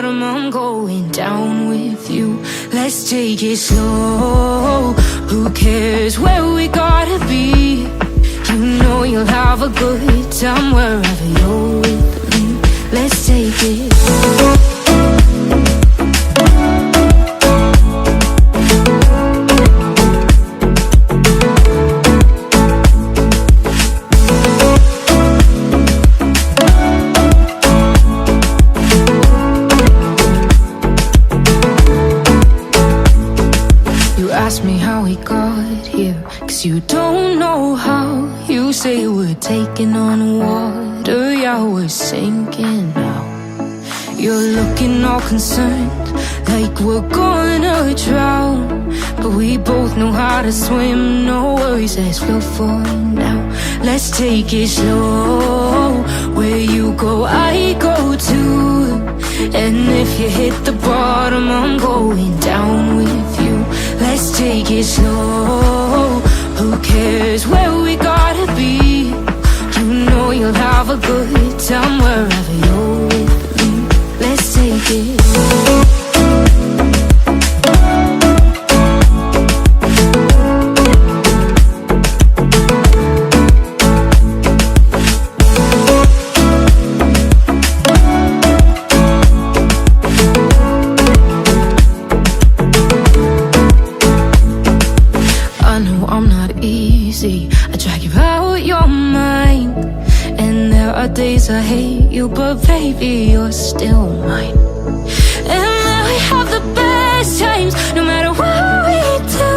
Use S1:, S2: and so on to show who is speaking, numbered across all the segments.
S1: bottom, I'm going down with you. Let's take it slow. Who cares where we gotta be? You know you'll have a good time wherever you're with me. Let's take it slow. Ask me how we got here, cause you don't know how. You say we're taking on water, yeah, we're sinking now. You're looking all concerned, like we're gonna drown. But we both know how to swim, no worries, let's go for it now. Let's take it slow. Where you go, I go too. And if you hit the bottom, I'm going down with you. Let's take it slow. Who cares where we gotta be? You know you'll have a good time wherever you're with me. Let's take it slow. Days I hate you, but baby, you're still mine. And now we have the best times, no matter what we do.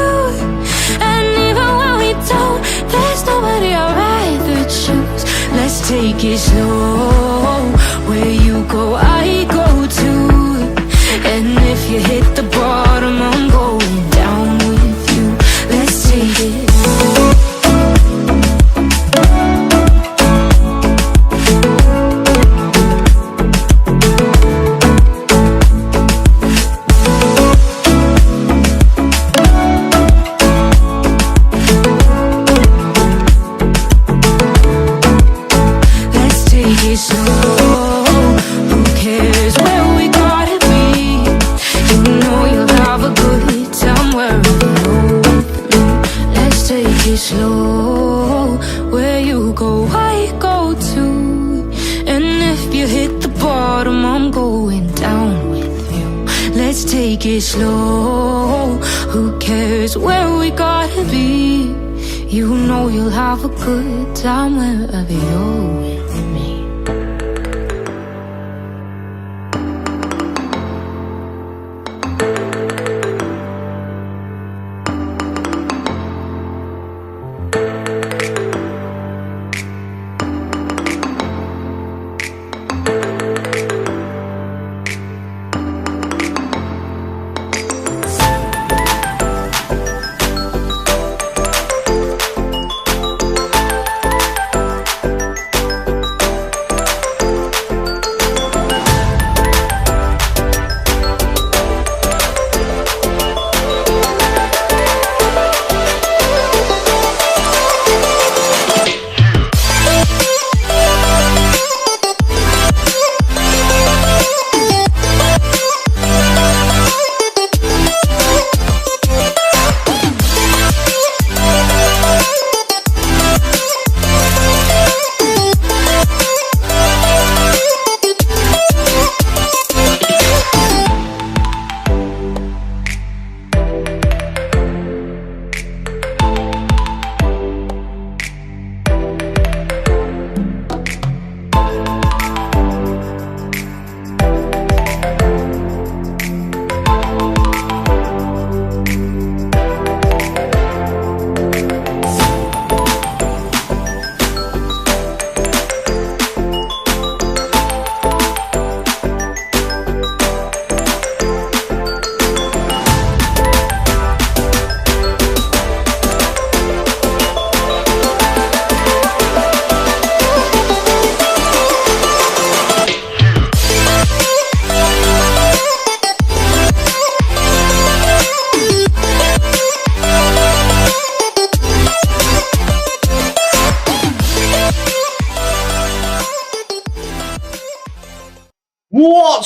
S1: And even when we don't, there's nobody I'd rather choose. Let's take it slow. Where you go, I go too. And if you hit the bottom, I'm going down with you. Let's take it slow. Slow, where you go, I go too. And if you hit the bottom, I'm going down with you. Let's take it slow. Who cares where we gotta be? You know you'll have a good time wherever you're with me.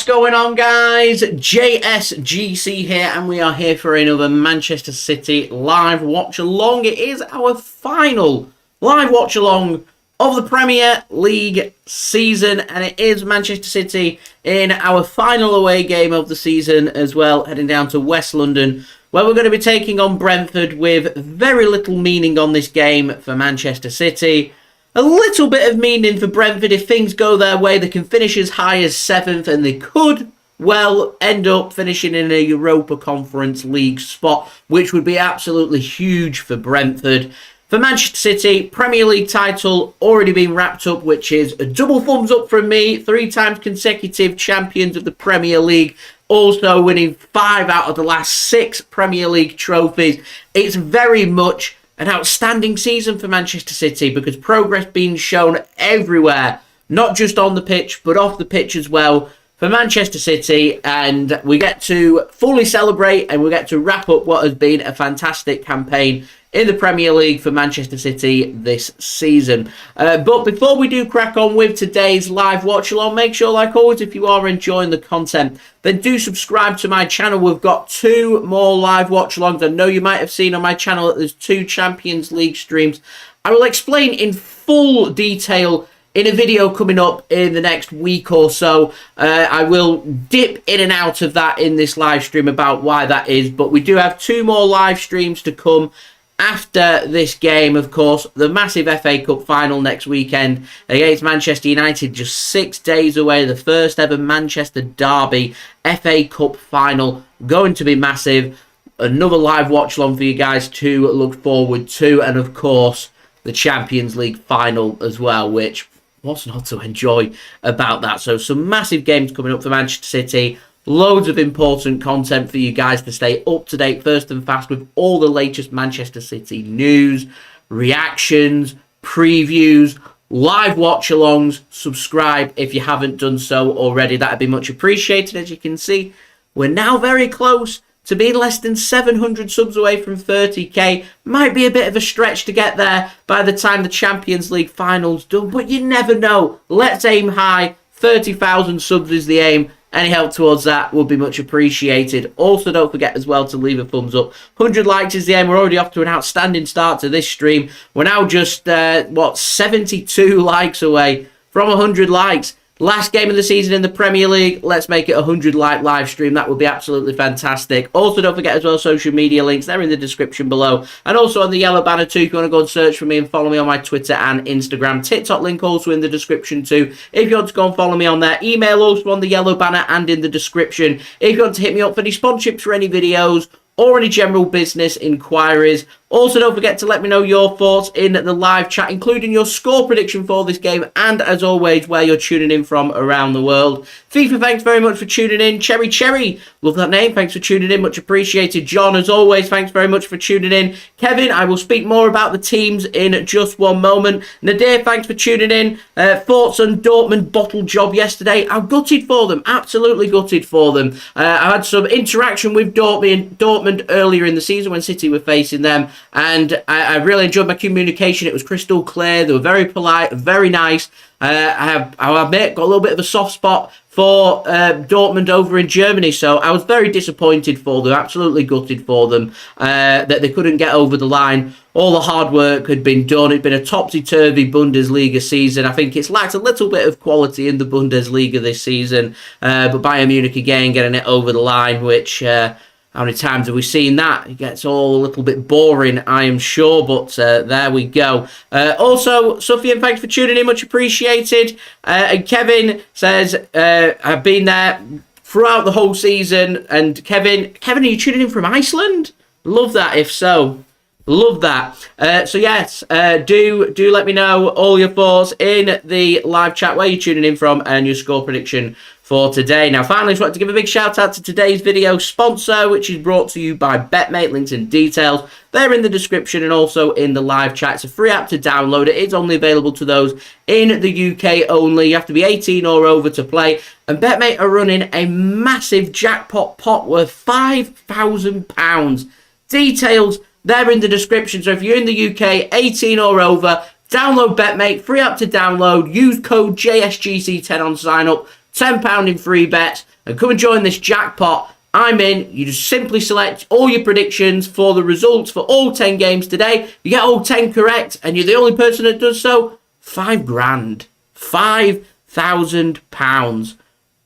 S2: What's going on, guys? JSGC here, and we are here for another Manchester City live watch along. It is our final live watch along of the Premier League season, and it is Manchester City in our final away game of the season as well, heading down to West London, where we're going to be taking on Brentford with very little meaning on this game for Manchester City. A little bit of meaning for Brentford. If things go their way, they can finish as high as 7th, and they could well end up finishing in a Europa Conference League spot, which would be absolutely huge for Brentford. For Manchester City, Premier League title already been wrapped up, which is a double thumbs up from me. 3 times consecutive champions of the Premier League, also winning 5 out of the last 6 Premier League trophies. It's very much an outstanding season for Manchester City because progress being shown everywhere, not just on the pitch, but off the pitch as well for Manchester City. And we get to fully celebrate and we get to wrap up what has been a fantastic campaign in the Premier League for Manchester City this season. But before we do crack on with today's live watch along, make sure, like always, if you are enjoying the content, then do subscribe to my channel. We've got 2 more live watch alongs. I know you might have seen on my channel that there's 2 Champions League streams. I will explain in full detail in a video coming up in the next week or so. I will dip in and out of that in this live stream about why that is. But we do have 2 more live streams to come after this game, of course. The massive FA Cup final next weekend against Manchester United, just 6 days away. The first ever Manchester derby FA Cup final, going to be massive. Another live watch along for you guys to look forward to, and of course the Champions League final as well, which what's not to enjoy about that. So some massive games coming up for Manchester City. Loads of important content for you guys to stay up to date first and fast with all the latest Manchester City news, reactions, previews, live watch-alongs. Subscribe if you haven't done so already. That would be much appreciated. As you can see, we're now very close to being less than 700 subs away from 30k. Might be a bit of a stretch to get there by the time the Champions League final's done, but you never know. Let's aim high. 30,000 subs is the aim. Any help towards that would be much appreciated. Also, don't forget as well to leave a thumbs up. 100 likes is the aim. We're already off to an outstanding start to this stream. We're now just, 72 likes away from 100 likes. Last game of the season in the Premier League. Let's make it a 100 like live stream. That would be absolutely fantastic. Also, don't forget as well, social media links. They're in the description below. And also on the yellow banner too, if you want to go and search for me and follow me on my Twitter and Instagram. TikTok link also in the description too. If you want to go and follow me on there. Email also on the yellow banner and in the description. If you want to hit me up for any sponsorships for any videos or any general business inquiries. Also, don't forget to let me know your thoughts in the live chat, including your score prediction for this game, and as always, where you're tuning in from around the world. FIFA, thanks very much for tuning in. Cherry, love that name. Thanks for tuning in, much appreciated. John, as always, thanks very much for tuning in. Kevin, I will speak more about the teams in just one moment. Nadir, thanks for tuning in. Thoughts on Dortmund bottle job yesterday? I'm gutted for them, absolutely gutted for them. I had some interaction with Dortmund earlier in the season when City were facing them, and I really enjoyed my communication. It was crystal clear. They were very polite, very nice. I'll admit, got a little bit of a soft spot for Dortmund over in Germany, so I was very disappointed for them, absolutely gutted for them, that they couldn't get over the line. All the hard work had been done. It'd been a topsy-turvy Bundesliga season. I think it's lacked a little bit of quality in the Bundesliga this season, but Bayern Munich again getting it over the line, which... how many times have we seen that? It gets all a little bit boring, I am sure, but there we go. Also, Sufyan, thanks for tuning in, much appreciated. And Kevin says, I've been there throughout the whole season. And Kevin, are you tuning in from Iceland? Love that, if so. Love that. So yes, do let me know all your thoughts in the live chat, where you're tuning in from, and your score prediction for today. Now, finally, I just want to give a big shout out to today's video sponsor, which is brought to you by BetMate. Links and details, they're in the description and also in the live chat. It's a free app to download. It is only available to those in the UK only. You have to be 18 or over to play. And BetMate are running a massive jackpot pot worth £5,000. Details, they're in the description. So if you're in the UK, 18 or over, download BetMate, free app to download. Use code JSGC10 on sign up. £10 in free bets. and come and join this jackpot. I'm in. You just simply select all your predictions for the results for all 10 games today. You get all 10 correct, and you're the only person that does so. £5,000. £5,000.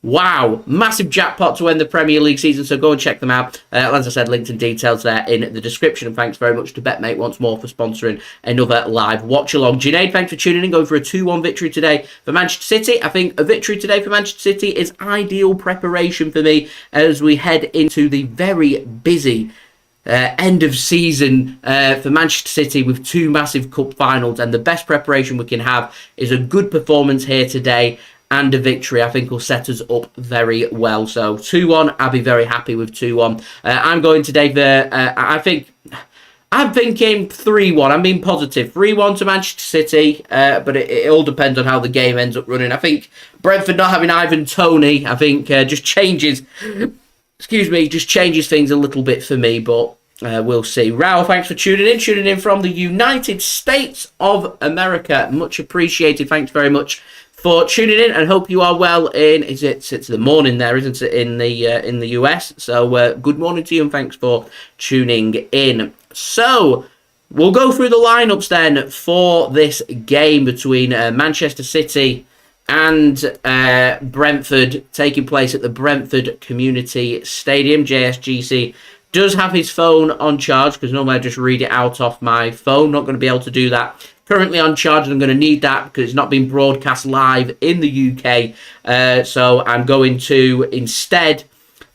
S2: Wow, massive jackpot to end the Premier League season, so go and check them out. As I said, links and details there in the description. And thanks very much to BetMate once more for sponsoring another live watch-along. Junaid, thanks for tuning in, going for a 2-1 victory today for Manchester City. I think a victory today for Manchester City is ideal preparation for me as we head into the very busy end of season for Manchester City with 2 massive cup finals, and the best preparation we can have is a good performance here today, and a victory I think will set us up very well. So 2-1, I'll be very happy with 2-1. I'm going today for, I'm thinking 3-1. I'm being positive. 3-1 to Manchester City, but it all depends on how the game ends up running. I think Brentford not having Ivan Toney, I think just changes things a little bit for me, but we'll see. Raul, thanks for tuning in from the United States of America. Much appreciated. Thanks very much for tuning in, and hope you are well in, it's the morning there, isn't it, in the US? So good morning to you, and thanks for tuning in. So we'll go through the lineups then for this game between Manchester City and Brentford, taking place at the Brentford Community Stadium. JSGC does have his phone on charge, because normally I just read it out off my phone. Not going to be able to do that currently on charge, and I'm going to need that because it's not been broadcast live in the UK. So I'm going to instead,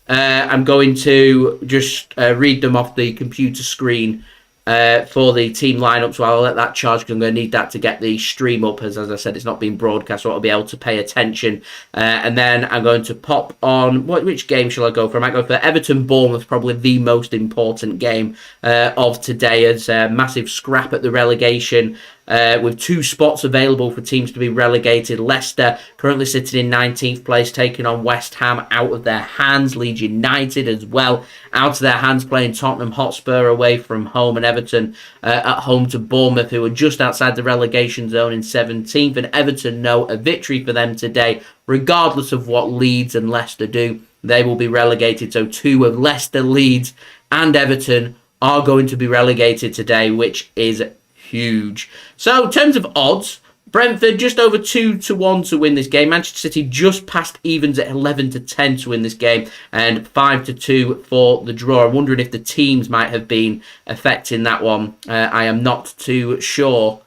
S2: just read them off the computer screen for the team lineup. So I'll let that charge, because I'm going to need that to get the stream up. As I said, it's not been broadcast, so I'll be able to pay attention. And then I'm going to pop on, which game shall I go for? I might go for Everton-Bournemouth, probably the most important game of today, as a massive scrap at the relegation. With 2 spots available for teams to be relegated. Leicester currently sitting in 19th place, taking on West Ham out of their hands. Leeds United as well out of their hands, playing Tottenham Hotspur away from home, and Everton at home to Bournemouth, who are just outside the relegation zone in 17th. And Everton know a victory for them today, regardless of what Leeds and Leicester do, they will be relegated. So 2 of Leicester, Leeds and Everton are going to be relegated today, which is huge. So in terms of odds, Brentford just over 2-1 to win this game. Manchester City just past evens at 11-10 to win this game, and 5-2 for the draw. I'm wondering if the teams might have been affecting that one. I am not too sure.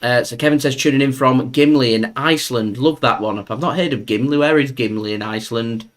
S2: So Kevin says tuning in from Gimli in Iceland. Love that one. I've not heard of Gimli. Where is Gimli in Iceland?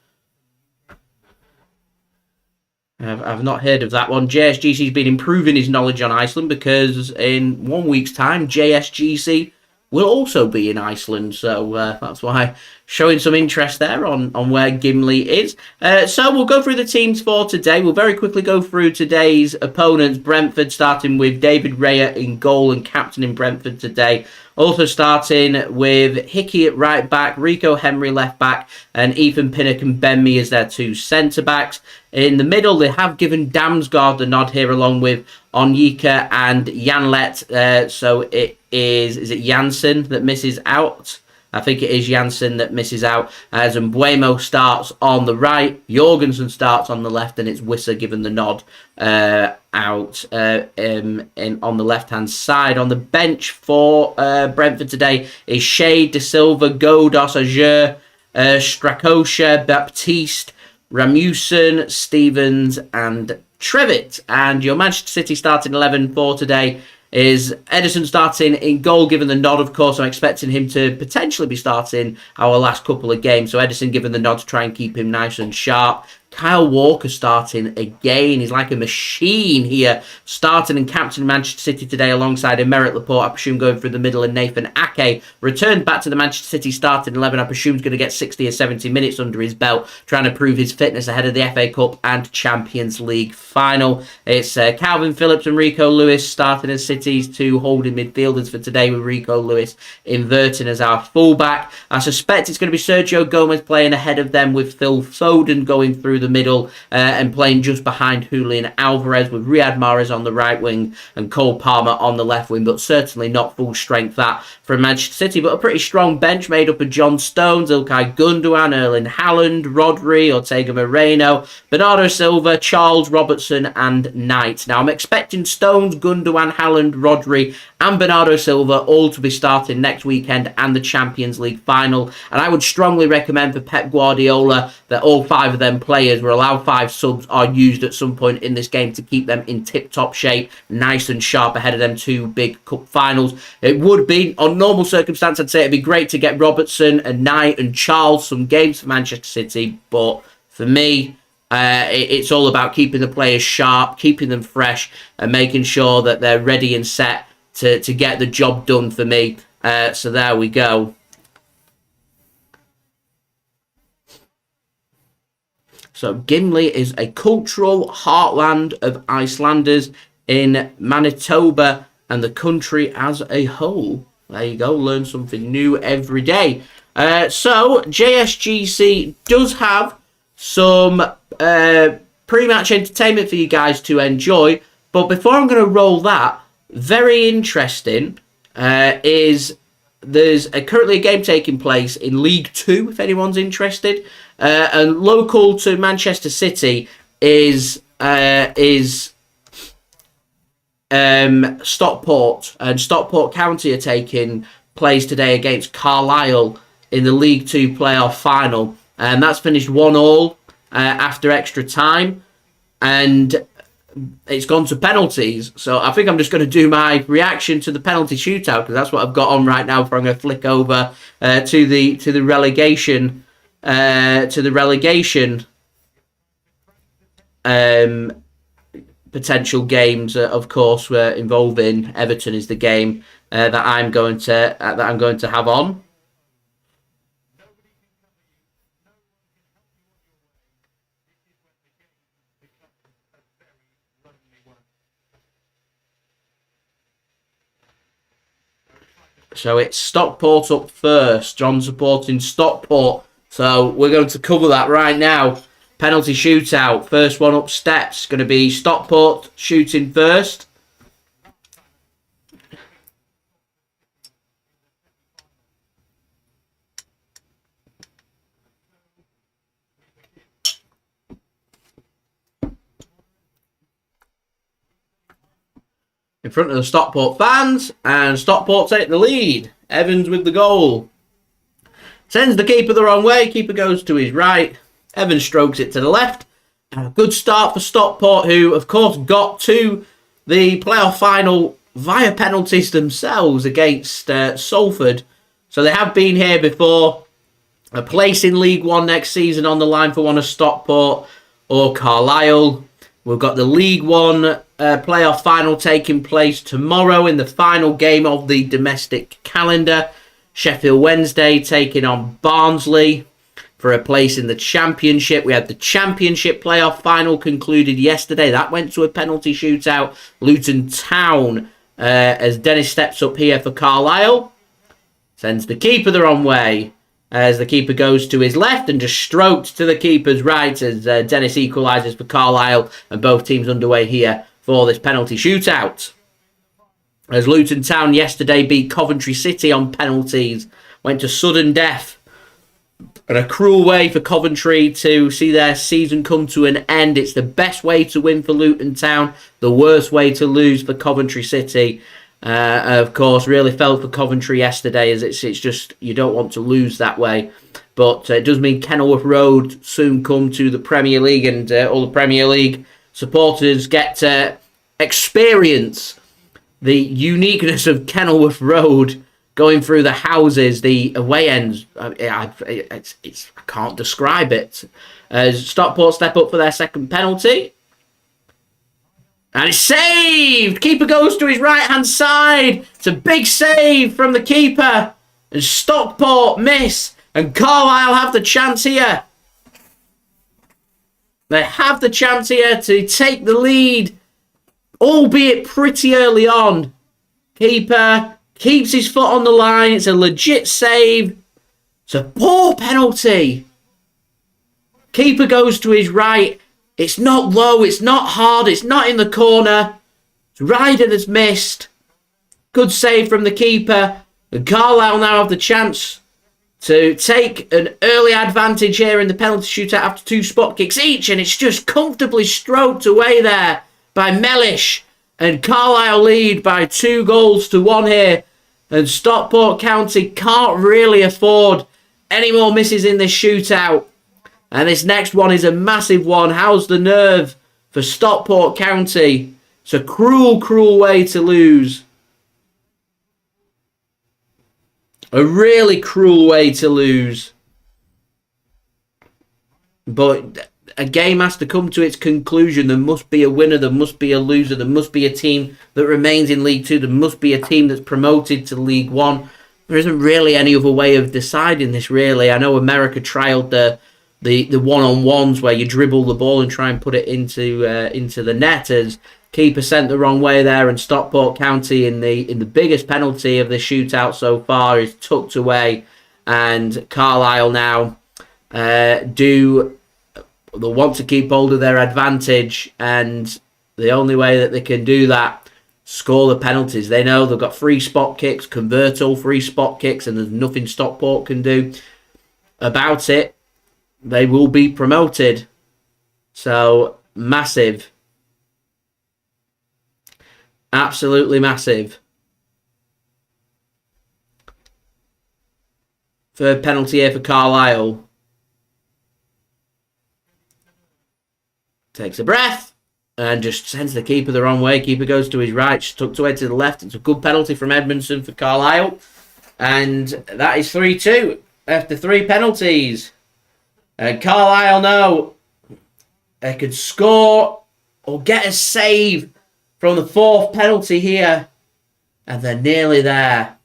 S2: I've not heard of that one. JSGC's been improving his knowledge on Iceland, because in 1 week's time, JSGC will also be in Iceland. So that's why showing some interest there on where Gimli is. So we'll go through the teams for today. We'll very quickly go through today's opponents. Brentford starting with David Raya in goal and captain in Brentford today. Also starting with Hickey at right back, Rico Henry left back, and Ethan Pinnock and Ben Mee as their 2 centre-backs. In the middle, they have given Damsgaard the nod here, along with Onyeka and Janlet. So it is it Janssen that misses out? I think it is Janssen that misses out, as Mbuemo starts on the right, Jorgensen starts on the left, and it's Wissa given the nod out on the left-hand side. On the bench for Brentford today is Shea, De Silva, Godos, Ajer, Strakosha, Baptiste, Ramusen, Stevens, and Trevitt. And your Manchester City starting 11 for today is Ederson starting in goal, given the nod. Of course, I'm expecting him to potentially be starting our last couple of games. So Ederson given the nod to try and keep him nice and sharp. Kyle Walker starting again. He's like a machine here, starting and captaining Manchester City today alongside Aymeric Laporte, I presume, going through the middle, and Nathan Ake returned back to the Manchester City starting 11. I presume he's going to get 60 or 70 minutes under his belt, trying to prove his fitness ahead of the FA Cup and Champions League final. It's Kalvin Phillips and Rico Lewis starting as City's 2 holding midfielders for today, with Rico Lewis inverting as our fullback. I suspect it's going to be Sergio Gomez playing ahead of them, with Phil Foden going through through the middle and playing just behind Julian Alvarez with Riyad Mahrez on the right wing and Cole Palmer on the left wing, but certainly not full strength that from Manchester City, but a pretty strong bench made up of John Stones, Ilkay Gundogan, Erling Haaland, Rodri, Ortega-Moreno, Bernardo Silva, Charles Robertson and Knight. Now I'm expecting Stones, Gundogan, Haaland, Rodri and Bernardo Silva all to be starting next weekend and the Champions League final, and I would strongly recommend for Pep Guardiola that all 5 of them players were allowed 5 subs are used at some point in this game to keep them in tip-top shape, nice and sharp ahead of them 2 big cup finals. It would be, on normal circumstance, I'd say it'd be great to get Robertson and Knight and Charles some games for Manchester City, but for me, it's all about keeping the players sharp, keeping them fresh, and making sure that they're ready and set to get the job done for me. So there we go. So Gimli is a cultural heartland of Icelanders in Manitoba and the country as a whole. There you go, learn something new every day. So JSGC does have some pre-match entertainment for you guys to enjoy, but before I'm going to roll that, very interesting is there's currently a game taking place in League 2, if anyone's interested. And local to Manchester City is Stockport. And Stockport County are taking place today against Carlisle in the League 2 playoff final. And that's finished 1-1 after extra time. And it's gone to penalties, so I think I'm just going to do my reaction to the penalty shootout because that's what I've got on right now. Before I'm going to flick over to the relegation potential games. Of course, we're involving Everton is the game that I'm going to have on. So it's Stockport up first. John supporting Stockport. So we're going to cover that right now. Penalty shootout. First one up steps. Going to be Stockport shooting first. In front of the Stockport fans, and Stockport take the lead. Evans with the goal. Sends the keeper the wrong way. Keeper goes to his right. Evans strokes it to the left. And a good start for Stockport, who, of course, got to the playoff final via penalties themselves against Salford. So they have been here before. A place in League One next season on the line for one of Stockport or Carlisle. We've got the League One playoff final taking place tomorrow in the final game of the domestic calendar. Sheffield Wednesday taking on Barnsley for a place in the Championship. We had the Championship playoff final concluded yesterday. That went to a penalty shootout. Luton Town, as Dennis steps up here for Carlisle, sends the keeper the wrong way. As the keeper goes to his left and just stroked to the keeper's right as Dennis equalises for Carlisle, and both teams underway here for this penalty shootout. As Luton Town yesterday beat Coventry City on penalties, went to sudden death. And a cruel way for Coventry to see their season come to an end. It's the best way to win for Luton Town, the worst way to lose for Coventry City. Of course, really felt for Coventry yesterday, as it's just, you don't want to lose that way. But it does mean Kenilworth Road soon come to the Premier League, and all the Premier League supporters get to experience the uniqueness of Kenilworth Road, going through the houses, the away ends. I can't describe it. As Stockport step up for their second penalty. And it's saved! Keeper goes to his right-hand side. It's a big save from the keeper. And Stockport miss. And Carlisle have the chance here. They have the chance here to take the lead, albeit pretty early on. Keeper keeps his foot on the line. It's a legit save. It's a poor penalty. Keeper goes to his right. It's not low, it's not hard, it's not in the corner. Ryder has missed. Good save from the keeper. And Carlisle now have the chance to take an early advantage here in the penalty shootout after 2 spot kicks each. And it's just comfortably stroked away there by Mellish. And Carlisle lead by 2-1 here. And Stockport County can't really afford any more misses in this shootout. And this next one is a massive one. How's the nerve for Stockport County? It's a cruel, cruel way to lose. A really cruel way to lose. But a game has to come to its conclusion. There must be a winner. There must be a loser. There must be a team that remains in League 2. There must be a team that's promoted to League 1. There isn't really any other way of deciding this, really. I know America trialled the one-on-ones where you dribble the ball and try and put it into the net, as keeper sent the wrong way there, and Stockport County in the biggest penalty of the shootout so far is tucked away, and Carlisle now they want to keep hold of their advantage, and the only way that they can do that, score the penalties. They know they've got 3 spot kicks, convert all 3 spot kicks, and there's nothing Stockport can do about it. They will be promoted. So, massive. Absolutely massive. Third penalty here for Carlisle. Takes a breath and just sends the keeper the wrong way. Keeper goes to his right, tucked away to the left. It's a good penalty from Edmondson for Carlisle. And that is 3-2 after 3 penalties. And Carlisle know they could score or get a save from the 4th penalty here. And they're nearly there.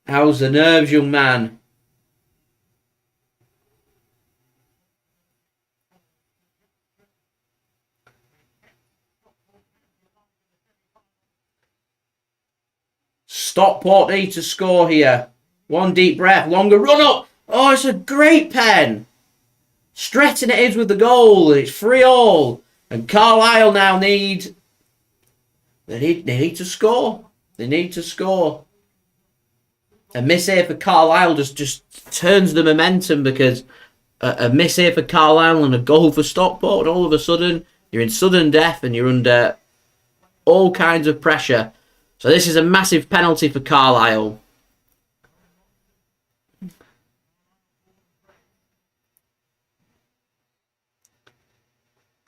S2: How's the nerves, young man? Stockport need to score here. One deep breath, longer run up. Oh, it's a great pen. Stretton it is with the goal. It's 3-3. And Carlisle now need to score. They need to score. A miss here for Carlisle just turns the momentum, because a miss here for Carlisle and a goal for Stockport, and all of a sudden you're in sudden death and you're under all kinds of pressure. So this is a massive penalty for Carlisle.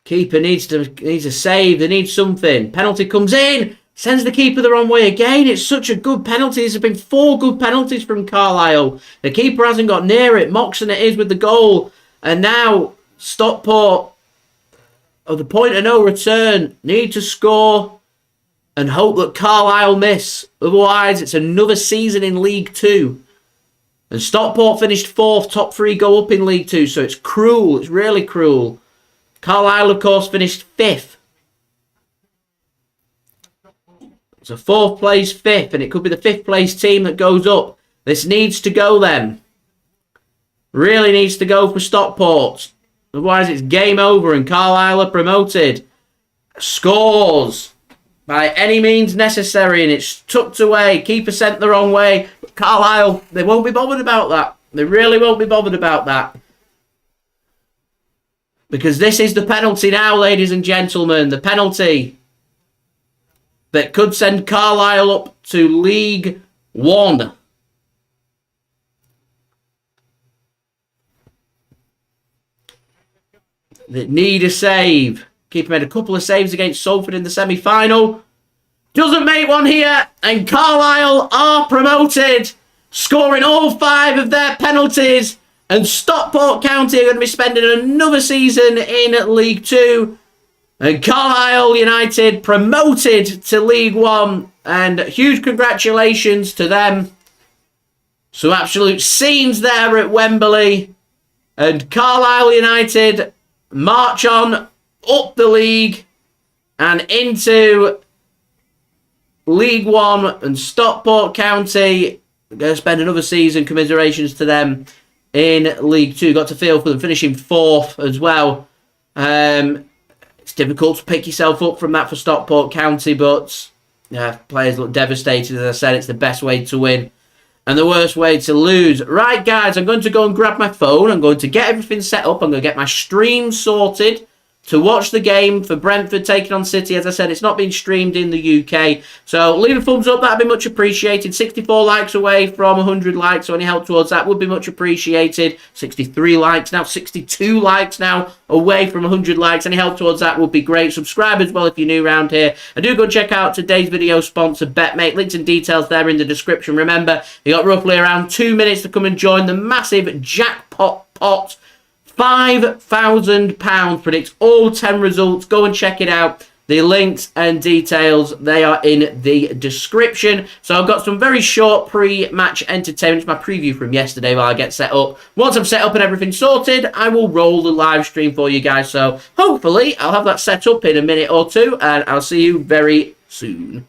S2: Keeper needs a save. They need something. Penalty comes in. Sends the keeper the wrong way again. It's such a good penalty. There's been 4 good penalties from Carlisle. The keeper hasn't got near it. Moxon it is with the goal. And now Stockport, at the point of no return, need to score and hope that Carlisle miss. Otherwise, it's another season in League 2. And Stockport finished 4th. Top 3 go up in League 2. So it's cruel. It's really cruel. Carlisle, of course, finished 5th. It's a 4th place 5th, and it could be the 5th place team that goes up. This needs to go then. Really needs to go for Stockport. Otherwise, it's game over and Carlisle are promoted. Scores by any means necessary, and it's tucked away. Keeper sent the wrong way. But Carlisle, they won't be bothered about that. They really won't be bothered about that. Because this is the penalty now, ladies and gentlemen. The penalty that could send Carlisle up to League 1. They need a save. Keeper made a couple of saves against Salford in the semi-final. Doesn't make one here. And Carlisle are promoted, scoring all 5 of their penalties. And Stockport County are going to be spending another season in League 2. And Carlisle United promoted to League 1. And huge congratulations to them. Some absolute scenes there at Wembley. And Carlisle United march on up the league and into League 1. And Stockport County are going to spend another season. Commiserations to them in League 2. Got to feel for them finishing 4th as well. It's difficult to pick yourself up from that for Stockport County, but players look devastated. As I said, it's the best way to win and the worst way to lose. Right, guys, I'm going to go and grab my phone. I'm going to get everything set up. I'm going to get my stream sorted to watch the game for Brentford taking on City. As I said, it's not been streamed in the UK. So leave a thumbs up. That'd be much appreciated. 64 likes away from 100 likes. So any help towards that would be much appreciated. 63 likes now. 62 likes now away from 100 likes. Any help towards that would be great. Subscribe as well if you're new around here. And do go check out today's video sponsor, BetMate. Links and details there in the description. Remember, you got roughly around 2 minutes to come and join the massive jackpot pot. £5,000. Predict all 10 results. Go and check it out. The links and details, they are in the description. So I've got some very short pre-match entertainment. It's my preview from yesterday while I get set up. Once I'm set up and everything sorted, I will roll the live stream for you guys. So hopefully I'll have that set up in a minute or two, and I'll see you very soon.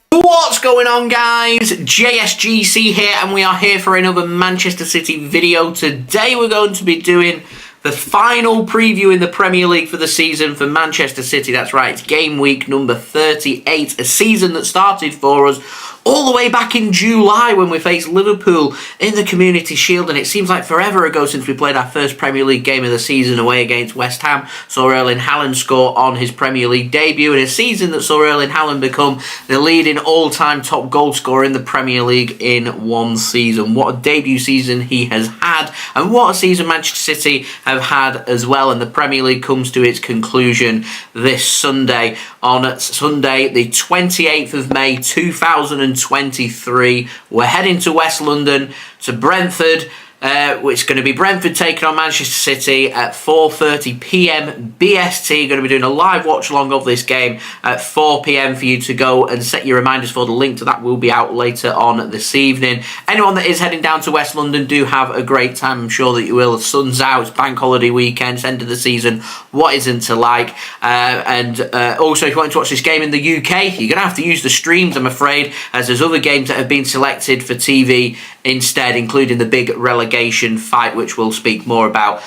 S2: What's going on, guys? JSGC here, and we are here for another Manchester City video. Today we're going to be doing the final preview in the Premier League for the season for Manchester City. That's right, it's game week number 38, a season that started for us all the way back in July when we faced Liverpool in the Community Shield, and it seems like forever ago since we played our first Premier League game of the season away against West Ham. Saw Erling Haaland score on his Premier League debut in a season that saw Erling Haaland become the leading all-time top goal scorer in the Premier League in one season. What a debut season he has had, and what a season Manchester City have had as well, and the Premier League comes to its conclusion this Sunday. On Sunday, the 28th of May 2023, we're heading to West London, to Brentford. It's going to be Brentford taking on Manchester City at 4:30 p.m. BST. Going to be doing a live watch along of this game at 4 p.m. for you to go and set your reminders for. The link to that will be out later on this evening. Anyone that is heading down to West London, do have a great time. I'm sure that you will. The sun's out. It's bank holiday weekend. It's end of the season. What isn't to like? Also, if you want to watch this game in the UK, you're going to have to use the streams, I'm afraid, as there's other games that have been selected for TV instead, including the big relegation fight, which we'll speak more about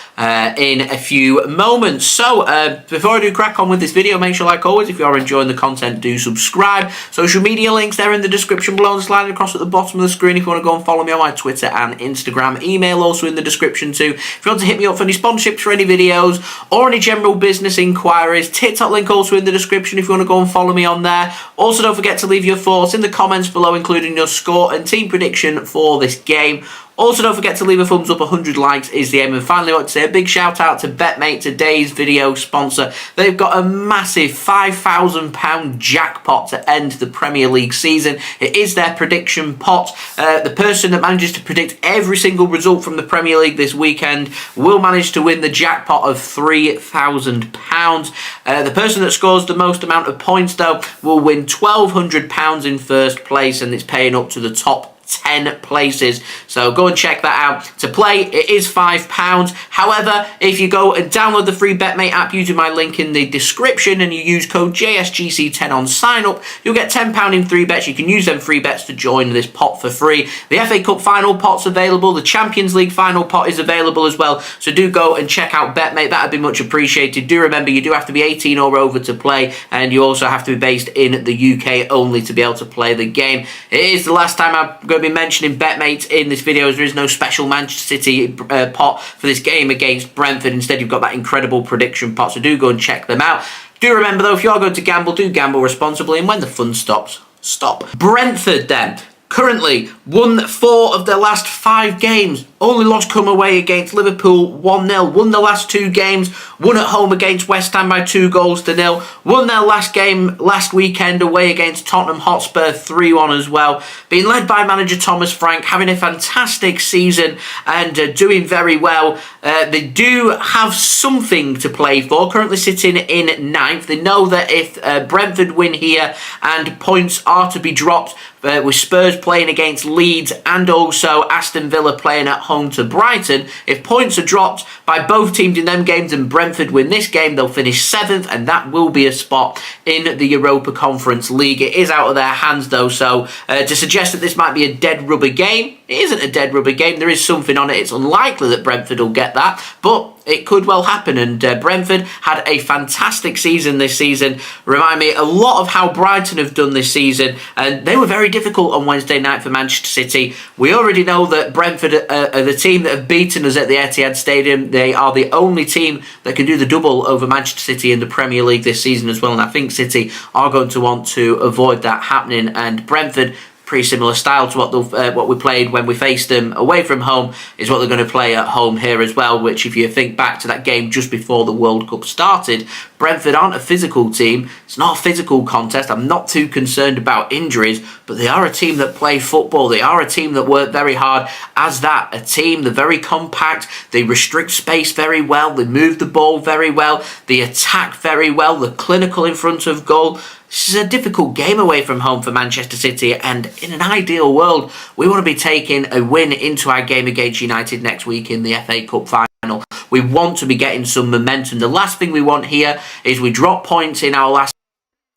S2: in a few moments. So before I do crack on with this video, make sure, like always, if you are enjoying the content, do subscribe. Social media links there in the description below and sliding across at the bottom of the screen if you want to go and follow me on my Twitter and Instagram. Email also in the description too. If you want to hit me up for any sponsorships for any videos or any general business inquiries, TikTok link also in the description if you want to go and follow me on there. Also, don't forget to leave your thoughts in the comments below, including your score and team prediction for this game. Also, don't forget to leave a thumbs up. 100 likes is the aim. And finally, I want to say a big shout out to BetMate, today's video sponsor. They've got a massive £5,000 jackpot to end the Premier League season. It is their prediction pot. The person that manages to predict every single result from the Premier League this weekend will manage to win the jackpot of £3,000. The person that scores the most amount of points, though, will win £1,200 in first place, and it's paying up to the top 10 places. So go and check that out. To play, it is £5. However, if you go and download the free BetMate app using my link in the description and you use code JSGC10 on sign up, you'll get £10 in free bets. You can use them free bets to join this pot for free. The FA Cup final pot's available. The Champions League final pot is available as well. So do go and check out BetMate. That would be much appreciated. Do remember, you do have to be 18 or over to play, and you also have to be based in the UK only to be able to play the game. It is the last time I'm going to be mentioning BetMate in this video, as there is no special Manchester City pot for this game against Brentford. Instead, you've got that incredible prediction pot, so do go and check them out. Do remember, though, if you are going to gamble, do gamble responsibly, and when the fun stops, stop. Brentford, then, currently won 4 of their last 5 games. Only lost come away against Liverpool 1-0. Won the last 2 games. Won at home against West Ham by 2-0. Won their last game last weekend away against Tottenham Hotspur 3-1 as well. Being led by manager Thomas Frank, having a fantastic season and doing very well. They do have something to play for. Currently sitting in 9th. They know that if Brentford win here and points are to be dropped, with Spurs playing against Leeds and also Aston Villa playing at home to Brighton, if points are dropped by both teams in them games and Brentford win this game, they'll finish 7th, and that will be a spot in the Europa Conference League. It is out of their hands, though, so to suggest that this might be a dead rubber game, it isn't a dead rubber game. There is something on it. It's unlikely that Brentford will get that, but it could well happen. And Brentford had a fantastic season this season. Remind me a lot of how Brighton have done this season, and they were very difficult on Wednesday night for Manchester City. We already know that Brentford are the team that have beaten us at the Etihad Stadium. They are the only team that can do the double over Manchester City in the Premier League this season as well, and I think City are going to want to avoid that happening. And Brentford, pretty similar style to what we played when we faced them away from home, is what they're going to play at home here as well, which if you think back to that game just before the World Cup started, Brentford aren't a physical team. It's not a physical contest. I'm not too concerned about injuries, but they are a team that play football. They are a team that work very hard as that. A team, they're very compact. They restrict space very well. They move the ball very well. They attack very well. They're clinical in front of goal. This is a difficult game away from home for Manchester City, and in an ideal world, we want to be taking a win into our game against United next week in the FA Cup final. We want to be getting some momentum. The last thing we want here is we drop points in our last...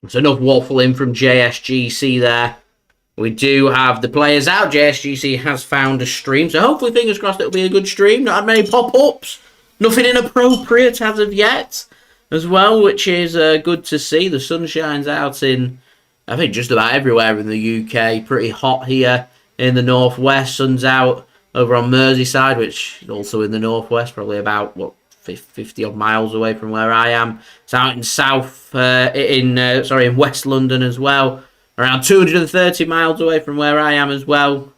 S2: There's enough waffling from JSGC there. We do have the players out. JSGC has found a stream, so hopefully, fingers crossed, it'll be a good stream. Not had many pop-ups. Nothing inappropriate as of yet as well, which is good to see. The sun shines out in, I think, just about everywhere in the UK. Pretty hot here in the northwest. Sun's out over on Merseyside, which is also in the northwest, probably about, 50 odd miles away from where I am. It's out in West London as well, around 230 miles away from where I am as well.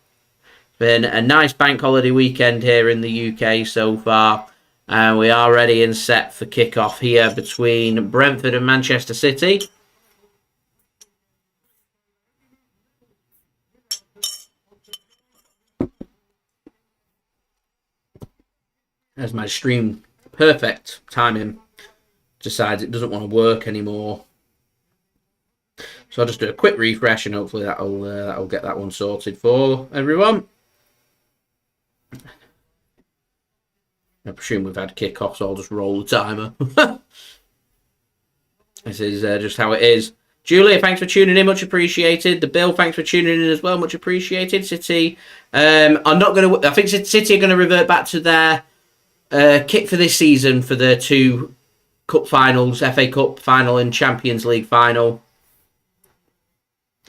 S2: Been a nice bank holiday weekend here in the UK so far. And we are ready and set for kick-off here between Brentford and Manchester City. There's my stream. Perfect timing. Decides it doesn't want to work anymore. So I'll just do a quick refresh and hopefully that'll get that one sorted for everyone. I presume we've had kickoffs, so I'll just roll the timer. This is just how it is. Julia, thanks for tuning in, much appreciated. The Bill, thanks for tuning in as well, much appreciated. City, I think City are going to revert back to their kit for this season for the two cup finals, FA Cup final and Champions League final.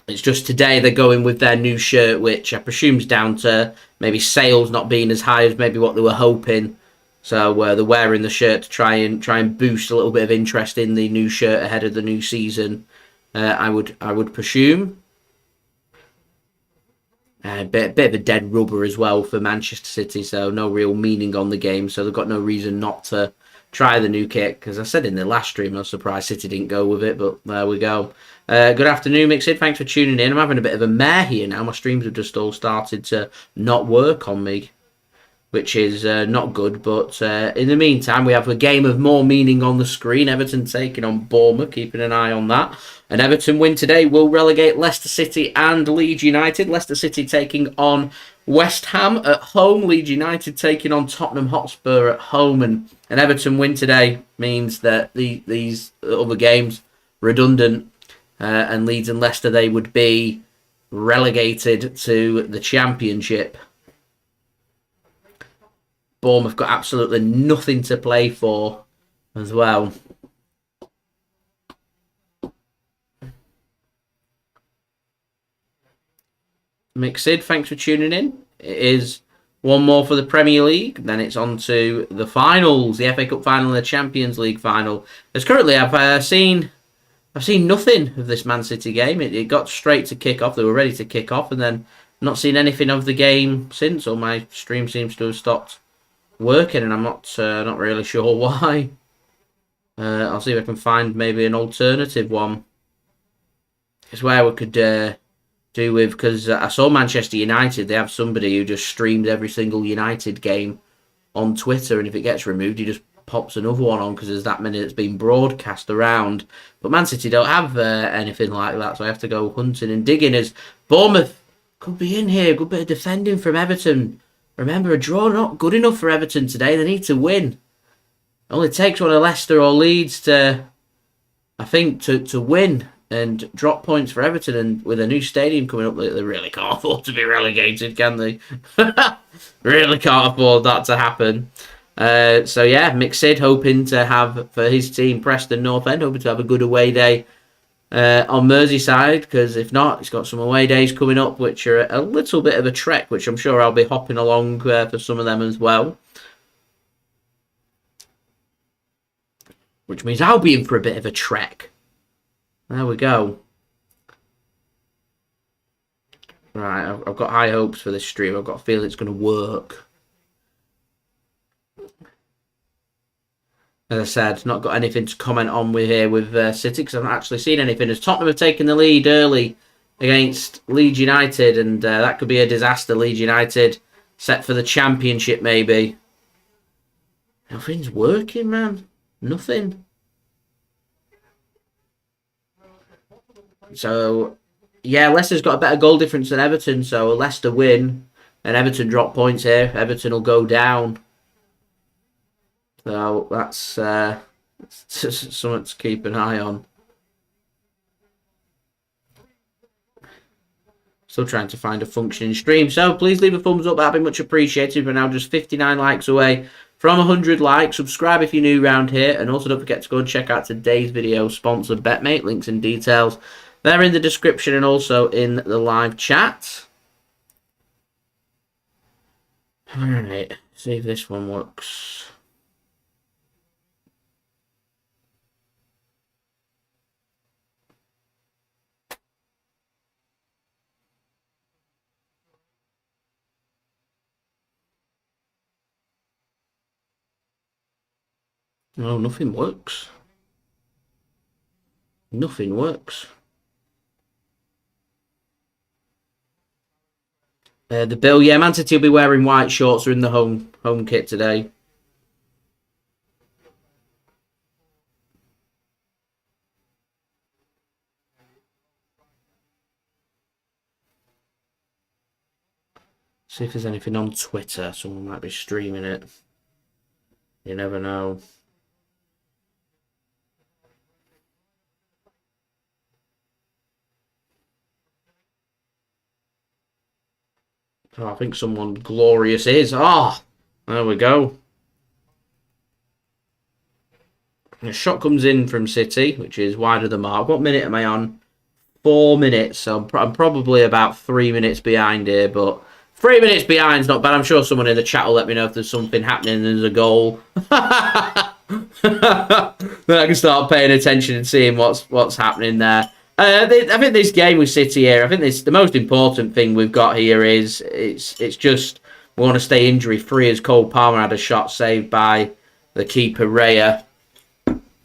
S2: It's just today they're going with their new shirt, which I presume is down to maybe sales not being as high as maybe what they were hoping. So they're wearing the shirt to try and boost a little bit of interest in the new shirt ahead of the new season. I would presume. A bit of a dead rubber as well for Manchester City, so no real meaning on the game. So they've got no reason not to try the new kit. Because I said in the last stream, I was surprised City didn't go with it, but there we go. Good afternoon, Mixid. Thanks for tuning in. I'm having a bit of a mare here now. My streams have just all started to not work on me, which is not good. But in the meantime, we have a game of more meaning on the screen. Everton taking on Bournemouth, keeping an eye on that. An Everton win today will relegate Leicester City and Leeds United. Leicester City taking on West Ham at home. Leeds United taking on Tottenham Hotspur at home. And an Everton win today means that these other games redundant. And Leeds and Leicester, they would be relegated to the Championship. Bournemouth got absolutely nothing to play for as well. Mixid, thanks for tuning in. It is one more for the Premier League. Then it's on to the finals, the FA Cup final and the Champions League final. As currently, I've seen nothing of this Man City game. It got straight to kick off. They were ready to kick off, and then not seen anything of the game since. Or my stream seems to have stopped working, and I'm not really sure why. I'll see if I can find maybe an alternative one. It's where we could do with, because I saw Manchester United. They have somebody who just streamed every single United game on Twitter, and if it gets removed, he just pops another one on because there's that many that's been broadcast around. But Man City don't have anything like that, so I have to go hunting and digging. As Bournemouth could be in here, good bit of defending from Everton. Remember, a draw not good enough for Everton today. They need to win. It only takes one of Leicester or Leeds to, I think, to win and drop points for Everton. And with a new stadium coming up, they really can't afford to be relegated, can they? Really can't afford that to happen. So yeah, Mick Sid hoping to have, for his team, Preston North End, hoping to have a good away day on Merseyside, because if not, he's got some away days coming up which are a little bit of a trek, which I'm sure I'll be hopping along for some of them as well. Which means I'll be in for a bit of a trek. There we go. Right, I've got high hopes for this stream. I've got a feeling it's going to work. As I said, not got anything to comment on with here with City, because I've not actually seen anything. As Tottenham have taken the lead early against Leeds United, and that could be a disaster. Leeds United set for the Championship, maybe. Nothing's working, man. Nothing. So, yeah, Leicester's got a better goal difference than Everton, so a Leicester win and Everton drop points here. Everton will go down. So that's something to keep an eye on. Still trying to find a functioning stream. So please leave a thumbs up. That'd be much appreciated. We're now just 59 likes away from 100 likes. Subscribe if you're new around here. And also don't forget to go and check out today's video sponsored BetMate. Links and details. They're in the description and also in the live chat. Alright, see if this one works. No, nothing works. Nothing works. The bill, yeah, Man City will be wearing white shorts. They're in the home kit today. See if there's anything on Twitter. Someone might be streaming it. You never know. Oh, I think someone glorious is. Oh, there we go. A shot comes in from City, which is wide of the mark. What minute am I on? 4 minutes. So I'm probably about 3 minutes behind here, but 3 minutes behind is not bad. I'm sure someone in the chat will let me know if there's something happening and there's a goal. Then I can start paying attention and seeing what's happening there. I think this game with City here, I think the most important thing we've got here is it's just we want to stay injury free, as Cole Palmer had a shot saved by the keeper Raya.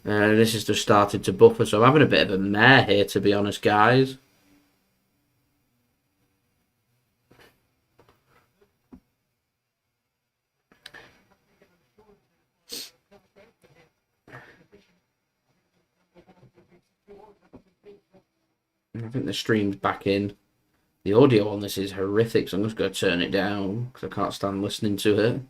S2: This has just started to buffer, so I'm having a bit of a mare here, to be honest, guys. I think the stream's back in. The audio on this is horrific, so I'm just going to turn it down because I can't stand listening to it.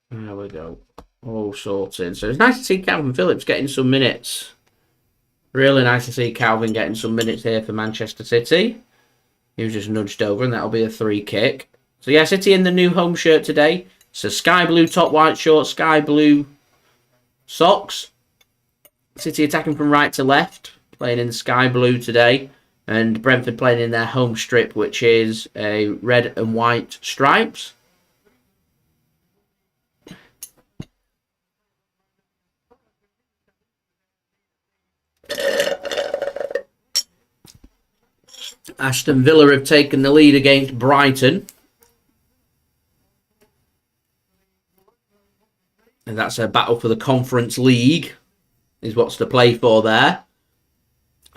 S2: There we go. All sorted. So it's nice to see Kalvin Phillips getting some minutes. Really nice to see Kalvin getting some minutes here for Manchester City. He was just nudged over, and that'll be a free kick. So yeah, City in the new home shirt today. So sky blue top, white shorts, sky blue socks. City attacking from right to left, playing in sky blue today. And Brentford playing in their home strip, which is a red and white stripes. Aston Villa have taken the lead against Brighton. And that's a battle for the Conference League, is what's to play for there.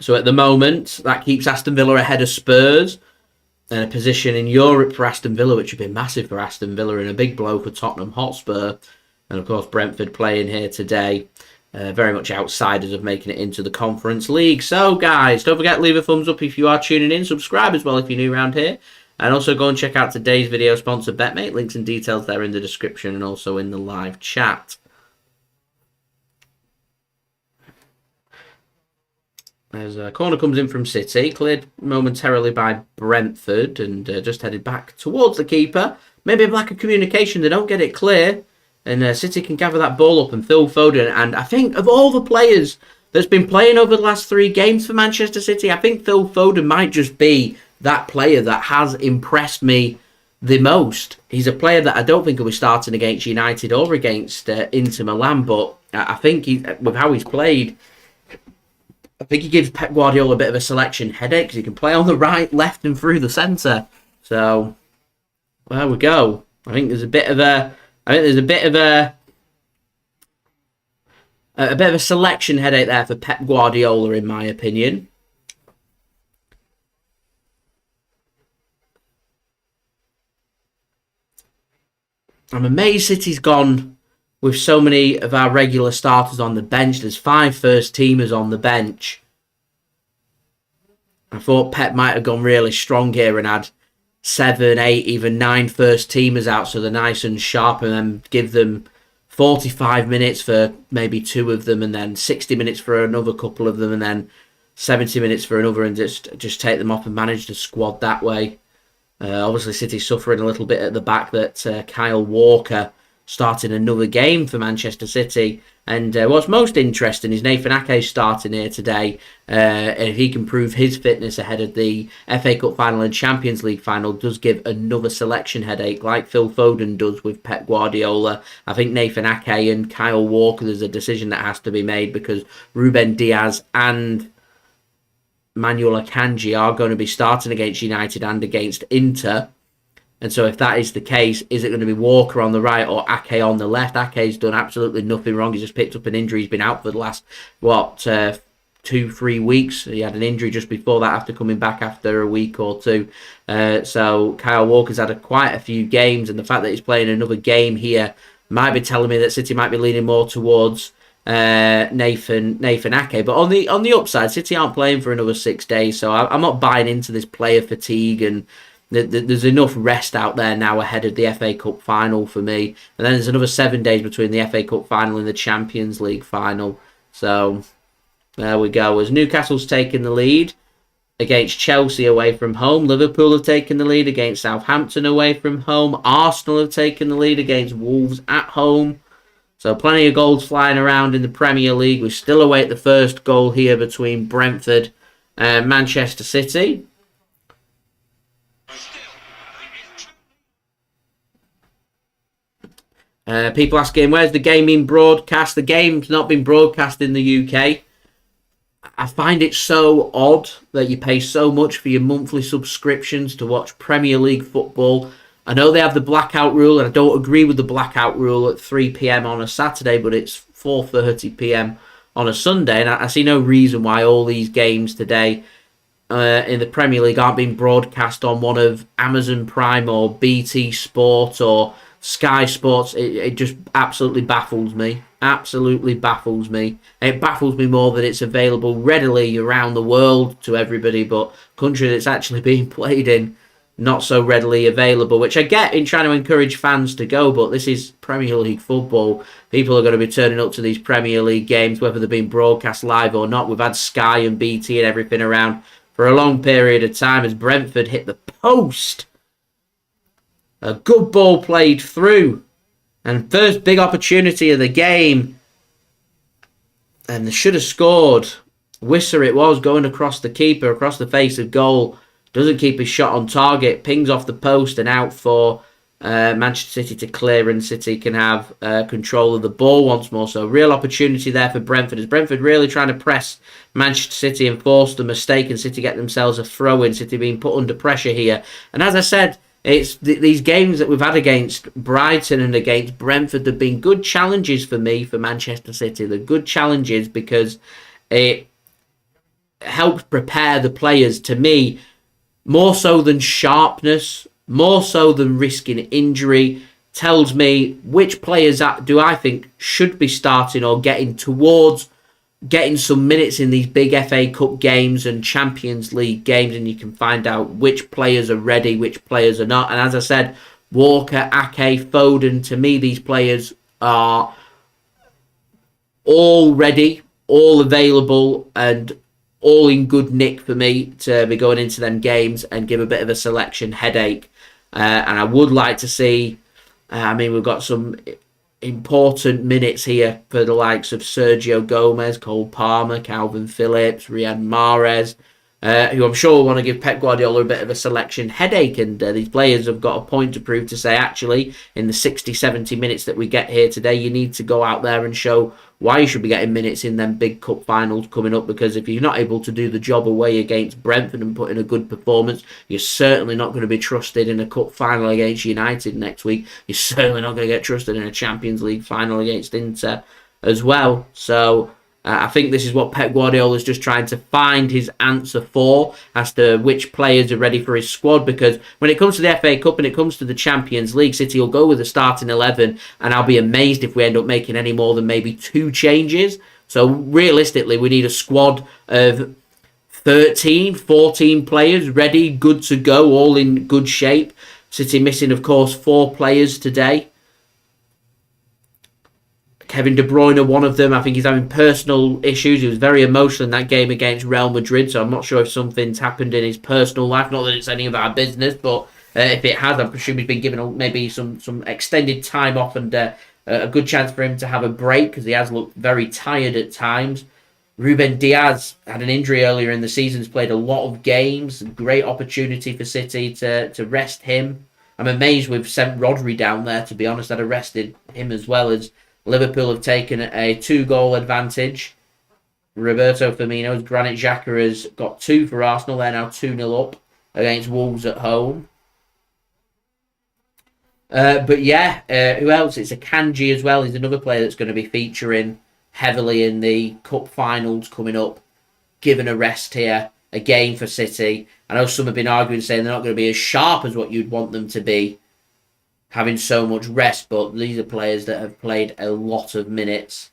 S2: So at the moment, that keeps Aston Villa ahead of Spurs. And a position in Europe for Aston Villa, which would be massive for Aston Villa, and a big blow for Tottenham Hotspur. And of course, Brentford playing here today. very much outsiders of making it into the Conference League. So, guys, don't forget to leave a thumbs up if you are tuning in. Subscribe as well if you're new around here. And also go and check out today's video sponsor, BetMate. Links and details there in the description and also in the live chat. As a corner comes in from City, cleared momentarily by Brentford and just headed back towards the keeper. Maybe a lack of communication, they don't get it clear. And City can gather that ball up and Phil Foden. And I think of all the players that's been playing over the last 3 games for Manchester City, I think Phil Foden might just be that player that has impressed me the most. He's a player that I don't think will be starting against United or against Inter Milan. But I think with how he's played, I think he gives Pep Guardiola a bit of a selection headache because he can play on the right, left and through the centre. So, there we go. I think there's a bit of a selection headache there for Pep Guardiola, in my opinion. I'm amazed City's gone with so many of our regular starters on the bench. There's 5 first-teamers on the bench. I thought Pep might have gone really strong here and had 7, 8, even 9 first-teamers out so they're nice and sharp, and then give them 45 minutes for maybe 2 of them, and then 60 minutes for another couple of them, and then 70 minutes for another, and just take them off and manage the squad that way. Obviously, City suffering a little bit at the back that Kyle Walker starting another game for Manchester City. And what's most interesting is Nathan Ake starting here today. If he can prove his fitness ahead of the FA Cup final and Champions League final, does give another selection headache like Phil Foden does with Pep Guardiola. I think Nathan Ake and Kyle Walker, there's a decision that has to be made because Ruben Dias and Manuel Akanji are going to be starting against United and against Inter. And so if that is the case, is it going to be Walker on the right or Ake on the left? Ake's done absolutely nothing wrong. He's just picked up an injury. He's been out for the last, 2-3 weeks. He had an injury just before that after coming back after a week or 2. So Kyle Walker's had quite a few games, and the fact that he's playing another game here might be telling me that City might be leaning more towards Nathan Ake. But on the upside, City aren't playing for another 6 days, so I'm not buying into this player fatigue, and there's enough rest out there now ahead of the FA Cup final for me. And then there's another 7 days between the FA Cup final and the Champions League final. So there we go. As Newcastle's taken the lead against Chelsea away from home, Liverpool have taken the lead against Southampton away from home, Arsenal have taken the lead against Wolves at home. So plenty of goals flying around in the Premier League. We still await the first goal here between Brentford and Manchester City. People asking, where's the game being broadcast? The game's not been broadcast in the UK. I find it so odd that you pay so much for your monthly subscriptions to watch Premier League football. I know they have the blackout rule, and I don't agree with the blackout rule at 3 p.m. on a Saturday, but it's 4:30 p.m. on a Sunday, and I see no reason why all these games today in the Premier League aren't being broadcast on one of Amazon Prime or BT Sport or Sky Sports. It just absolutely baffles me. Absolutely baffles me. It baffles me more that it's available readily around the world to everybody, but country that's actually being played in, not so readily available, which I get in trying to encourage fans to go, but this is Premier League football. People are going to be turning up to these Premier League games, whether they're being broadcast live or not. We've had Sky and BT and everything around for a long period of time as Brentford hit the post. A good ball played through. And first big opportunity of the game. And they should have scored. Whisser it was, going across the keeper, across the face of goal. Doesn't keep his shot on target. Pings off the post and out for Manchester City to clear. And City can have control of the ball once more. So real opportunity there for Brentford. As Brentford really trying to press Manchester City and force the mistake. And City get themselves a throw-in. City being put under pressure here. And as I said, it's these games that we've had against Brighton and against Brentford, they've been good challenges for me, for Manchester City. They're good challenges because it helps prepare the players, to me, more so than sharpness, more so than risking injury. tells me which players do I think should be starting or getting towards getting some minutes in these big FA Cup games and Champions League games, and you can find out which players are ready, which players are not. And as I said, Walker, Ake, Foden, to me, these players are all ready, all available, and all in good nick for me to be going into them games and give a bit of a selection headache. And I would like to see, we've got some important minutes here for the likes of Sergio Gomez, Cole Palmer, Kalvin Phillips, Riyad Mahrez, who I'm sure want to give Pep Guardiola a bit of a selection headache. And these players have got a point to prove to say, actually, in the 60, 70 minutes that we get here today, you need to go out there and show why you should be getting minutes in them big cup finals coming up, because if you're not able to do the job away against Brentford and put in a good performance, you're certainly not going to be trusted in a cup final against United next week. You're certainly not going to get trusted in a Champions League final against Inter as well. So I think this is what Pep Guardiola is just trying to find his answer for, as to which players are ready for his squad. Because when it comes to the FA Cup and it comes to the Champions League, City will go with the starting 11, and I'll be amazed if we end up making any more than maybe 2 changes. So realistically, we need a squad of 13, 14 players ready, good to go, all in good shape. City missing, of course, 4 players today. Kevin De Bruyne, one of them, I think he's having personal issues. He was very emotional in that game against Real Madrid, so I'm not sure if something's happened in his personal life. Not that it's any of our business, but if it has, I presume he's been given maybe some extended time off and a good chance for him to have a break, because he has looked very tired at times. Ruben Dias had an injury earlier in the season, has played a lot of games. Great opportunity for City to rest him. I'm amazed we've sent Rodri down there, to be honest. I'd have rested him as well, as Liverpool have taken a 2-goal advantage. Roberto Firmino's Granit Xhaka has got 2 for Arsenal. They're now 2-0 up against Wolves at home. But yeah, who else? It's Akanji as well. He's another player that's going to be featuring heavily in the cup finals coming up. Given a rest here again for City. I know some have been arguing, saying they're not going to be as sharp as what you'd want them to be, having so much rest, but these are players that have played a lot of minutes.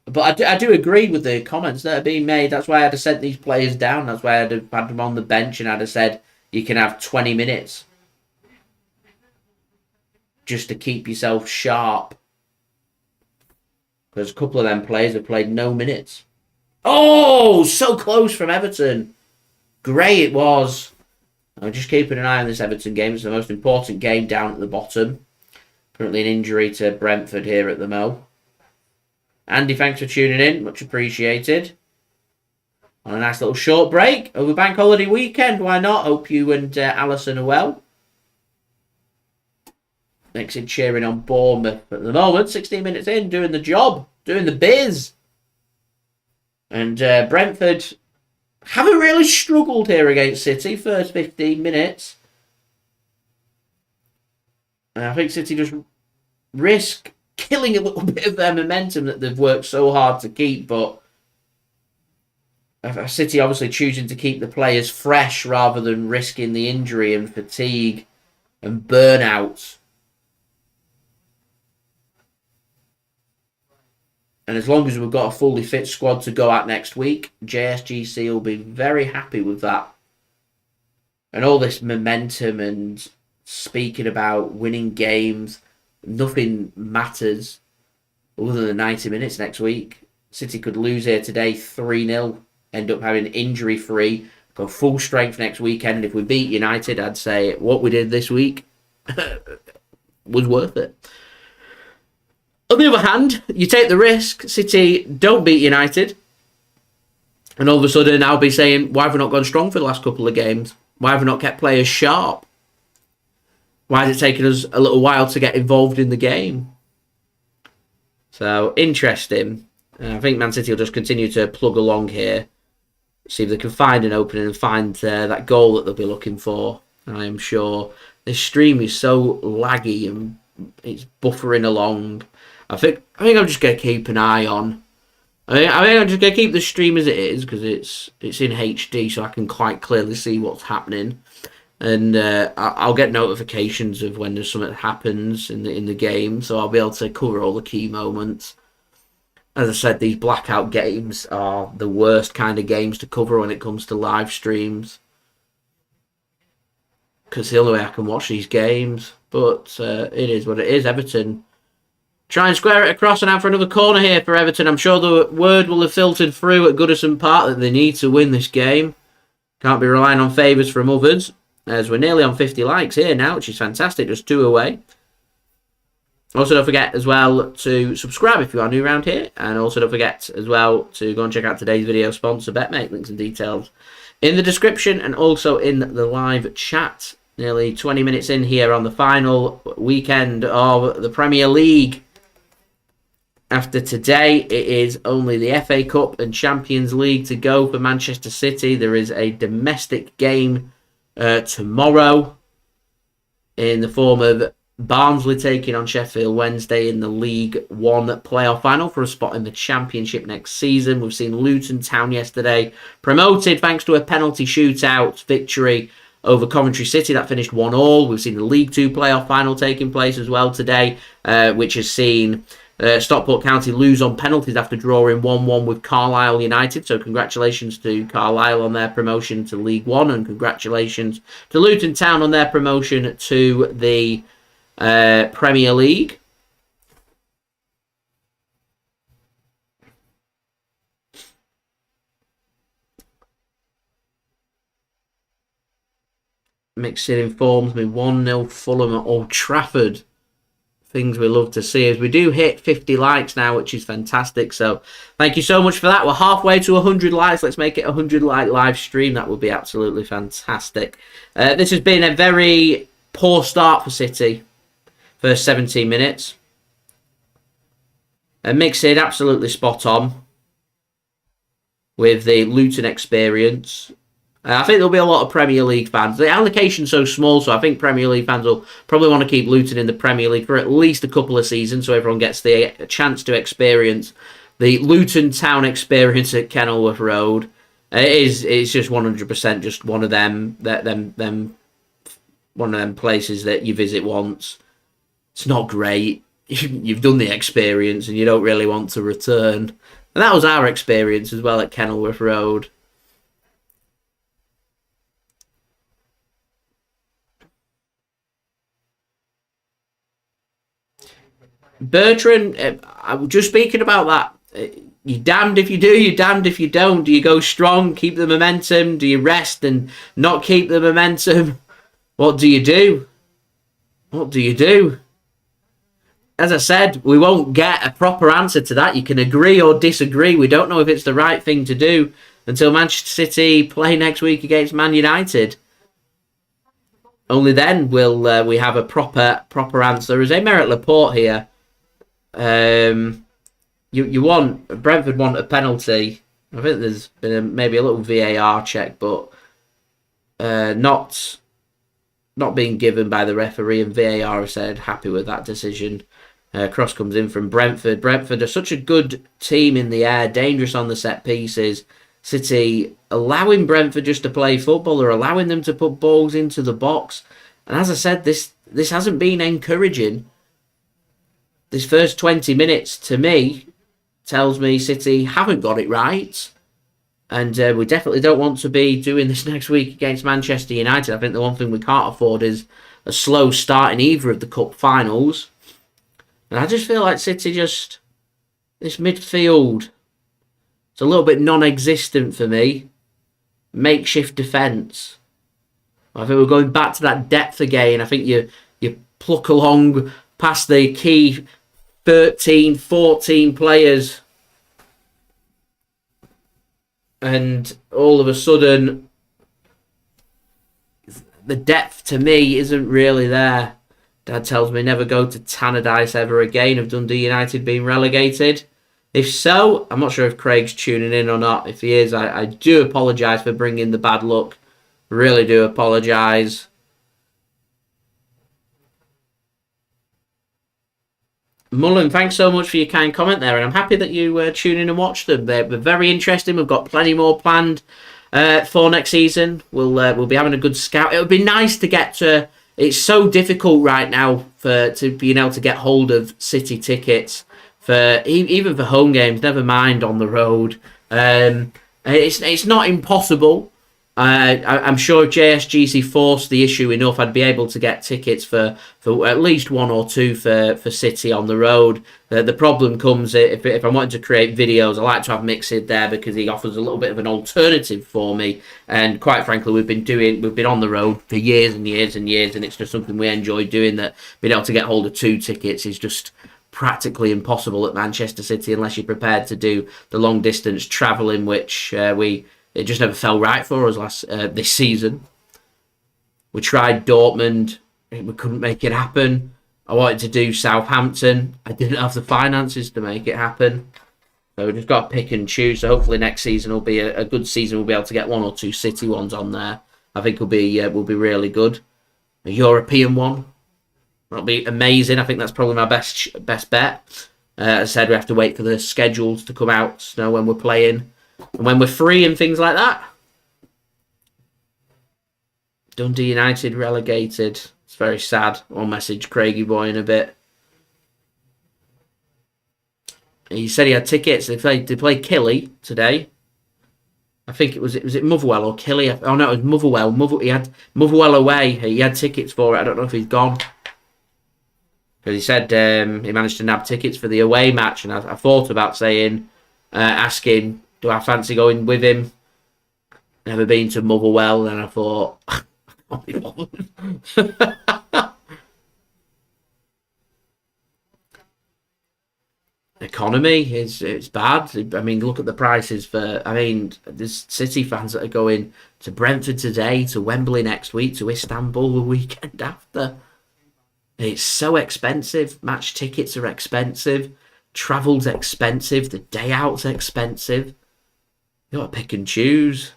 S2: But I do agree with the comments that are being made. That's why I'd have sent these players down. That's why I'd have had them on the bench, and I'd have said you can have 20 minutes just to keep yourself sharp. Because a couple of them players have played no minutes. Oh, so close from Everton. Great it was. I'm just keeping an eye on this Everton game. It's the most important game down at the bottom. Currently an injury to Brentford here at the Mo. Andy, thanks for tuning in. Much appreciated. On a nice little short break over bank holiday weekend. Why not? Hope you and Alison are well. Nixon cheering on Bournemouth at the moment. 16 minutes in, doing the job. Doing the biz. And Brentford haven't really struggled here against City. First 15 minutes. And I think City just risk killing a little bit of their momentum that they've worked so hard to keep. But City obviously choosing to keep the players fresh rather than risking the injury and fatigue and burnout. And as long as we've got a fully fit squad to go at next week, JSGC will be very happy with that. And all this momentum and speaking about winning games, nothing matters other than the 90 minutes next week. City could lose here today 3-0, end up having injury-free, go full strength next weekend. If we beat United, I'd say what we did this week was worth it. On the other hand, you take the risk, City don't beat United, and all of a sudden I'll be saying, why have we not gone strong for the last couple of games? Why have we not kept players sharp? Why has it taken us a little while to get involved in the game? So, interesting. I think Man City will just continue to plug along here, see if they can find an opening and find that goal that they'll be looking for. I am sure this stream is so laggy and it's buffering along. I think I'm just going to keep an eye on. I think I'm just going to keep the stream as it is, because it's in HD, so I can quite clearly see what's happening. and I'll get notifications of when there's something that happens in the game, so I'll be able to cover all the key moments. As I said, these blackout games are the worst kind of games to cover when it comes to live streams, because the only way I can watch these games. But it is what it is. Everton try and square it across and out for another corner here for Everton. I'm sure the word will have filtered through at Goodison Park that they need to win this game. Can't be relying on favours from others, as we're nearly on 50 likes here now, which is fantastic. Just 2 away. Also, don't forget as well to subscribe if you are new around here. And also don't forget as well to go and check out today's video sponsor, BetMate. Links and details in the description and also in the live chat. Nearly 20 minutes in here on the final weekend of the Premier League. After today, it is only the FA Cup and Champions League to go for Manchester City. There is a domestic game tomorrow in the form of Barnsley taking on Sheffield Wednesday in the League One playoff final for a spot in the Championship next season. We've seen Luton Town yesterday promoted thanks to a penalty shootout victory over Coventry City that finished 1-1. We've seen the League Two playoff final taking place as well today, which has seen Stockport County lose on penalties after drawing 1-1 with Carlisle United. So congratulations to Carlisle on their promotion to League One, and congratulations to Luton Town on their promotion to the Premier League. Mixing informs me 1-0 Fulham at Old Trafford. Things we love to see as we do hit 50 likes now, which is fantastic. So thank you so much for that. We're halfway to 100 likes. Let's make it a 100 like live stream. That would be absolutely fantastic. This has been a very poor start for City. First 17 minutes. Mixed absolutely spot on with the Luton experience. I think there'll be a lot of Premier League fans. The allocation's so small, so I think Premier League fans will probably want to keep Luton in the Premier League for at least a couple of seasons, so everyone gets the chance to experience the Luton Town experience at Kenilworth Road. It's just 100% just one of them places that you visit once. It's not great. You've done the experience and you don't really want to return. And that was our experience as well at Kenilworth Road. Bertrand, I was just speaking about that. You're damned if you do, you're damned if you don't. Do you go strong, keep the momentum? Do you rest and not keep the momentum? What do you do? What do you do? As I said, we won't get a proper answer to that. You can agree or disagree. We don't know if it's the right thing to do until Manchester City play next week against Man United. Only then will we have a proper answer. There's Aymeric Laporte here. You want Brentford want a penalty. I think there's been maybe a little VAR check, but not being given by the referee, and VAR have said happy with that decision. Cross comes in from Brentford. Brentford are such a good team in the air, dangerous on the set pieces. City allowing Brentford just to play football, or allowing them to put balls into the box. And as I said, this hasn't been encouraging. This first 20 minutes, to me, tells me City haven't got it right. And we definitely don't want to be doing this next week against Manchester United. I think the one thing we can't afford is a slow start in either of the cup finals. And I just feel like City this midfield, it's a little bit non-existent for me. Makeshift defence. I think we're going back to that depth again. I think you pluck along past the key 13, 14 players, and all of a sudden the depth to me isn't really there. Dad tells me never go to Tannadice ever again of Dundee United being relegated. If so, I'm not sure if Craig's tuning in or not. If he is, I do apologise for bringing the bad luck. Really do apologise. Mullen, thanks so much for your kind comment there, and I'm happy that you tune in and watch them. They're very interesting. We've got plenty more planned for next season. We'll be having a good scout. It would be nice to get to. It's so difficult right now to being able to get hold of City tickets for even for home games. Never mind on the road. It's not impossible. I'm sure if JSGC forced the issue enough, I'd be able to get tickets for at least one or two for City on the road. The problem comes if I'm wanting to create videos, I like to have Mixed there because he offers a little bit of an alternative for me. And quite frankly, we've been on the road for years and years and years, and it's just something we enjoy doing. That being able to get hold of 2 tickets is just practically impossible at Manchester City unless you're prepared to do the long distance travelling, which it just never fell right for us this season. We tried Dortmund, we couldn't make it happen. I wanted to do Southampton, I didn't have the finances to make it happen. So we just got to pick and choose. So hopefully next season will be a good season. We'll be able to get 1 or 2 City ones on there. I think will be really good. A European one, that'll be amazing. I think that's probably my best bet. As I said, we have to wait for the schedules to come out to know when we're playing and when we're free and things like that. Dundee United relegated. It's very sad. I'll message Craigie Boy in a bit. He said he had tickets. They played Killy today. I think was it Motherwell or Killy? Oh no, it was Motherwell. He had Motherwell away. He had tickets for it. I don't know if he's gone. Because he said he managed to nab tickets for the away match, and I thought about asking, do I fancy going with him? Never been to Motherwell, and I thought, economy it's bad. I mean, look at the prices for. I mean, there's City fans that are going to Brentford today, to Wembley next week, to Istanbul the weekend after. It's so expensive. Match tickets are expensive. Travel's expensive. The day out's expensive. You got to pick and choose.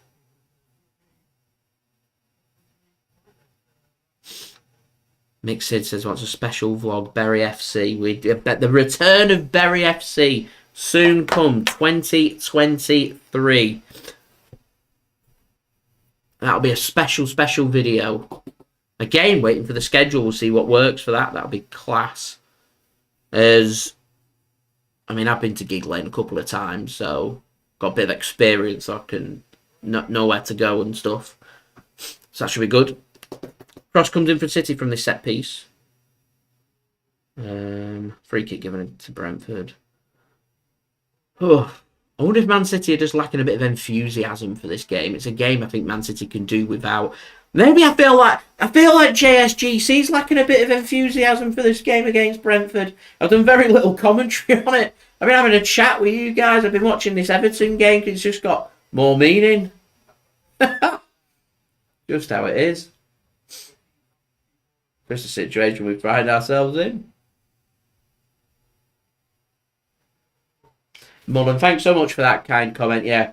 S2: Mixed says wants a special vlog. Bury FC. We bet the return of Bury FC soon come 2023. That'll be a special video. Again, waiting for the schedule. We'll see what works for that. That'll be class. I've been to Gig Lane a couple of times, so got a bit of experience. So I can know where to go and stuff. So that should be good. Cross comes in for City from this set piece. Free kick given it to Brentford. Oh, I wonder if Man City are just lacking a bit of enthusiasm for this game. It's a game I think Man City can do without. Maybe I feel like JSGC is lacking a bit of enthusiasm for this game against Brentford. I've done very little commentary on it. I've been having a chat with you guys. I've been watching this Everton game because it's just got more meaning. Just how it is. Just a situation we find ourselves in. Mullen, thanks so much for that kind comment. Yeah,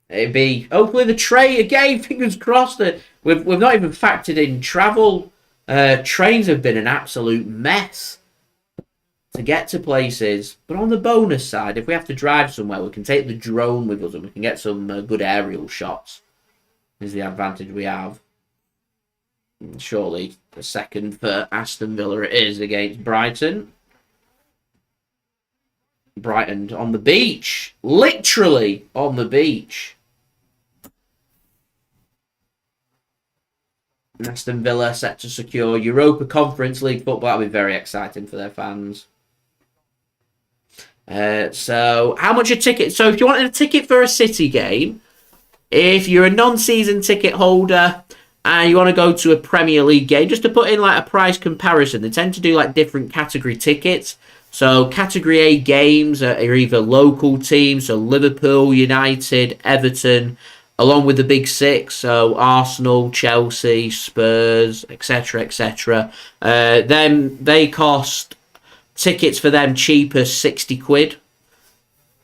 S2: it'd be hopefully the tray again. Fingers crossed that we've not even factored in travel. Trains have been an absolute mess to get to places. But on the bonus side, if we have to drive somewhere, we can take the drone with us and we can get some good aerial shots. Is the advantage we have. And surely the second for Aston Villa it is against Brighton. Brighton on the beach. Literally on the beach. Aston Villa set to secure Europa Conference League football. That'll be very exciting for their fans. So, how much a ticket? So, if you wanted a ticket for a City game, if you're a non-season ticket holder and you want to go to a Premier League game, just to put in like a price comparison, they tend to do like different category tickets. So Category A games are either local teams, so Liverpool, United, Everton, along with the big six, so Arsenal, Chelsea, Spurs, etc., etc. Then they cost tickets for them cheap as 60 quid.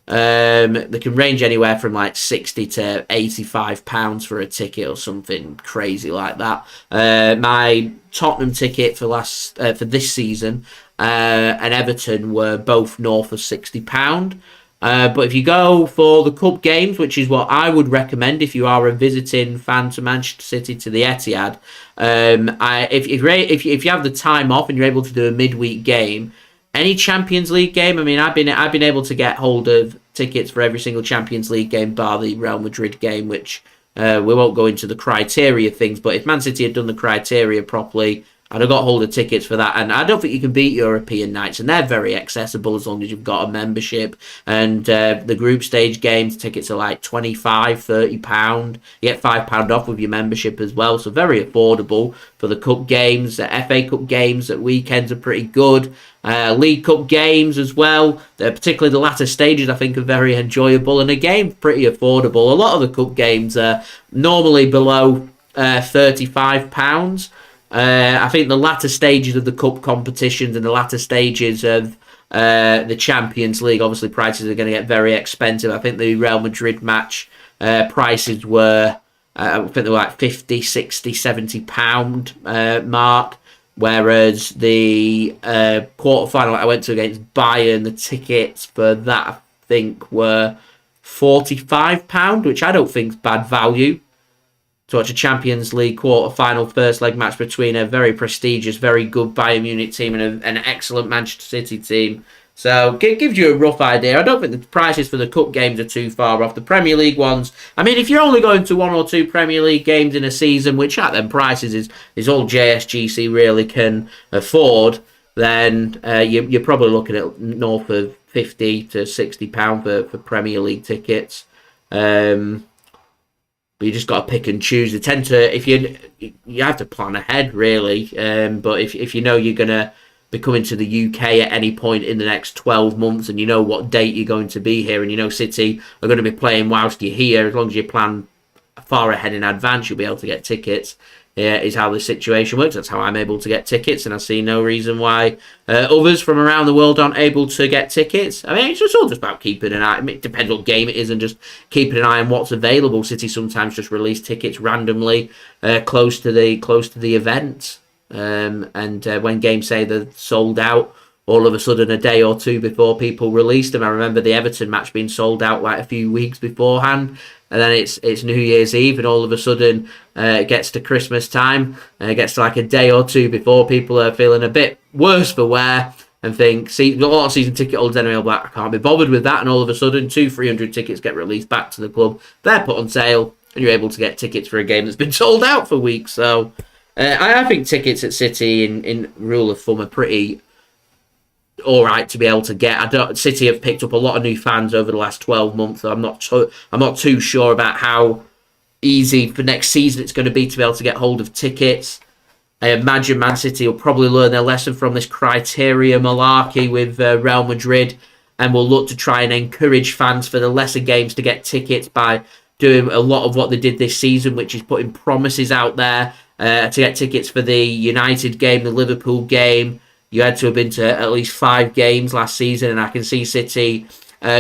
S2: They can range anywhere from like 60 to 85 pounds for a ticket or something crazy like that. My Tottenham ticket for this season and Everton were both north of £60. But if you go for the cup games, which is what I would recommend if you are a visiting fan to Manchester City to the Etihad, if you have the time off and you're able to do a midweek game, any Champions League game. I mean, I've been able to get hold of tickets for every single Champions League game, bar the Real Madrid game, which we won't go into the criteria things. But if Man City had done the criteria properly, I'd have got hold of tickets for that. And I don't think you can beat European nights, and they're very accessible as long as you've got a membership. And the group stage games, tickets are like £25, £30. You get £5 off with your membership as well, so very affordable for the cup games. The FA Cup games at weekends are pretty good. League Cup games as well, particularly the latter stages, I think are very enjoyable, and again, pretty affordable. A lot of the cup games are normally below £35. I think the latter stages of the cup competitions and the latter stages of the Champions League, obviously prices are going to get very expensive. I think the Real Madrid match prices were, I think they were like £50, £60, £70 mark. Whereas the quarterfinal I went to against Bayern, the tickets for that I think were £45, which I don't think is bad value to watch a Champions League quarter-final first leg match between a very prestigious, very good Bayern Munich team and an excellent Manchester City team. So it gives you a rough idea. I don't think the prices for the cup games are too far off. The Premier League ones, I mean, if you're only going to 1 or 2 Premier League games in a season, which at them prices is all JSGC really can afford, then you're probably looking at north of £50 to £60 for Premier League tickets. But you just got to pick and choose. They tend to, if you have to plan ahead really. But if you know you're gonna be coming to the UK at any point in the next 12 months, and you know what date you're going to be here, and you know City are going to be playing whilst you're here, as long as you plan far ahead in advance, you'll be able to get tickets. Is how the situation works. That's how I'm able to get tickets, and I see no reason why others from around the world aren't able to get tickets. I mean, it's just all just about keeping an eye. I mean, it depends what game it is, and just keeping an eye on what's available. City sometimes just release tickets randomly close to the event, and when games say they're sold out, all of a sudden a day or two before people release them. I remember the Everton match being sold out like a few weeks beforehand. And then it's New Year's Eve, and all of a sudden it gets to Christmas time, and it gets to like a day or two before people are feeling a bit worse for wear and think, see, a lot of season ticket holders anyway, like, I can't be bothered with that, and all of a sudden 200-300 tickets get released back to the club. They're put on sale, and you're able to get tickets for a game that's been sold out for weeks. So I think tickets at City, in rule of thumb, are pretty all right to be able to get. City have picked up a lot of new fans over the last 12 months, so I'm not too sure about how easy for next season it's going to be able to get hold of tickets. I imagine Man City will probably learn their lesson from this criteria malarkey with Real Madrid, and will look to try and encourage fans for the lesser games to get tickets by doing a lot of what they did this season, which is putting promises out there to get tickets for the United game, the Liverpool game. You had to have been to at least 5 games last season, and I can see City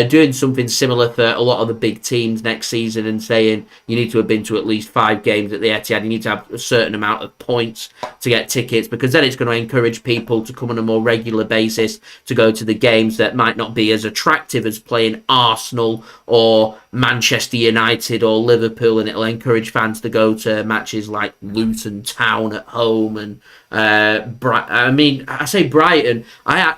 S2: doing something similar for a lot of the big teams next season, and saying you need to have been to at least 5 games at the Etihad. You need to have a certain amount of points to get tickets, because then it's going to encourage people to come on a more regular basis to go to the games that might not be as attractive as playing Arsenal or Manchester United or Liverpool, and it'll encourage fans to go to matches like Luton Town at home. And I say Brighton. I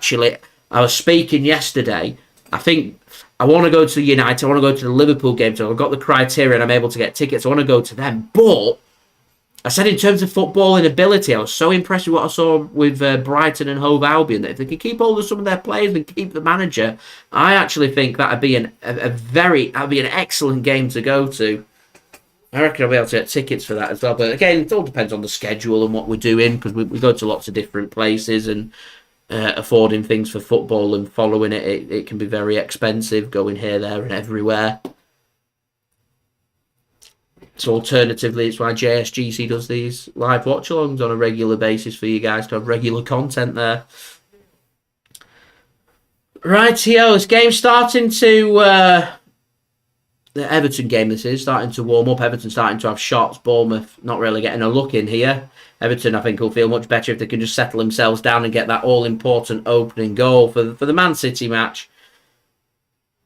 S2: was speaking yesterday. I think I want to go to United. I want to go to the Liverpool game. So I've got the criteria and I'm able to get tickets. I want to go to them. But I said in terms of footballing ability, I was so impressed with what I saw with Brighton and Hove Albion, that if they can keep hold of some of their players and keep the manager, I actually think that'd be an excellent game to go to. I reckon I'll be able to get tickets for that as well. But again, it all depends on the schedule and what we're doing, because we go to lots of different places, and affording things for football and following it can be very expensive, going here, there and everywhere. So alternatively, it's why JSGC does these live watch-alongs on a regular basis for you guys to have regular content there. Rightio, this game's starting to... the Everton game this is, starting to warm up. Everton starting to have shots. Bournemouth not really getting a look in here. Everton, I think, will feel much better if they can just settle themselves down and get that all-important opening goal for the Man City match.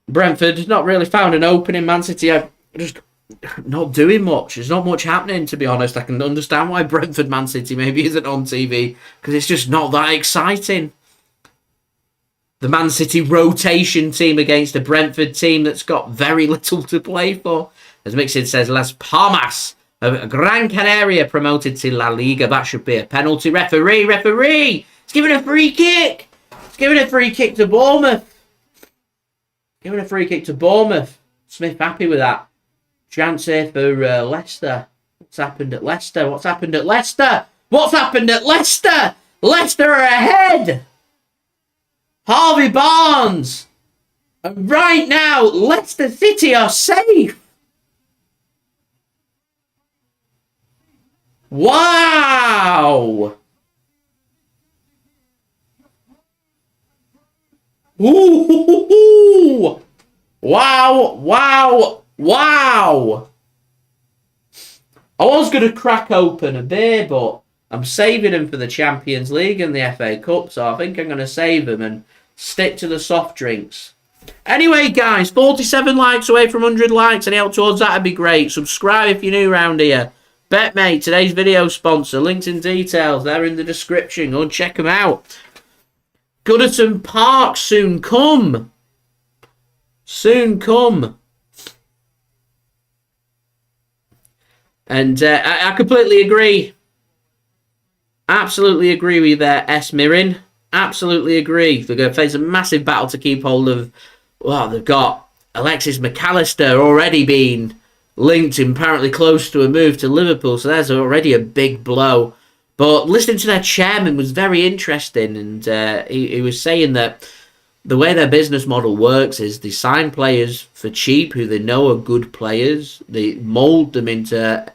S2: Brentford not really found an opening. Man City are just not doing much. There's not much happening, to be honest. I can understand why Brentford Man City maybe isn't on TV, because it's just not that exciting. The Man City rotation team against a Brentford team that's got very little to play for. As Mixid says, Las Palmas of Gran Canaria promoted to La Liga. That should be a penalty. Referee! It's giving a free kick! It's giving a free kick to Bournemouth. Smith happy with that. Chance here for Leicester. What's happened at Leicester? Leicester are ahead! Harvey Barnes! And right now, Leicester City are safe! Wow! Ooh! Wow! I was going to crack open a beer, but I'm saving them for the Champions League and the FA Cup, so I think I'm going to save them and stick to the soft drinks. Anyway, guys, 47 likes away from 100 likes. Any help towards that would be great. Subscribe if you're new around here. Bet Mee, today's video sponsor. Links and details, they're in the description. Go and check them out. Goodison Park, soon come. And I completely agree. Absolutely agree with S. Mirren. Absolutely agree. They're going to face a massive battle to keep hold of. Well, they've got Alexis McAllister already being linked, apparently close to a move to Liverpool, so there's already a big blow. But listening to their chairman was very interesting, and he was saying that the way their business model works is they sign players for cheap who they know are good players, they mould them into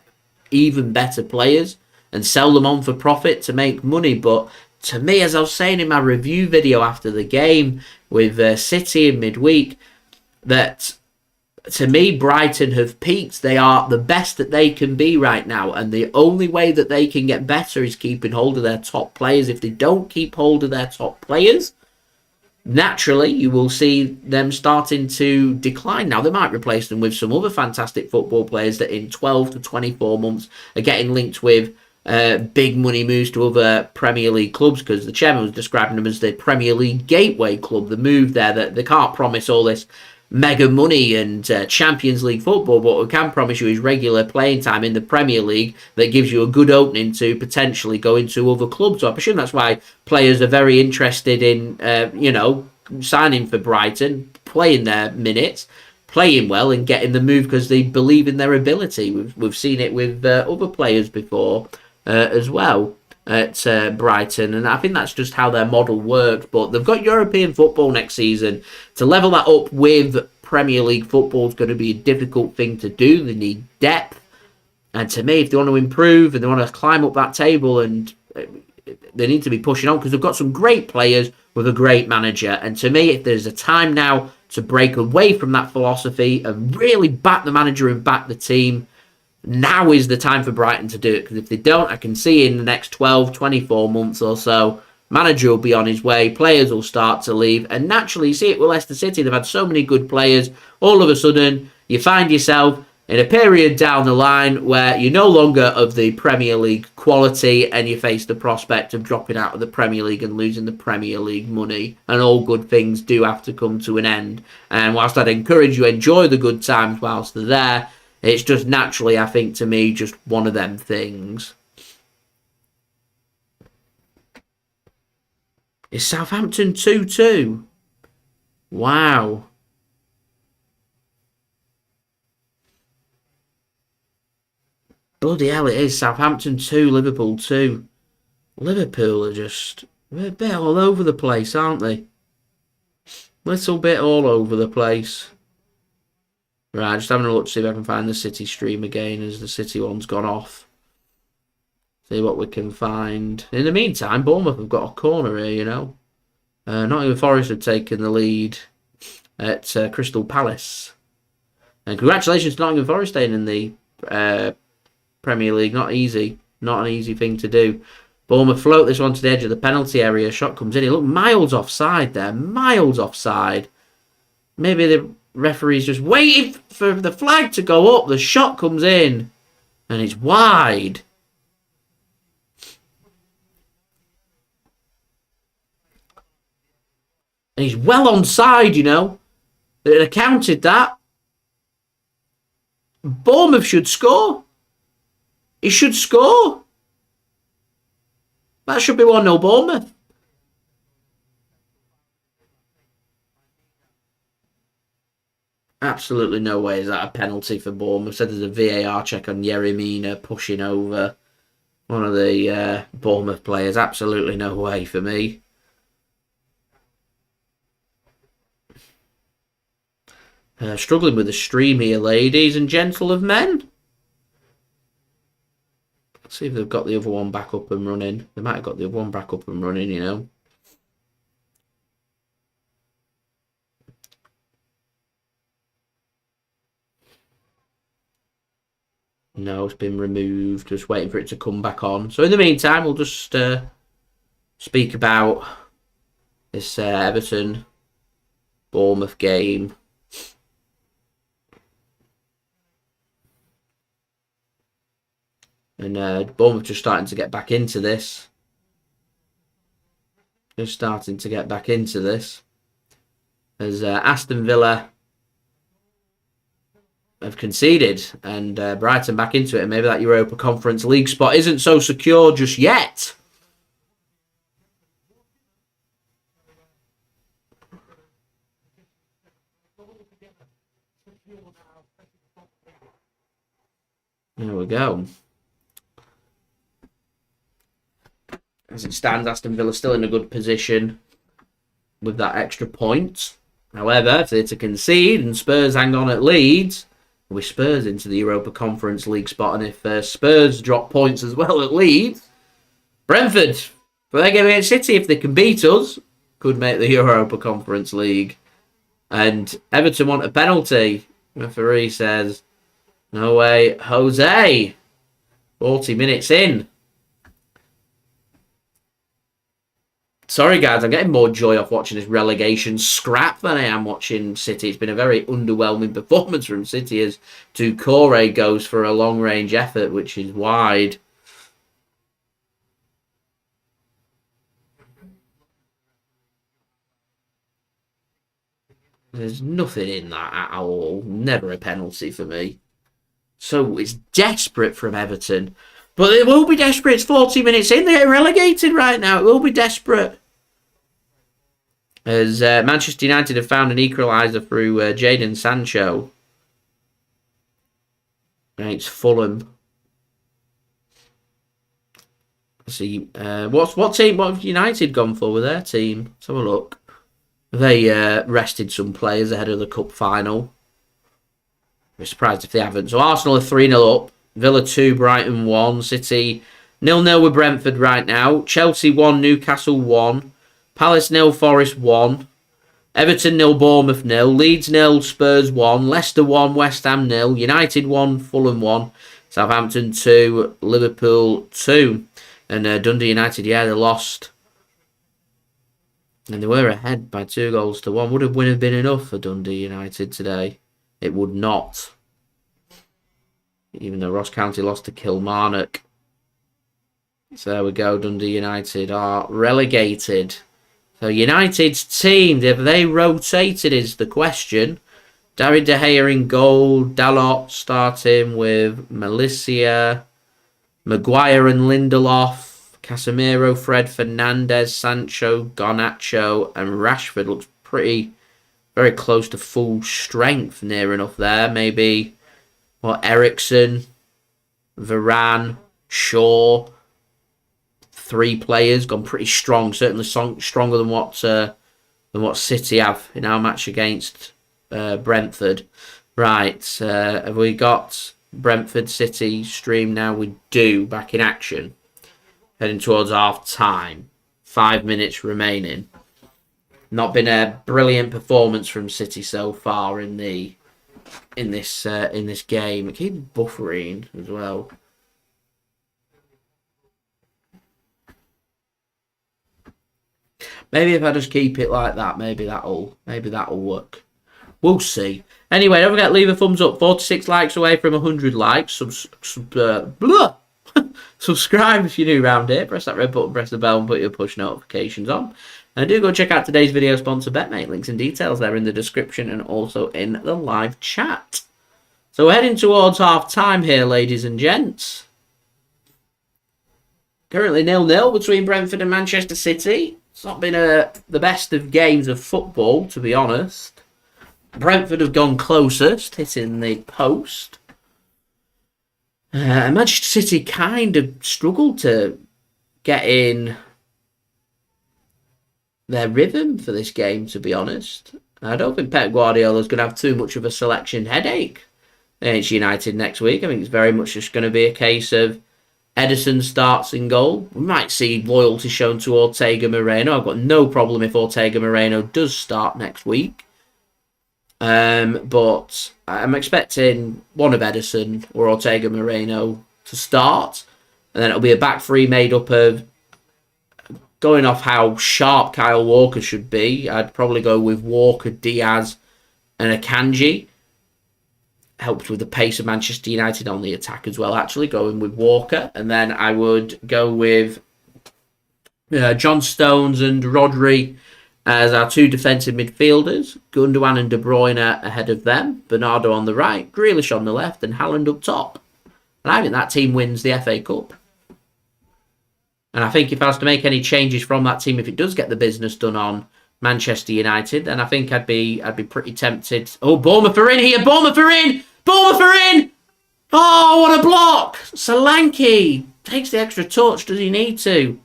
S2: even better players and sell them on for profit to make money. But to me, as I was saying in my review video after the game with City in midweek, that to me, Brighton have peaked. They are the best that they can be right now. And the only way that they can get better is keeping hold of their top players. If they don't keep hold of their top players, naturally, you will see them starting to decline. Now, they might replace them with some other fantastic football players that in 12 to 24 months are getting linked with big money moves to other Premier League clubs, because the chairman was describing them as the Premier League gateway club. The move there that they can't promise all this mega money and Champions League football, but what we can promise you is regular playing time in the Premier League that gives you a good opening to potentially go into other clubs. So I presume that's why players are very interested in, signing for Brighton, playing their minutes, playing well and getting the move because they believe in their ability. We've seen it with other players before as well at Brighton, and I think that's just how their model worked. But they've got European football next season. To level that up with Premier League football is going to be a difficult thing to do. They need depth, and to me, if they want to improve and they want to climb up that table, and they need to be pushing on, because they've got some great players with a great manager. And to me, if there's a time now to break away from that philosophy and really back the manager and back the team, now is the time for Brighton to do it. Because if they don't, I can see in the next 12, 24 months or so, manager will be on his way, players will start to leave, and naturally you see it with Leicester City. They've had so many good players. All of a sudden, you find yourself in a period down the line where you're no longer of the Premier League quality, and you face the prospect of dropping out of the Premier League and losing the Premier League money. And all good things do have to come to an end. And whilst I'd encourage you, enjoy the good times whilst they're there, it's just naturally, I think, to me, just one of them things. Is Southampton 2-2? Wow. Bloody hell, it is. Southampton 2, Liverpool 2. Liverpool are just a bit all over the place, aren't they? Little bit all over the place. Right, just having a look to see if I can find the City stream again, as the City one's gone off. See what we can find. In the meantime, Bournemouth have got a corner here, you know. Nottingham Forest have taken the lead at Crystal Palace. And congratulations to Nottingham Forest staying in the Premier League. Not easy. Not an easy thing to do. Bournemouth float this one to the edge of the penalty area. Shot comes in. He looked miles offside there. Miles offside. Maybe referee's just waiting for the flag to go up. The shot comes in and it's wide. And he's well onside, you know. They accounted that. Bournemouth should score. He should score. That should be 1-0 Bournemouth. Absolutely no way is that a penalty for Bournemouth. Said there's a VAR check on Yeremina pushing over one of the Bournemouth players. Absolutely no way for me. Struggling with the stream here, ladies and gentlemen. Let's see if they've got the other one back up and running. They might have got the other one back up and running, you know. No, it's been removed. Just waiting for it to come back on. So in the meantime, we'll just speak about this Everton Bournemouth game. And Bournemouth just starting to get back into this. Just starting to get back into this. As Aston Villa have conceded and Brighton back into it. And maybe that Europa Conference League spot isn't so secure just yet. There we go. As it stands, Aston Villa still in a good position with that extra point. However, if they're to concede and Spurs hang on at Leeds, with Spurs into the Europa Conference League spot, and if Spurs drop points as well at Leeds, Brentford, for their game against City, if they can beat us, could make the Europa Conference League. And Everton want a penalty. Referee says, no way, Jose. 40 minutes in. Sorry, guys, I'm getting more joy off watching this relegation scrap than I am watching City. It's been a very underwhelming performance from City as Doucouré goes for a long-range effort, which is wide. There's nothing in that at all. Never a penalty for me. So it's desperate from Everton. But it will be desperate. It's 40 minutes in. They're relegated right now. It will be desperate. As Manchester United have found an equaliser through Jadon Sancho against Fulham. Let's see, what team? What have United gone for with their team? Let's have a look. They rested some players ahead of the cup final. I'm surprised if they haven't. So Arsenal are 3-0 up. Villa 2, Brighton 1. City 0-0 with Brentford right now. Chelsea 1, Newcastle 1. Palace 0, Forest 1. Everton 0, Bournemouth 0. Leeds 0, Spurs 1. Leicester 1, West Ham 0. United 1, Fulham 1. Southampton 2, Liverpool 2. And Dundee United, yeah, they lost. And they were ahead by 2-1. Would a win have been enough for Dundee United today? It would not. Even though Ross County lost to Kilmarnock. So there we go. Dundee United are relegated. So United's team, have they rotated is the question. David De Gea in goal. Dalot starting with Melissa. Maguire and Lindelof. Casemiro, Fred, Fernandes, Sancho, Garnacho and Rashford looks very close to full strength, near enough there. Maybe, Ericsson, Varane, Shaw. 3 players gone pretty strong, certainly stronger than what City have in our match against Brentford. Right, have we got Brentford City stream now? We do, back in action. Heading towards half time. 5 minutes remaining. Not been a brilliant performance from City so far in this game. It keeps buffering as well. Maybe if I just keep it like that, maybe that'll work. We'll see. Anyway, don't forget, leave a thumbs up. 46 likes away from 100 likes. Subscribe if you're new around here. Press that red button, press the bell, and put your push notifications on. And do go check out today's video sponsor, BetMate. Links and details there in the description and also in the live chat. So we're heading towards half-time here, ladies and gents. Currently 0-0 between Brentford and Manchester City. It's not been the best of games of football, to be honest. Brentford have gone closest, hitting the post. Manchester City kind of struggled to get in their rhythm for this game, to be honest. I don't think Pep Guardiola is going to have too much of a selection headache against United next week. I think it's very much just going to be a case of Ederson starts in goal. We might see loyalty shown to Ortega-Moreno. I've got no problem if Ortega-Moreno does start next week. But I'm expecting one of Ederson or Ortega-Moreno to start. And then it'll be a back three made up of, going off how sharp Kyle Walker should be, I'd probably go with Walker, Diaz and Akanji. Helps with the pace of Manchester United on the attack as well, actually, going with Walker. And then I would go with John Stones and Rodri as our two defensive midfielders. Gundogan and De Bruyne ahead of them. Bernardo on the right, Grealish on the left, and Haaland up top. And I think that team wins the FA Cup. And I think if I was to make any changes from that team, if it does get the business done on Manchester United, then I think I'd be pretty tempted. Oh, Bournemouth are in here! Bournemouth are in! Bournemouth are in! Oh, what a block! Solanke takes the extra touch. Does he need to?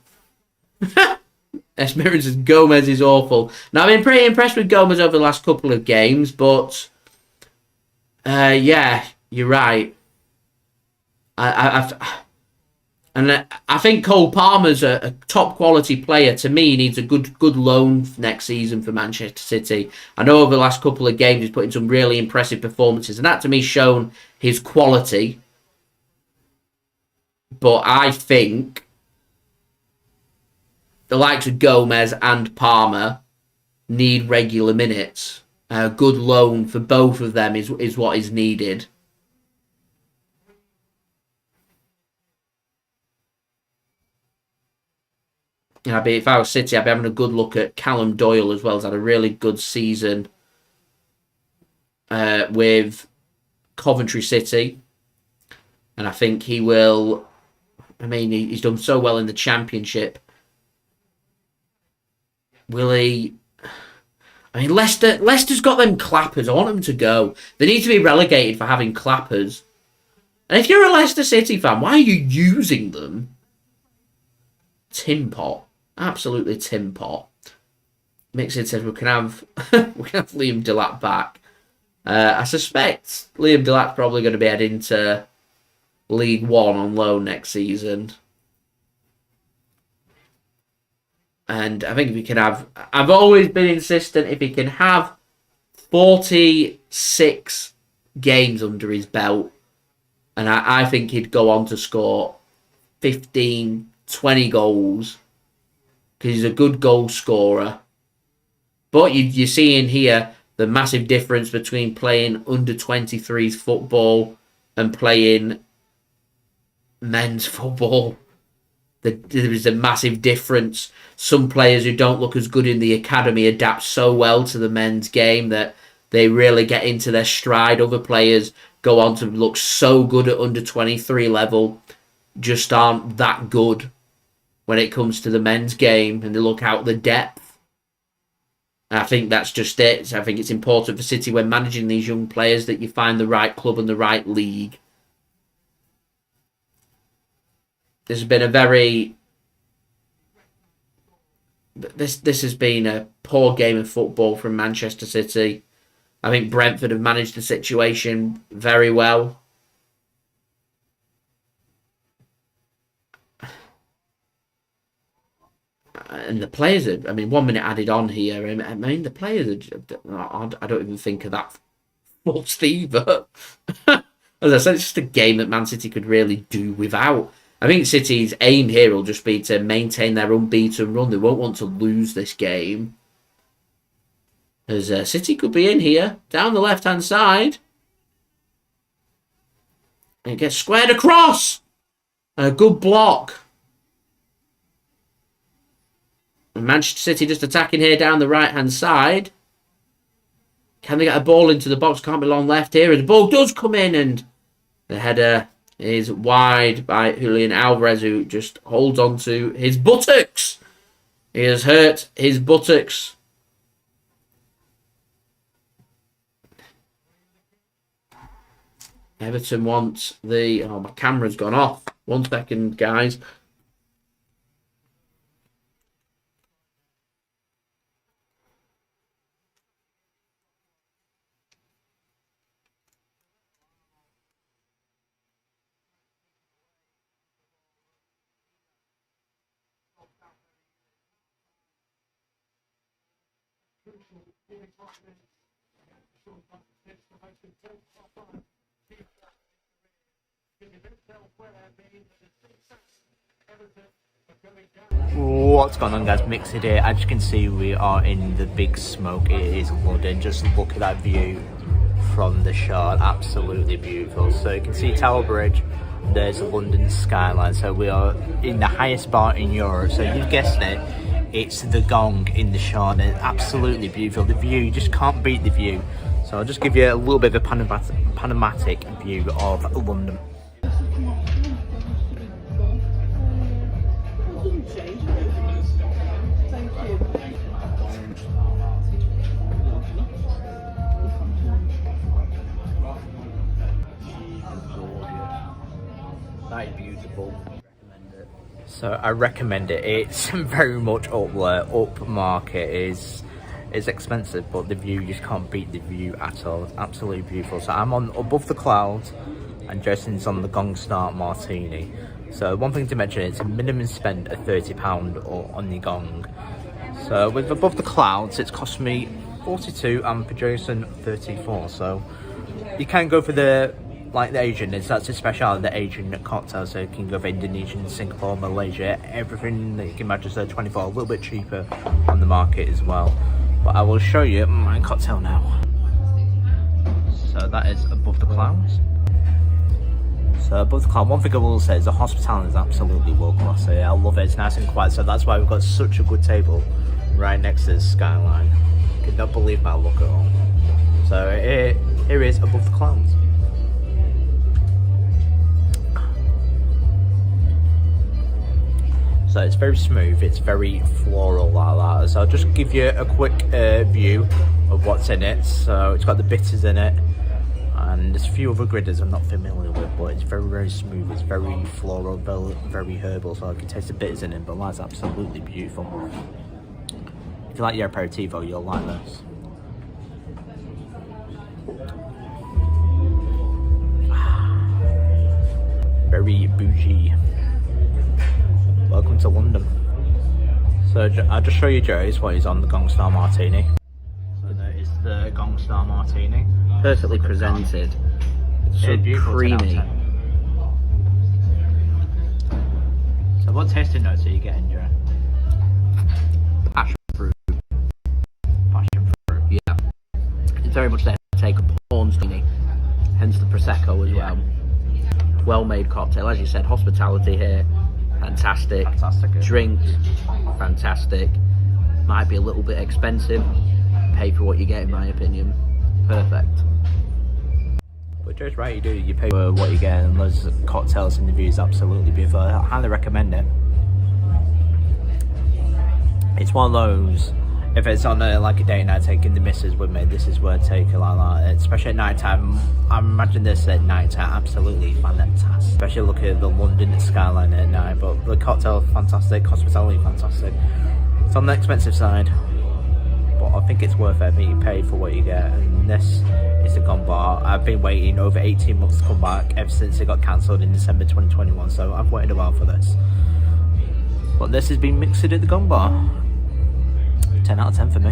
S2: Esmeralda says Gomez is awful. Now, I've been pretty impressed with Gomez over the last couple of games, but yeah, you're right. And I think Cole Palmer's a top quality player. To me, he needs a good loan next season for Manchester City. I know over the last couple of games he's put in some really impressive performances, and that to me shown his quality. But I think the likes of Gomez and Palmer need regular minutes. A good loan for both of them is what is needed. If I was City, I'd be having a good look at Callum Doyle as well. He's had a really good season with Coventry City. And I think he will... I mean, he's done so well in the Championship. Will he... I mean, Leicester's got them clappers. I want them to go. They need to be relegated for having clappers. And if you're a Leicester City fan, why are you using them? Tin pot. Absolutely tin pot. Mixon says we can have Liam Delap back. I suspect Liam Delap's probably going to be heading to League One on loan next season. And I think if he can have... I've always been insistent if he can have 46 games under his belt, and I think he'd go on to score 15, 20 goals, because he's a good goal scorer. But you see in here the massive difference between playing under 23s football and playing men's football. There is a massive difference. Some players who don't look as good in the academy adapt so well to the men's game that they really get into their stride. Other players go on to look so good at under 23 level, just aren't that good when it comes to the men's game, and they look out the depth. And I think that's just it. I think it's important for City when managing these young players that you find the right club and the right league. This has been a very... This has been a poor game of football from Manchester City. I think Brentford have managed the situation very well. And the players are... I mean, 1 minute added on here. I mean, the players are... I don't even think of that false either. As I said, it's just a game that Man City could really do without. I think City's aim here will just be to maintain their unbeaten run. They won't want to lose this game. As City could be in here, down the left-hand side. And it gets squared across. A good block. And Manchester City just attacking here down the right-hand side. Can they get a ball into the box? Can't be long left here. And the ball does come in, and the header is wide by Julian Alvarez, who just holds on to his buttocks. He has hurt his buttocks. Everton want the... Oh, my camera's gone off. 1 second, guys.
S3: What's going on, guys? Mixed here. As you can see, we are in the big smoke. It is London. Just look at that view from the shot. Absolutely beautiful. So you can see Tower Bridge. There's London skyline. So we are in the highest bar in Europe. So you've guessed it. It's the Gong in the shot. It's absolutely beautiful. The view, you just can't beat the view. So I'll just give you a little bit of a panoramic view of London.
S2: That is beautiful.
S3: So I recommend it. It's very much up there, up market. It's expensive, but the view, you just can't beat the view at all. It's absolutely beautiful. So I'm on above the clouds, and Jason's on the Gong Start Martini. So one thing to mention, it's a minimum spend of £30 or on the Gong. So with above the clouds, it's cost me 42 and for Jason 34. So you can go for the Asian, that's a speciality, the Asian cocktail. So you can go for Indonesian, Singapore, Malaysia, everything that you can imagine. So 24, a little bit cheaper on the market as well. But I will show you my cocktail now. So that is above the clouds. So above the cloud, one thing I will say is the hospitality is absolutely world class. So yeah, I love it. It's nice and quiet. So that's why we've got such a good table right next to the skyline. I cannot believe my luck at all. So here is above the clouds. So it's very smooth, it's very floral like that. So I'll just give you a quick view of what's in it. So it's got the bitters in it, and there's a few other gritters I'm not familiar with, but it's very, very smooth. It's very floral, very herbal, so I can taste the bitters in it, but that's absolutely beautiful. If you like your aperitivo, you'll like this. Very bougie. Welcome to London. So I'll just show you Joe's what he's on the Gong Star Martini. So there is the Gong Star Martini.
S2: Perfectly presented. So creamy.
S3: So what tasting notes are you getting, Joe?
S2: Passion fruit.
S3: Passion fruit.
S2: Yeah. It's very much there to take a Pornstini. Hence the Prosecco as well. Well-made cocktail. As you said, hospitality here. Fantastic. Drink, fantastic. Might be a little bit expensive. Pay for what you get, in my opinion. Perfect.
S3: But Joe's right, you pay for what you get, and those cocktails and the view is absolutely beautiful. I highly recommend it. It's one of those, if it's on a date night taking the missus with me, this is where I take it like that. Especially at night time. I imagine this at night time, absolutely fantastic. Especially looking at the London skyline at night. But the cocktail, fantastic. Hospitality, fantastic. It's on the expensive side, but I think it's worth it. I think you pay for what you get. And this is the Gong Bar. I've been waiting over 18 months to come back ever since it got cancelled in December 2021. So I've waited a while for this. But this has been mixed at the Gong Bar. 10 out of 10 for me.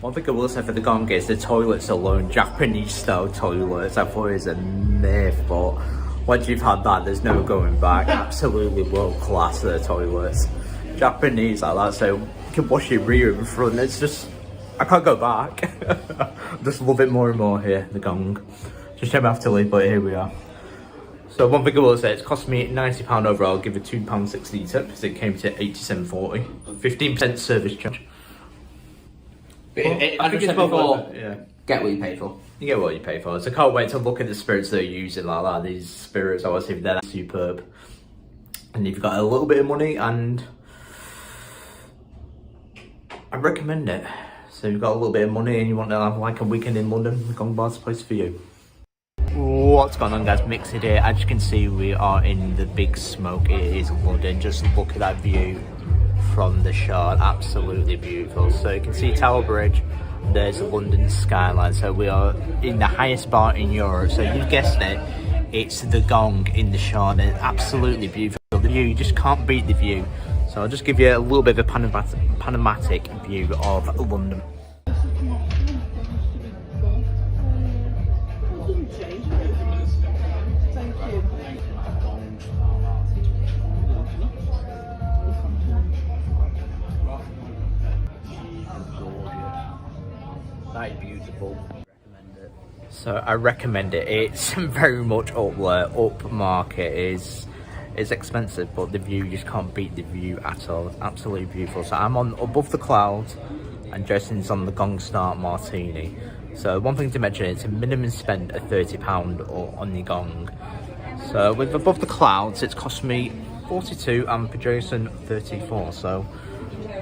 S3: One thing I will say for the Gong is the toilets alone, Japanese style toilets. I thought it was a myth, but once you've had that, there's no going back. Absolutely world class, the toilets. Japanese like that, so you can wash your rear in front. It's just I can't go back. Just love it more and more here, the gong. Just shame I have to leave, but here we are. So one thing I will say, it's cost me £90 overall. I'll give it £2.60 tip because it came to £87.40. 15% service charge.
S2: I think it's before.
S3: Yeah.
S2: Get what you pay for.
S3: You get what you pay for. So I can't wait to look at the spirits they're using like that. These spirits, obviously, they're superb. And if you've got a little bit of money, and I recommend it. So if you've got a little bit of money and you want to have like a weekend in London, the Gong Bar's the place for you. What's going on, guys? Mixed here. As you can see, we are in the big smoke. It is London. Just look at that view from the shard. Absolutely beautiful. So you can see Tower Bridge. There's the London skyline. So we are in the highest bar in Europe. So you guessed it. It's the Gong in the shard. It's absolutely beautiful. The view, you just can't beat the view. So I'll just give you a little bit of a panoramic view of London. That is beautiful. So I recommend it. It's very much up there, up market. It's expensive, but the view, you just can't beat the view at all. It's absolutely beautiful. So I'm on above the clouds, and Jason's on the Gong Start Martini. So one thing to mention, it's a minimum spend of £30 on the Gong. So with above the clouds, it's cost me 42 and for Jason 34. So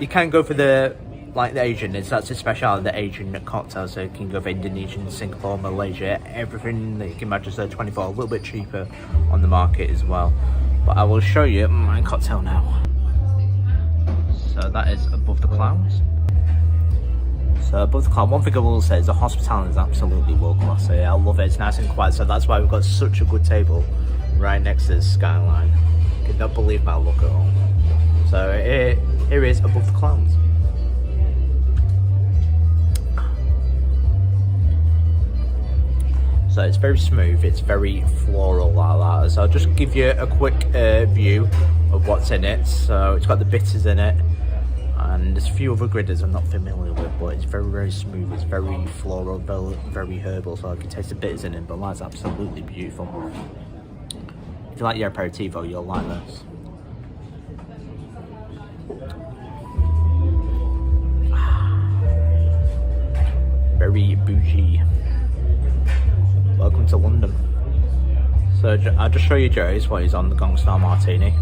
S3: you can go for the Asian, that's a speciality, the Asian cocktail. So you can go for Indonesian, Singapore, Malaysia, everything that you can imagine. So 24, a little bit cheaper on the market as well. But I will show you my cocktail now. So that is above the clouds. So above the cloud, one thing I will say is the hospitality is absolutely world class here. I love it, it's nice and quiet. So that's why we've got such a good table right next to the skyline. I cannot believe my look at all. So here is above the clouds. So it's very smooth, it's very floral like that. So I'll just give you a quick view of what's in it. So it's got the bitters in it, and there's a few other gritters I'm not familiar with, but it's very, very smooth. It's very floral, very herbal, so I can taste the bitters in it, but that's absolutely beautiful. If you like your aperitivo, you'll like this. Very bougie. Welcome to London. So I'll just show you Joe's what he's on the Gong Star Martini.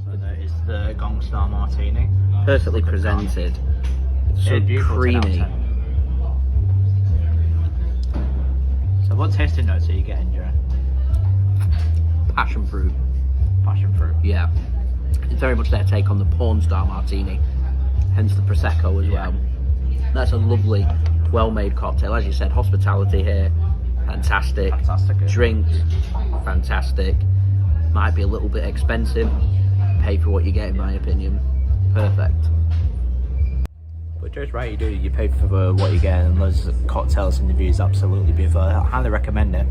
S3: So there is the Gong Star Martini.
S2: Perfectly presented. So creamy.
S3: So what tasting notes are you getting, Joe?
S2: Passion fruit.
S3: Passion fruit.
S2: Yeah. It's very much their take on the Porn Star Martini. Hence the Prosecco as well. That's a lovely, well-made cocktail. As you said, hospitality here. Fantastic. Drink, fantastic. Might be a little bit expensive. Pay for what you get, in my opinion. Perfect.
S3: But Joe's right, you pay for what you get, and those cocktails and the views absolutely beautiful. I highly recommend it.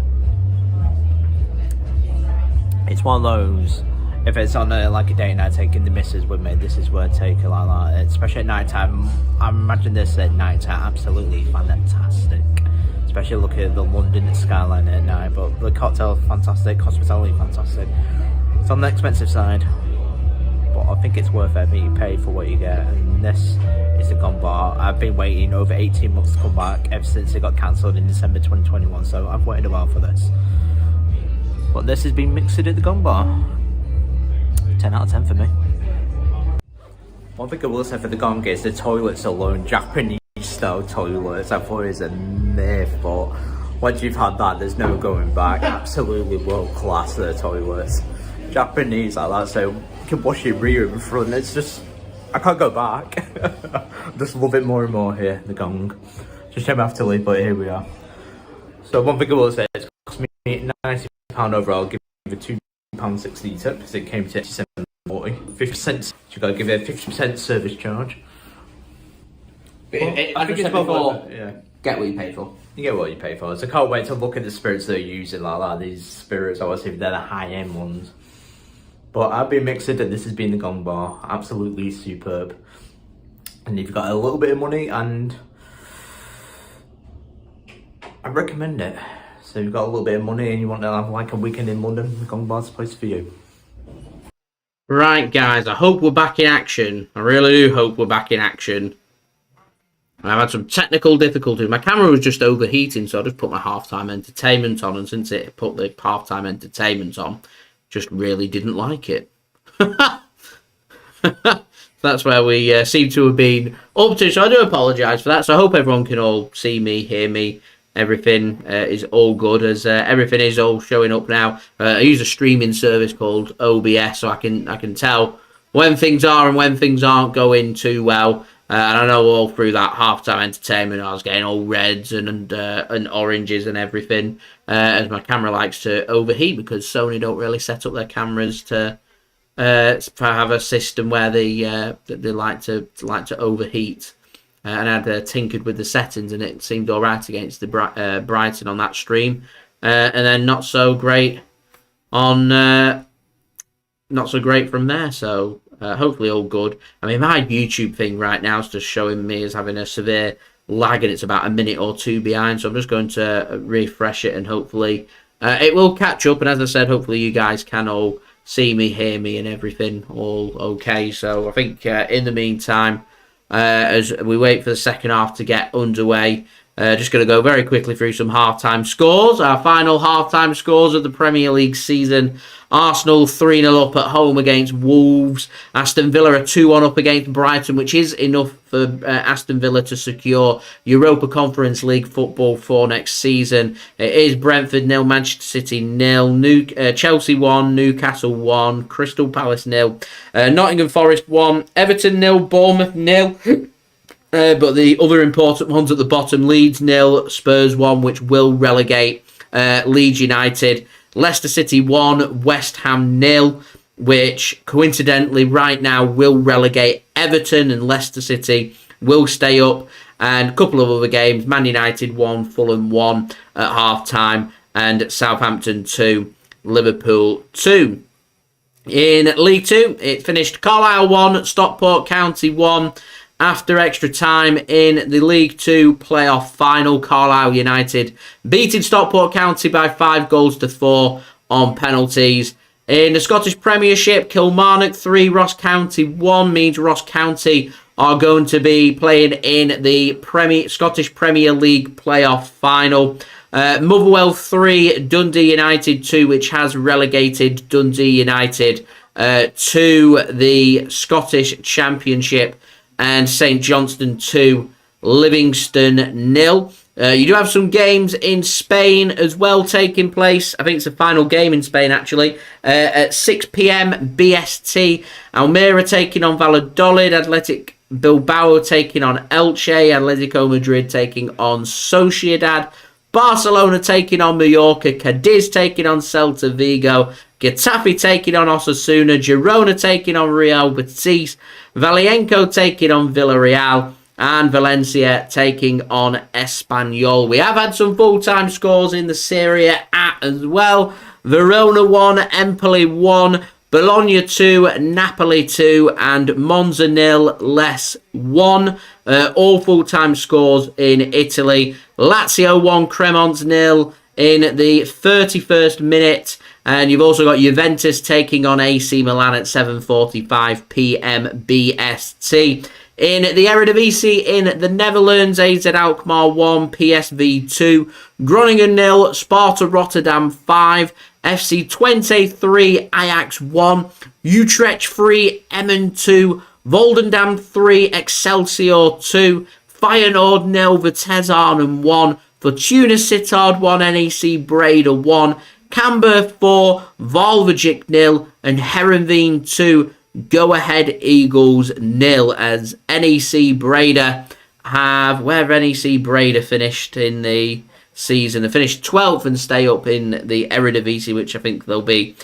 S3: It's one of those, if it's on like a date night, taking the missus with me, this is where I take it like that. Especially at night time. I imagine this at night time, absolutely fantastic. Especially looking at the London skyline at night. But the cocktail, fantastic. Hospitality, fantastic. It's on the expensive side, but I think it's worth it. I think you pay for what you get. And this is the Gong Bar. I've been waiting over 18 months to come back ever since it got cancelled in December 2021. So I've waited a while for this. But this has been mixed at the Gong Bar. 10 out of 10 for me. One thing I will say for the Gong is the toilets alone, Japanese style toilets. I thought it was a myth, but once you've had that, there's no going back. Absolutely world class, the toilets. Japanese like that, so you can wash your rear in front. It's just, I can't go back. Just love it more and more here, the Gong. Just shame I have to leave, but here we are. So one thing I will say, it's cost me £90 overall. I'll give it £2.60 tip because it came to £87.40. 50%. You got to give it a 50% service charge.
S2: I think it's before. Get what you pay for.
S3: You get what you pay for. So I can't wait to look at the spirits they're using like that. These spirits, obviously, they're the high-end ones. But I've been mixed, and this has been the Gong Bar. Absolutely superb. And if you've got a little bit of money and I recommend it. So you've got a little bit of money and you want to have like a weekend in London, Gongbar's the place for you.
S2: Right, guys, I hope we're back in action. I really do hope we're back in action. I've had some technical difficulties. My camera was just overheating, so I just put my halftime entertainment on, and since it put the halftime entertainment on, just really didn't like it. That's where we seem to have been up to, so I do apologise for that. So I hope everyone can all see me, hear me. Everything is all good, as everything is all showing up now. I use a streaming service called OBS, so I can tell when things are and when things aren't going too well. And I know all through that halftime entertainment, I was getting all reds and oranges and everything, as my camera likes to overheat, because Sony don't really set up their cameras to have a system where they like to overheat. And I'd tinkered with the settings, and it seemed all right against the Brighton on that stream, and then not so great from there. So hopefully all good. I mean, my YouTube thing right now is just showing me as having a severe lag, and it's about a minute or two behind. So I'm just going to refresh it, and hopefully it will catch up. And as I said, hopefully you guys can all see me, hear me, and everything all okay. So I think in the meantime, as we wait for the second half to get underway, just going to go very quickly through some half-time scores. Our final half-time scores of the Premier League season. Arsenal 3-0 up at home against Wolves. Aston Villa are 2-1 up against Brighton, which is enough for Aston Villa to secure Europa Conference League football for next season. It is Brentford 0, Manchester City 0, Chelsea 1, Newcastle 1, Crystal Palace 0, Nottingham Forest 1, Everton 0, Bournemouth 0. But the other important ones at the bottom: Leeds 0, Spurs 1, which will relegate Leeds United. Leicester City 1, West Ham 0, which coincidentally right now will relegate Everton, and Leicester City will stay up. And a couple of other games: Man United 1, Fulham 1 at half-time, and Southampton 2, Liverpool 2. In League 2, it finished Carlisle 1, Stockport County 1. After extra time in the League 2 playoff final, Carlisle United beating Stockport County by 5-4 on penalties. In the Scottish Premiership, Kilmarnock 3, Ross County 1 means Ross County are going to be playing in the Scottish Premier League playoff final. Motherwell 3, Dundee United 2, which has relegated Dundee United to the Scottish Championship. And St Johnstone 2, Livingston 0. You do have some games in Spain as well taking place. I think it's the final game in Spain, actually. At 6 p.m. BST, Almeria taking on Valladolid, Athletic Bilbao taking on Elche, Atletico Madrid taking on Sociedad, Barcelona taking on Mallorca, Cadiz taking on Celta Vigo, Getafe taking on Osasuna, Girona taking on Real Betis, Valencia taking on Villarreal, and Valencia taking on Espanyol. We have had some full-time scores in the Serie A as well. Verona 1, Empoli 1, Bologna 2, Napoli 2, and Monza 0, Less 1. All full-time scores in Italy. Lazio 1, Cremons 0 in the 31st minute. And you've also got Juventus taking on AC Milan at 7:45 p.m. BST. In the Eredivisie in the Netherlands, AZ Alkmaar 1, PSV 2, Groningen 0, Sparta Rotterdam 5, FC Twente 3, Ajax 1, Utrecht 3, Emmen 2, Volendam 3, Excelsior 2, Feyenoord 0, Vitesse Arnhem 1, Fortuna Sittard 1, NEC Breda 1, Camber 4, Valverdijk 0, and Heerenveen 2, Go Ahead Eagles 0, as NEC Breda have... Where have NEC Breda finished in the season? They finished 12th and stay up in the Eredivisie, which I think they'll be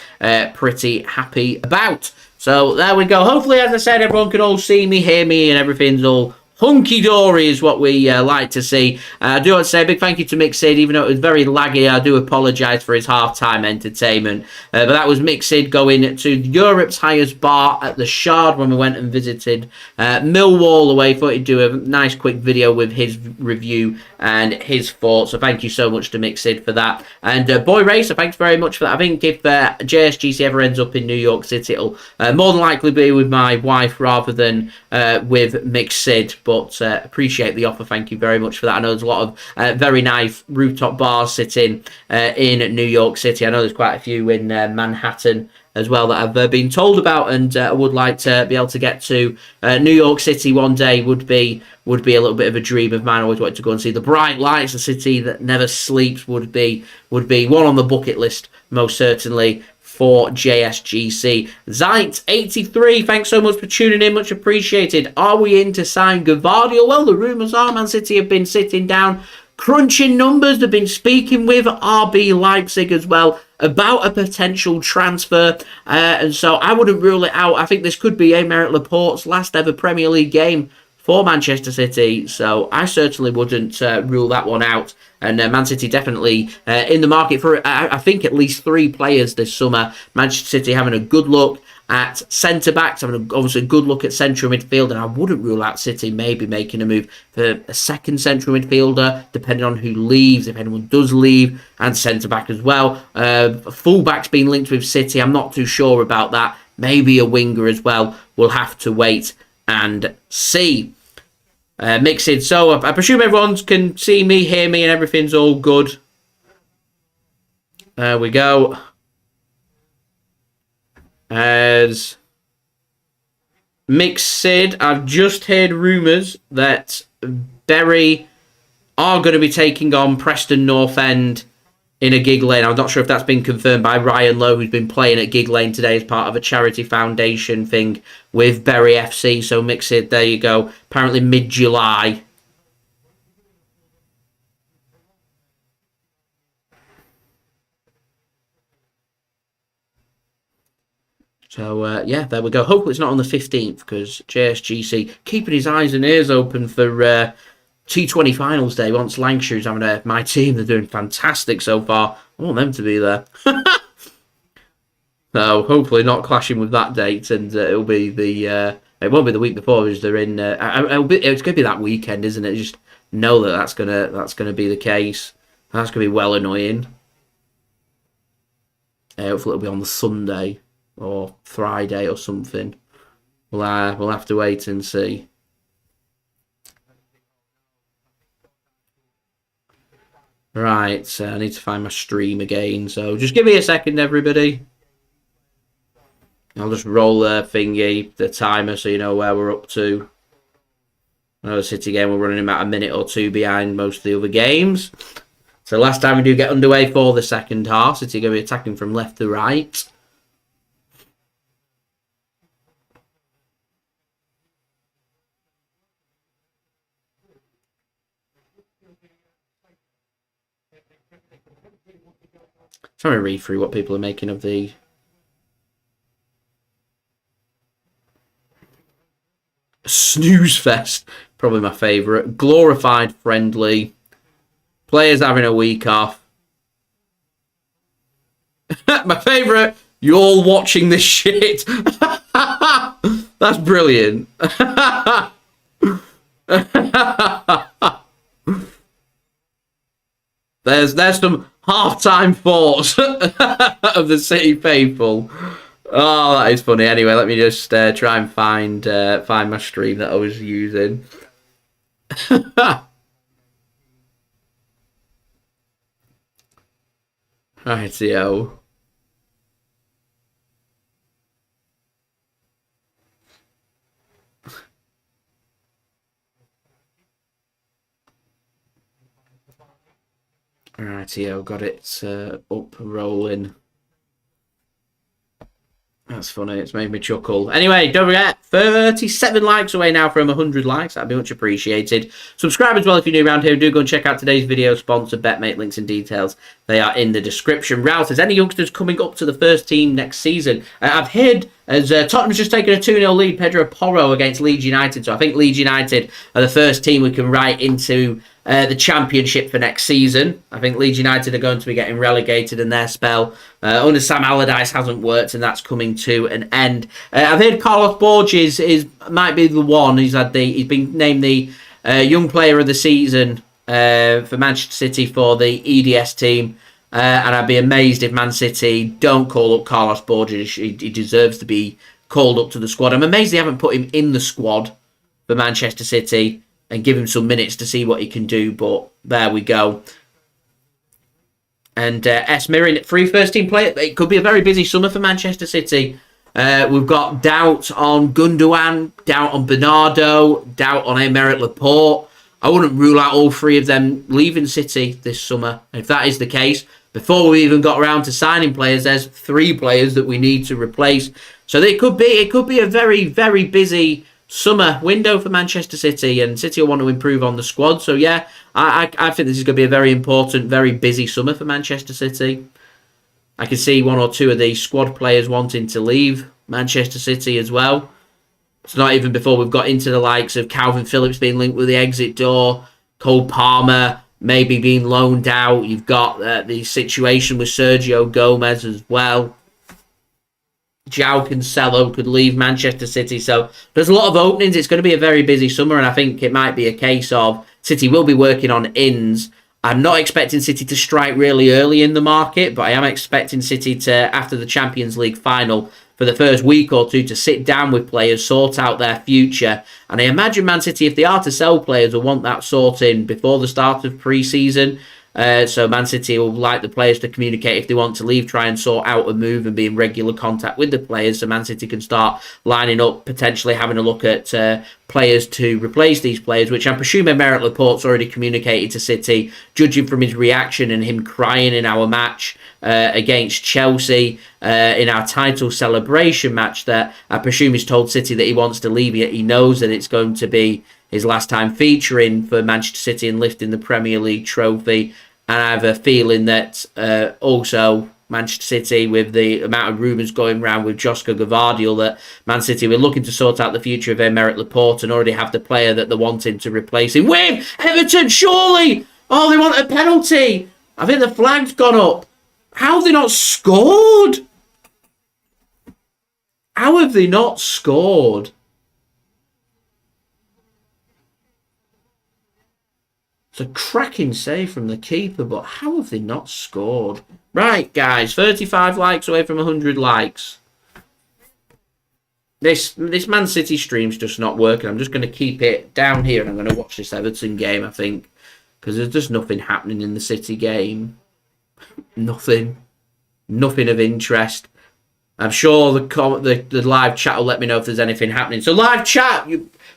S2: pretty happy about. So there we go. Hopefully, as I said, everyone can all see me, hear me, and everything's all hunky-dory is what we like to see. I do want to say a big thank you to Mick Sid, even though it was very laggy. I do apologise for his half-time entertainment. But that was Mick Sid going to Europe's highest bar at the Shard when we went and visited Millwall away. Thought he'd do a nice quick video with his review and his thoughts. So thank you so much to Mick Sid for that. And Boy Racer, thanks very much for that. I think if JSGC ever ends up in New York City, it'll more than likely be with my wife rather than with Mick Sid. But appreciate the offer. Thank you very much for that. I know there's a lot of very nice rooftop bars sitting in New York City. I know there's quite a few in Manhattan as well that I've been told about, and I would like to be able to get to New York City one day. Would be a little bit of a dream of mine. I always wanted to go and see the bright lights, the city that never sleeps. Would be one on the bucket list, most certainly, for JSGC. Zeit83, thanks so much for tuning in, much appreciated. Are we in to sign Gvardiol? Well, the rumours are Man City have been sitting down, crunching numbers. They've been speaking with RB Leipzig as well about a potential transfer, and so I wouldn't rule it out. I think this could be Aymeric Laporte's last ever Premier League game for Manchester City, so I certainly wouldn't rule that one out. And Man City definitely in the market for, I think, at least 3 players this summer. Manchester City having a good look at centre-backs, having obviously a good look at central midfield, and I wouldn't rule out City maybe making a move for a second central midfielder, depending on who leaves, if anyone does leave, and centre-back as well. Full-back's been linked with City. I'm not too sure about that. Maybe a winger as well. We'll have to wait and see. Mixing. So I presume everyone can see me, hear me, and everything's all good. There we go. As Mick Sid, I've just heard rumours that Bury are going to be taking on Preston North End in a gig lane. I'm not sure if that's been confirmed by Ryan Lowe, who's been playing at Gig Lane today as part of a charity foundation thing with Bury FC. So Mick Sid, there you go. Apparently mid-July. So, yeah, there we go. Hopefully it's not on the 15th, because JSGC keeping his eyes and ears open for T20 Finals Day. Once Lancashire's having my team, they're doing fantastic so far. I want them to be there. So, hopefully not clashing with that date, and it'll be the... it won't be the week before, because they're in... it's going to be that weekend, isn't it? Just know that that's gonna be the case. That's going to be well annoying. Hopefully it'll be on the Sunday or Friday or something. We'll have to wait and see. Right, so I need to find my stream again. So just give me a second, everybody. I'll just roll the thingy, the timer, so you know where we're up to. I know the City game, we're running about a minute or two behind most of the other games. So last time we do get underway for the second half, City are going to be attacking from left to right. Trying to read through what people are making of the snooze fest. Probably my favourite. Glorified friendly. Players having a week off. My favourite. You're all watching this shit. That's brilliant. There's some half-time thoughts of the City faithful. Oh, that is funny. Anyway, let me just try and find my stream that I was using. Rightio. Rightio, got it up rolling. That's funny, it's made me chuckle. Anyway, don't forget, 37 likes away now from 100 likes. That'd be much appreciated. Subscribe as well if you're new around here. Do go and check out today's video sponsor, BetMate. Links and details, they are in the description. Rouse, is any youngsters coming up to the first team next season? I've heard as Tottenham's just taken a 2-0 lead, Pedro Porro against Leeds United. So I think Leeds United are the first team we can write into the Championship for next season. I think Leeds United are going to be getting relegated, and their spell under Sam Allardyce hasn't worked, and that's coming to an end. I've heard Carlos Borges might be the one. He's been named the Young Player of the Season for Manchester City for the EDS team. And I'd be amazed if Man City don't call up Carlos Borges. He deserves to be called up to the squad. I'm amazed they haven't put him in the squad for Manchester City and give him some minutes to see what he can do. But there we go. And S. Mirren, free first-team player. It could be a very busy summer for Manchester City. We've got doubt on Gundogan, doubt on Bernardo, doubt on Aymeric Laporte. I wouldn't rule out all three of them leaving City this summer. And if that is the case, before we even got around to signing players, there's 3 players that we need to replace. So it could be a very, very busy summer window for Manchester City, and City will want to improve on the squad. So yeah, I think this is going to be a very important, very busy summer for Manchester City. I can see 1 or 2 of the squad players wanting to leave Manchester City as well. It's not even before we've got into the likes of Kalvin Phillips being linked with the exit door, Cole Palmer maybe being loaned out. You've got the situation with Sergio Gomez as well. Joao Cancelo could leave Manchester City. So there's a lot of openings. It's going to be a very busy summer, and I think it might be a case of City will be working on ins. I'm not expecting City to strike really early in the market, but I am expecting City to, after the Champions League final, for the first week or 2 to sit down with players, sort out their future. And I imagine Man City, if they are to sell players, will want that sorting before the start of pre-season. So Man City will like the players to communicate if they want to leave, try and sort out a move and be in regular contact with the players, so Man City can start lining up, potentially having a look at players to replace these players, which I'm presuming Aymeric Laporte's already communicated to City, judging from his reaction and him crying in our match against Chelsea in our title celebration match, that I presume he's told City that he wants to leave, yet he knows that it's going to be his last time featuring for Manchester City and lifting the Premier League trophy. And I have a feeling that also Manchester City, with the amount of rumours going around with Joško Gvardiol, that Man City were looking to sort out the future of Aymeric Laporte and already have the player that they're wanting to replace him with. Everton, surely! Oh, they want a penalty! I think the flag's gone up. How have they not scored? How have they not scored? It's a cracking save from the keeper, but how have they not scored? Right, guys, 35 likes away from 100 likes. This Man City stream's just not working. I'm just going to keep it down here and I'm going to watch this Everton game, I think. Because there's just nothing happening in the City game. Nothing. Nothing of interest. I'm sure the live chat will let me know if there's anything happening. So live chat,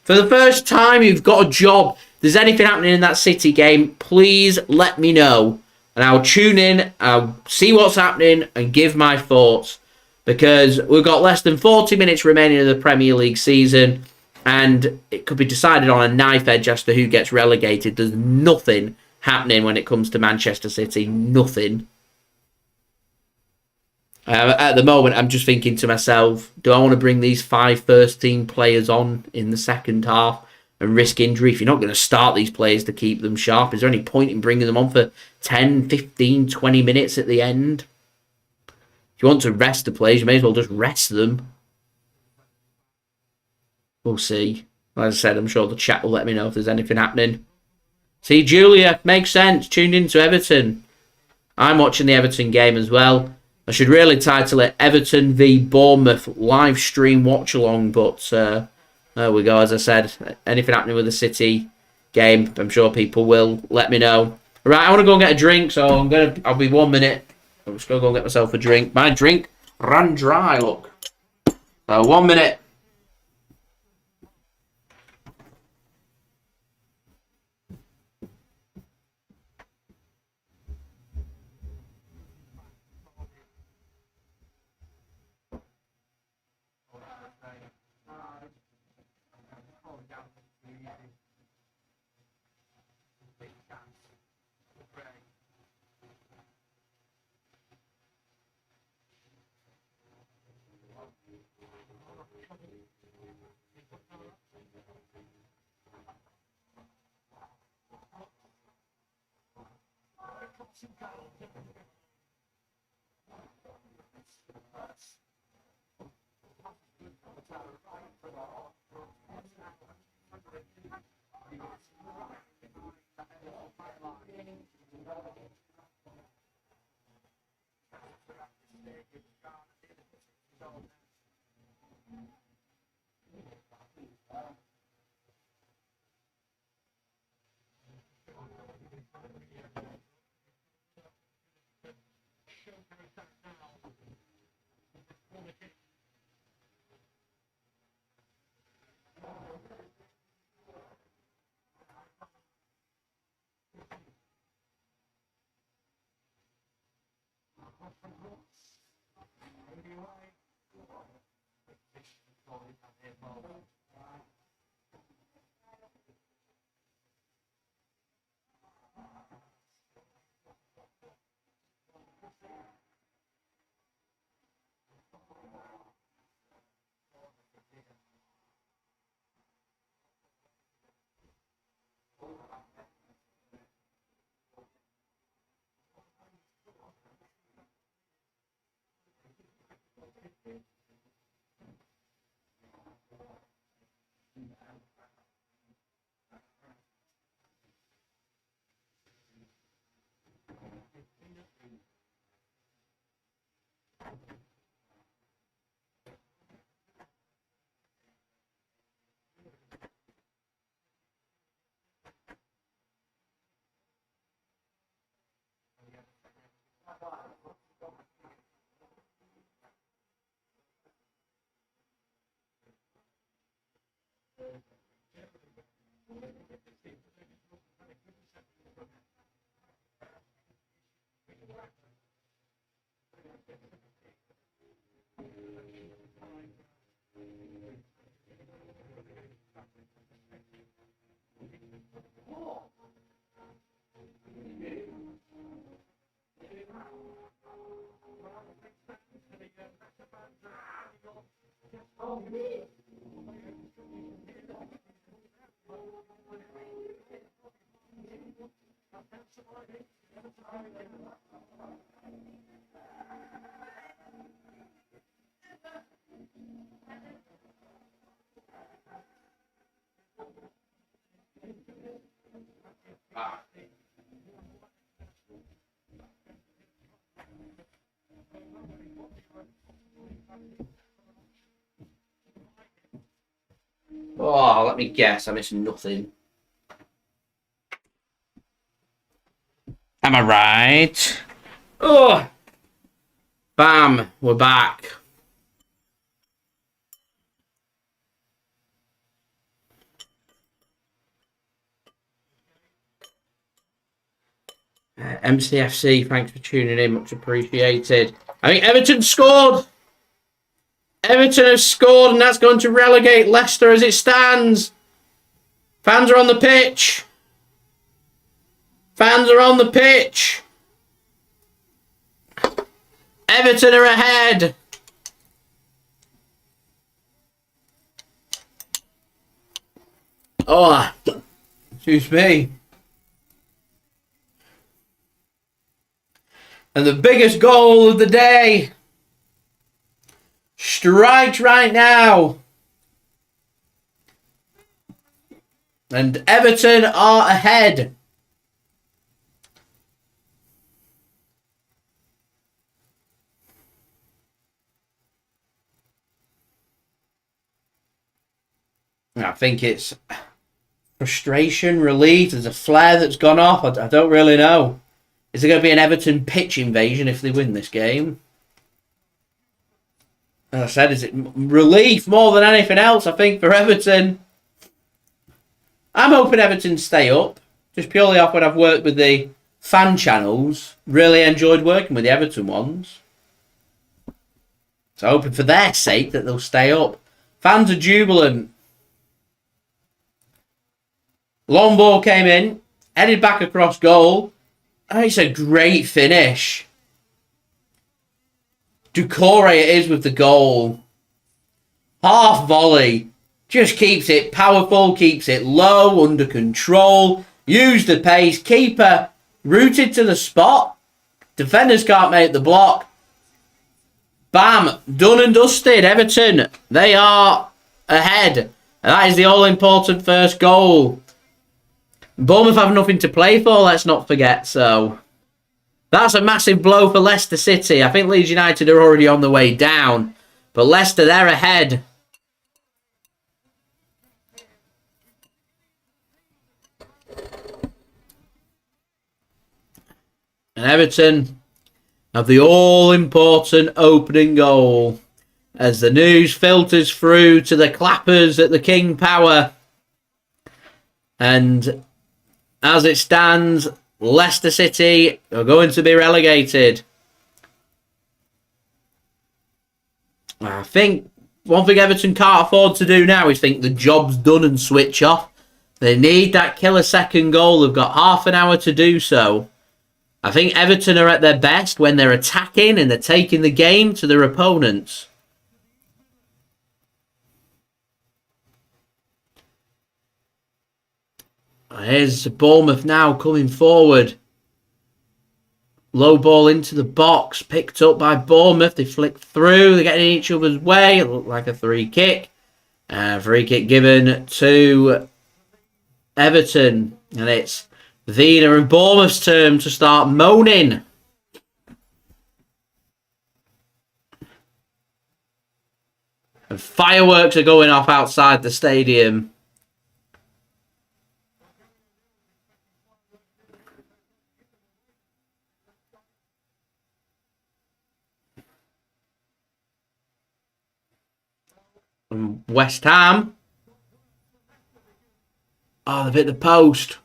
S2: for the first time, you've got a job. If there's anything happening in that City game, please let me know. And I'll tune in, I'll see what's happening and give my thoughts. Because we've got less than 40 minutes remaining of the Premier League season. And it could be decided on a knife edge as to who gets relegated. There's nothing happening when it comes to Manchester City. Nothing. At the moment, I'm just thinking to myself, do I want to bring these 5 first-team players on in the second half and risk injury? If you're not going to start these players to keep them sharp, is there any point in bringing them on for 10, 15, 20 minutes at the end? If you want to rest the players, you may as well just rest them. We'll see. Like I said, I'm sure the chat will let me know if there's anything happening. See, Julia, makes sense. Tuned into Everton. I'm watching the Everton game as well. I should really title it Everton v Bournemouth live stream watch along, but there we go. As I said, anything happening with the City game, I'm sure people will let me know. Right, I want to go and get a drink, so I'll be 1 minute. I'm just gonna go and get myself a drink. My drink ran dry. Look, so 1 minute. Oh, let me guess. I missed nothing. Am I right? Oh! Bam! We're back. MCFC, thanks for tuning in. Much appreciated. I think Everton scored. Everton have scored, and that's going to relegate Leicester as it stands. Fans are on the pitch. Fans are on the pitch. Everton are ahead. Oh, excuse me. And the biggest goal of the day strikes right now. And Everton are ahead. I think it's frustration, relief. There's a flare that's gone off. I don't really know. Is there going to be an Everton pitch invasion if they win this game? As I said, is it relief more than anything else, I think, for Everton? I'm hoping Everton stay up. Just purely off when I've worked with the fan channels. Really enjoyed working with the Everton ones. So hoping for their sake that they'll stay up. Fans are jubilant. Long ball came in. Headed back across goal. Oh, it's a great finish. Doucouré it is with the goal. Half volley. Just keeps it powerful, keeps it low, under control. Use the pace. Keeper Rooted to the spot. Defenders can't make the block. Bam. Done and dusted. Everton, they are ahead. And that is the all-important first goal. Bournemouth have nothing to play for, let's not forget. So that's a massive blow for Leicester City. I think Leeds United are already on the way down. But Leicester, they're ahead. And Everton have the all-important opening goal as the news filters through to the clappers at the King Power. And as it stands, Leicester City are going to be relegated. I think one thing Everton can't afford to do now is think the job's done and switch off. They need that killer second goal. They've got half an hour to do so. I think Everton are at their best when they're attacking and they're taking the game to their opponents. Here's Bournemouth now coming forward. Low ball into the box. Picked up by Bournemouth. They flick through. They're getting in each other's way. It looked like a free kick. Free kick given to Everton. And it's Vina and Bournemouth's turn to start moaning. And fireworks are going off outside the stadium. And West Ham. Oh, they've hit the post.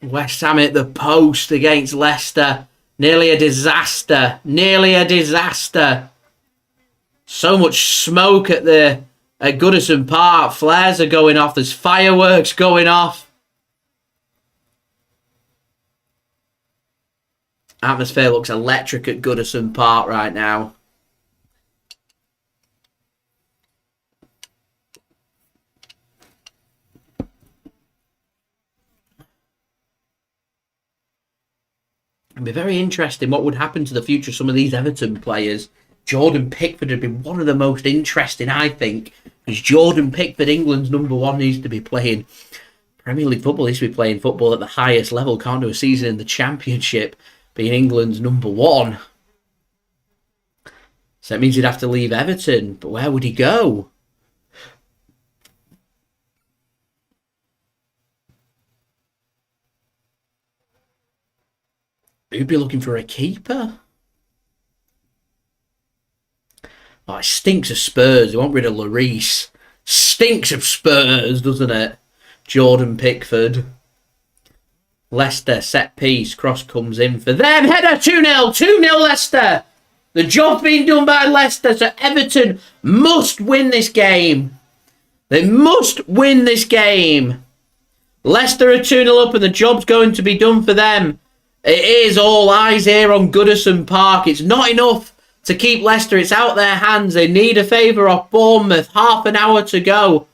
S2: West Ham hit the post against Leicester. Nearly a disaster. Nearly a disaster. So much smoke at Goodison Park. Flares are going off. There's fireworks going off. Atmosphere looks electric at Goodison Park right now. It'd be very interesting what would happen to the future of some of these Everton players. Jordan Pickford would be one of the most interesting, I think, because Jordan Pickford, England's #1, needs to be playing Premier League football. Needs to be playing football at the highest level. Can't do a season in the Championship, being England's #1. So that means he'd have to leave Everton. But where would he go? Who'd be looking for a keeper? Oh, it stinks of Spurs. They want rid of Lloris. Stinks of Spurs, doesn't it? Jordan Pickford. Leicester, set piece. Cross comes in for them. Header, 2-0. 2-0 Leicester. The job's being done by Leicester, so Everton must win this game. They must win this game. Leicester are 2-0 up and the job's going to be done for them. It is all eyes here on Goodison Park. It's not enough to keep Leicester. It's out their hands. They need a favour off Bournemouth. Half an hour to go.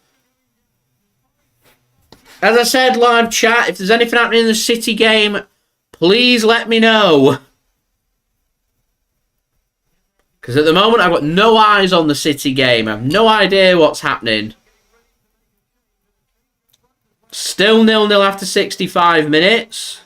S2: As I said, live chat, if there's anything happening in the City game, please let me know. Because at the moment, I've got no eyes on the City game. I have no idea what's happening. Still 0-0 after 65 minutes.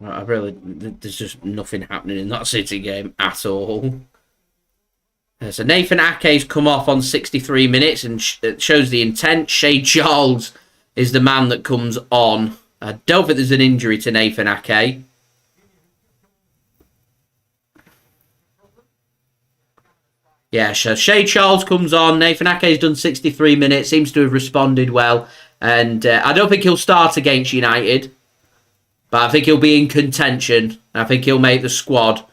S2: There's just nothing happening in that City game at all. So Nathan Ake's come off on 63 minutes and it shows the intent. Shay Charles is the man that comes on. I don't think there's an injury to Nathan Ake. Yeah, so Shay Charles comes on. Nathan Ake's done 63 minutes, seems to have responded well. And I don't think he'll start against United. But I think he'll be in contention. I think he'll make the squad.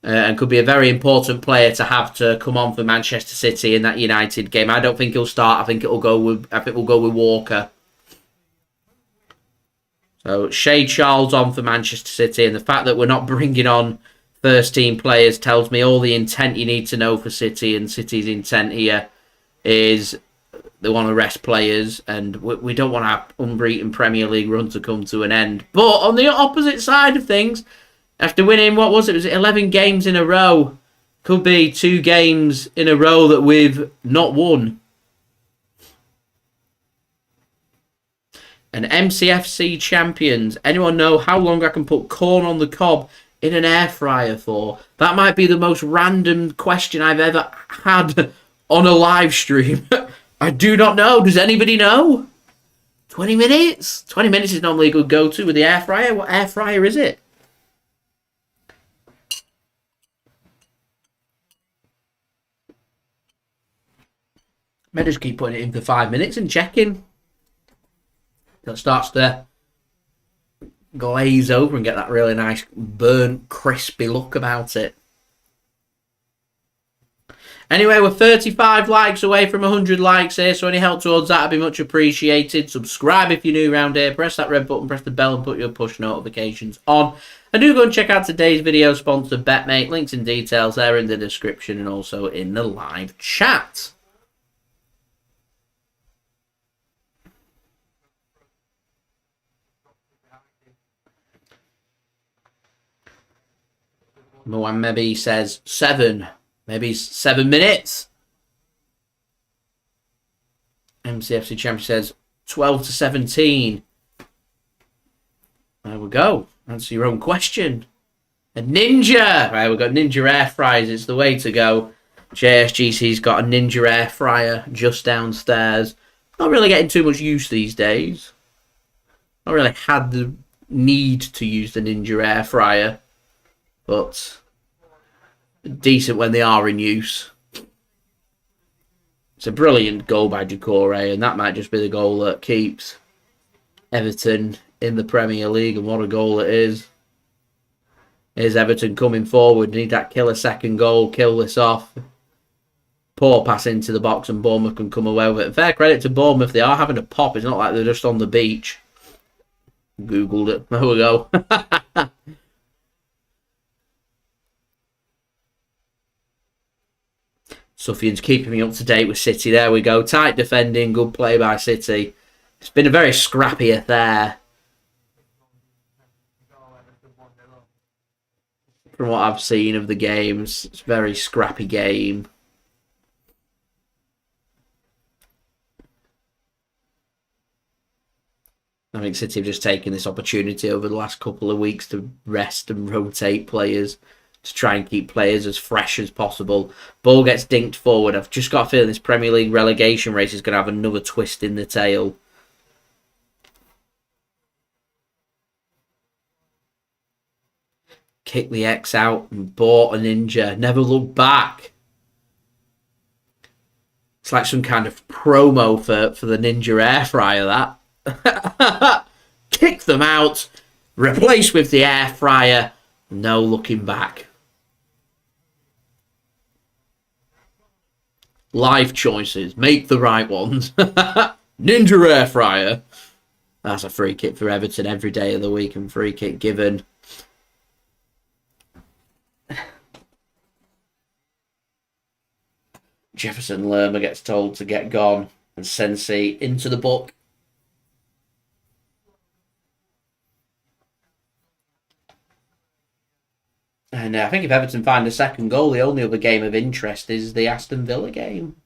S2: and could be a very important player to have to come on for Manchester City in that United game. I don't think he'll start. I think we'll go with Walker. So Shea Charles on for Manchester City, and the fact that we're not bringing on first team players tells me all the intent you need to know for City, and City's intent here is they want to rest players, and we don't want our unbeaten Premier League run to come to an end. But on the opposite side of things, after winning, what was it? Was it 11 games in a row? Could be 2 games in a row that we've not won. And MCFC champions. Anyone know how long I can put corn on the cob in an air fryer for? That might be the most random question I've ever had on a live stream. I do not know. Does anybody know? 20 minutes? 20 minutes is normally a good go-to with the air fryer. What air fryer is it? May just keep putting it in for 5 minutes and checking. It starts to glaze over and get that really nice burnt, crispy look about it. Anyway, we're 35 likes away from 100 likes here, so any help towards that would be much appreciated. Subscribe if you're new around here. Press that red button, press the bell, and put your push notifications on. And do go and check out today's video sponsor, BetMate. Links and details there in the description and also in the live chat. Maybe says 7. Maybe 7 minutes. MCFC Champion says 12 to 17. There we go. Answer your own question. A Ninja. Right, we've got Ninja air fryers. It's the way to go. JSGC's got a Ninja air fryer just downstairs. Not really getting too much use these days. Not really had the need to use the Ninja air fryer. But decent when they are in use. It's a brilliant goal by Doucouré, and that might just be the goal that keeps Everton in the Premier League, and what a goal it is. Here's Everton coming forward, need that killer second goal, kill this off. Poor pass into the box, and Bournemouth can come away with it. Fair credit to Bournemouth, they are having a pop, it's not like they're just on the beach. Googled it, there we go. Suffian's keeping me up to date with City. There we go. Tight defending. Good play by City. It's been a very scrappy affair. From what I've seen of the games, it's a very scrappy game. I think City have just taken this opportunity over the last couple of weeks to rest and rotate players, to try and keep players as fresh as possible. Ball gets dinked forward. I've just got a feeling this Premier League relegation race is going to have another twist in the tail. Kick the X out and bought a Ninja. Never look back. It's like some kind of promo for the Ninja air fryer, that. Kick them out. Replace with the air fryer. No looking back. Life choices. Make the right ones. Ninja air fryer. That's a free kick for Everton every day of the week, and free kick given. Jefferson Lerma gets told to get gone, and Sensi into the book. And I think if Everton find a second goal, the only other game of interest is the Aston Villa game.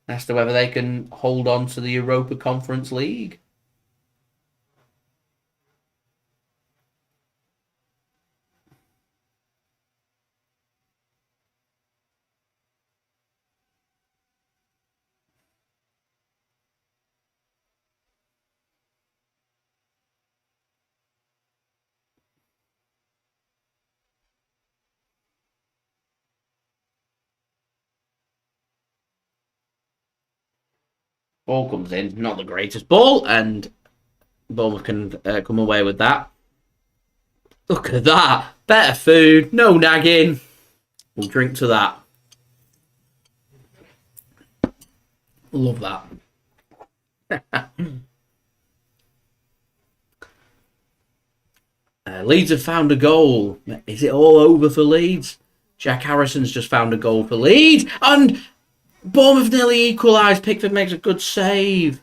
S2: As to whether they can hold on to the Europa Conference League. Ball comes in, not the greatest ball, and Bournemouth can come away with that. Look at that. Better food, no nagging. We'll drink to that. Love that. Leeds have found a goal. Is it all over for Leeds? Jack Harrison's just found a goal for Leeds. And Bournemouth nearly equalised. Pickford makes a good save.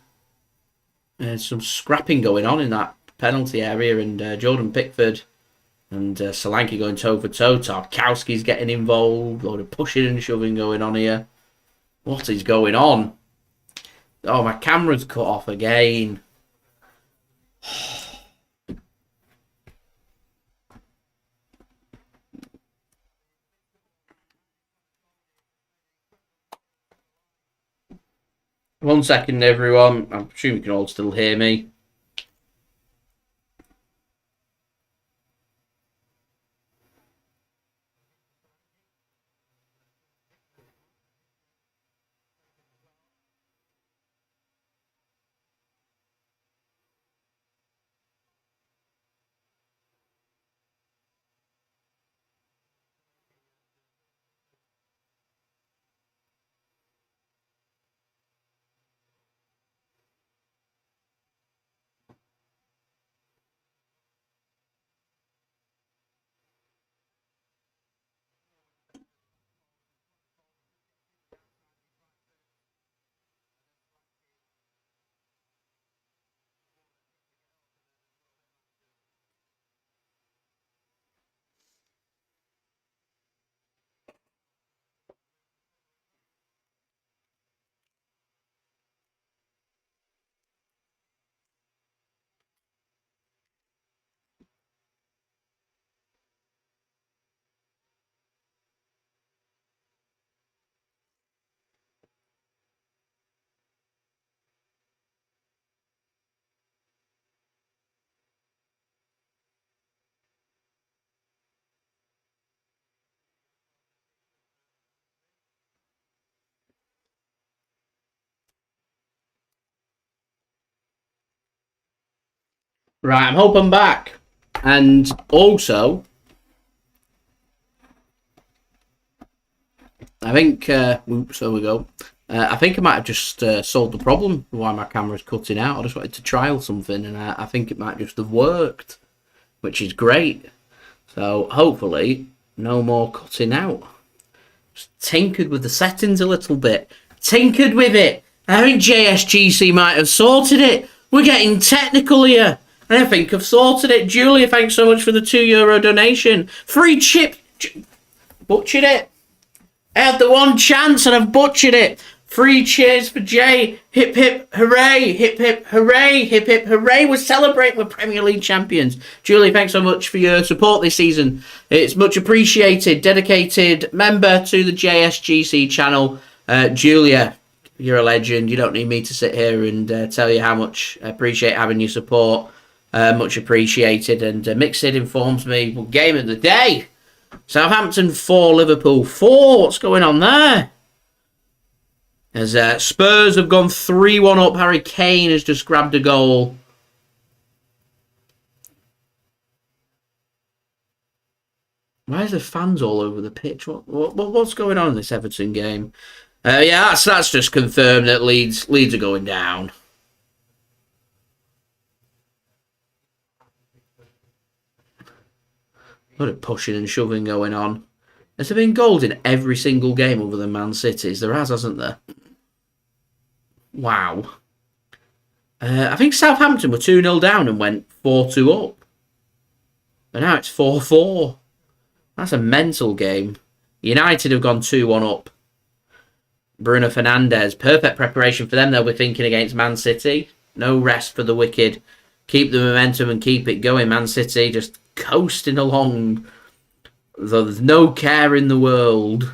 S2: There's some scrapping going on in that penalty area. And Jordan Pickford and Solanke going toe for toe. Tarkowski's getting involved. A lot of pushing and shoving going on here. What is going on? Oh, my camera's cut off again. One second, everyone. I'm sure you can all still hear me. Right, I'm hoping back. And also, I think, oops, there we go. I think I might have just solved the problem why my camera's cutting out. I just wanted to trial something, and I think it might just have worked, which is great. So hopefully, no more cutting out. Just tinkered with the settings a little bit. Tinkered with it. I think JSGC might have sorted it. We're getting technical here. I think I've sorted it. Julia, thanks so much for the €2 donation. Free chip. Butchered it. I had the one chance and I've butchered it. Free cheers for Jay. Hip hip hooray. Hip hip hooray. Hip hip hooray. We're celebrating with Premier League champions. Julie, thanks so much for your support this season. It's much appreciated. Dedicated member to the JSGC channel. Julia, you're a legend. You don't need me to sit here and tell you how much I appreciate having your support. Much appreciated. And Mixed informs me, well, game of the day. Southampton 4, Liverpool 4. What's going on there? As Spurs have gone 3-1 up. Harry Kane has just grabbed a goal. Why is there fans all over the pitch? What's going on in this Everton game? Yeah, that's just confirmed that Leeds are going down. A lot of pushing and shoving going on. Has there been goals in every single game other than Man City's? There hasn't there? Wow. I think Southampton were 2-0 down and went 4-2 up. But now it's 4-4. That's a mental game. United have gone 2-1 up. Bruno Fernandes. Perfect preparation for them. They'll be thinking against Man City. No rest for the wicked. Keep the momentum and keep it going. Man City just coasting along. Though there's no care in the world.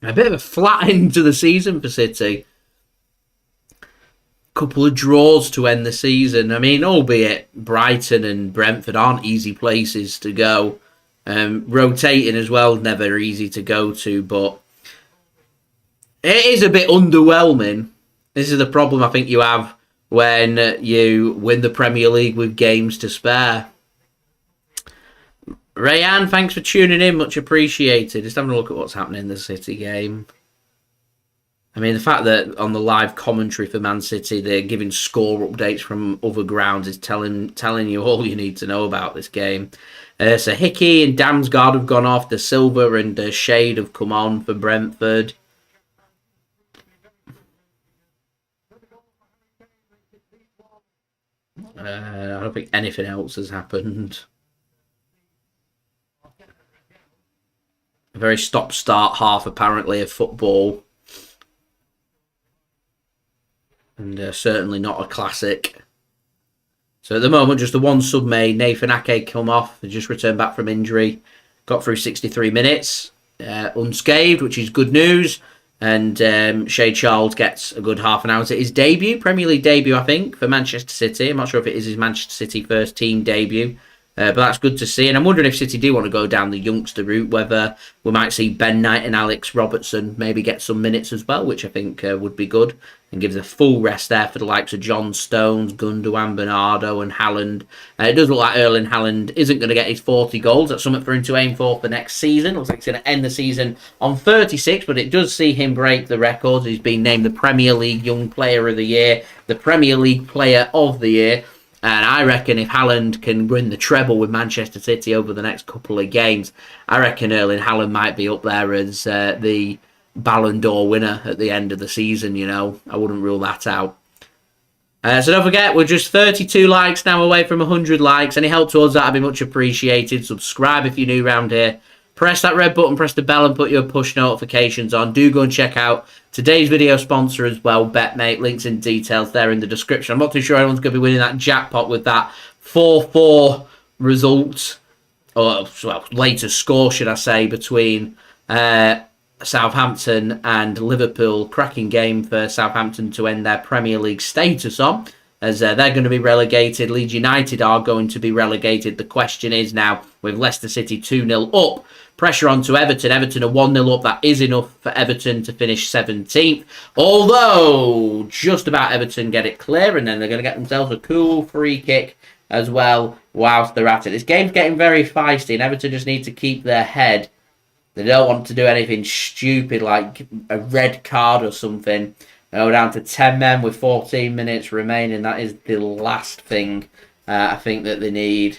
S2: A bit of a flat end to the season for City. Couple of draws to end the season. I mean, albeit Brighton and Brentford aren't easy places to go. Rotating as well, never easy to go to, but It is a bit underwhelming. This is the problem I think you have when you win the Premier League with games to spare. Rayan, thanks for tuning in. Much appreciated. Just having a look at what's happening in the City game. I mean, the fact that on the live commentary for Man City, they're giving score updates from other grounds is telling you all you need to know about this game. So Hickey and Damsgaard have gone off. The Silva and Shade have come on for Brentford. I don't think anything else has happened. A very stop-start half, apparently, of football. And certainly not a classic. So at the moment, just the one sub made. Nathan Ake come off. He just returned back from injury. Got through 63 minutes. Unscathed, which is good news. And Shay Charles gets a good half an hour to his debut. Premier League debut, I think, for Manchester City. I'm not sure if it is his Manchester City first team debut. But that's good to see. And I'm wondering if City do want to go down the youngster route, whether we might see Ben Knight and Alex Robertson maybe get some minutes as well, which I think would be good. And gives a full rest there for the likes of John Stones, Gundogan, Bernardo and Haaland. It does look like Erling Haaland isn't going to get his 40 goals. That's something for him to aim for next season. Looks like he's going to end the season on 36, but it does see him break the records. He's been named the Premier League Young Player of the Year, the Premier League Player of the Year. And I reckon if Haaland can win the treble with Manchester City over the next couple of games, I reckon Erling Haaland might be up there as the Ballon d'Or winner at the end of the season, you know. I wouldn't rule that out. So don't forget, we're just 32 likes now away from 100 likes. Any help towards that would be much appreciated. Subscribe if you're new around here. Press that red button, press the bell and put your push notifications on. Do go and check out today's video sponsor as well, BetMate. Links and details there in the description. I'm not too sure anyone's going to be winning that jackpot with that 4-4 result. Or, well, later score, should I say, between Southampton and Liverpool. Cracking game for Southampton to end their Premier League status on, as they're going to be relegated. Leeds United are going to be relegated. The question is now, with Leicester City 2-0 up, pressure onto Everton. Everton are 1-0 up. That is enough for Everton to finish 17th. Although, just about Everton get it clear, and then they're going to get themselves a cool free kick as well whilst they're at it. This game's getting very feisty, and Everton just need to keep their head. They don't want to do anything stupid like a red card or something. They're down to 10 men with 14 minutes remaining. That is the last thing I think that they need.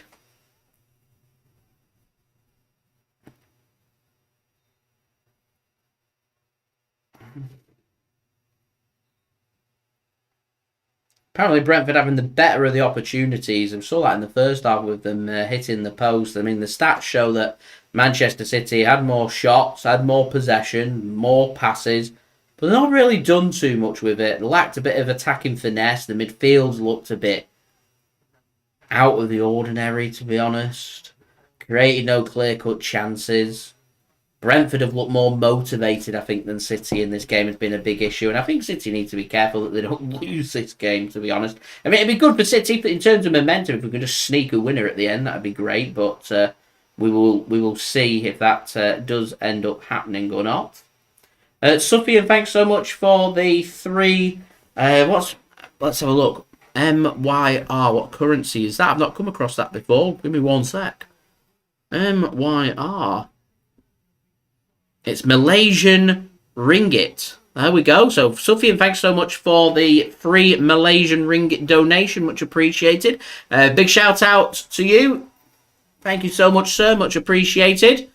S2: Apparently Brentford having the better of the opportunities. I saw that in the first half with them hitting the post. I mean, the stats show that Manchester City had more shots, had more possession, more passes, but they're not really done too much with it. They lacked a bit of attacking finesse. The midfields looked a bit out of the ordinary, to be honest. Created no clear-cut chances. Brentford have looked more motivated, I think, than City in this game has been a big issue. And I think City need to be careful that they don't lose this game, to be honest. I mean, it'd be good for City in terms of momentum. If we could just sneak a winner at the end, that'd be great. But we will see if that does end up happening or not. Sufyan, thanks so much for the 3. Let's have a look. MYR, what currency is that? I've not come across that before. Give me one sec. MYR. It's Malaysian ringgit. There we go. So, Sufyan, thanks so much for the free Malaysian ringgit donation. Much appreciated. Big shout out to you. Thank you so much, sir. Much appreciated.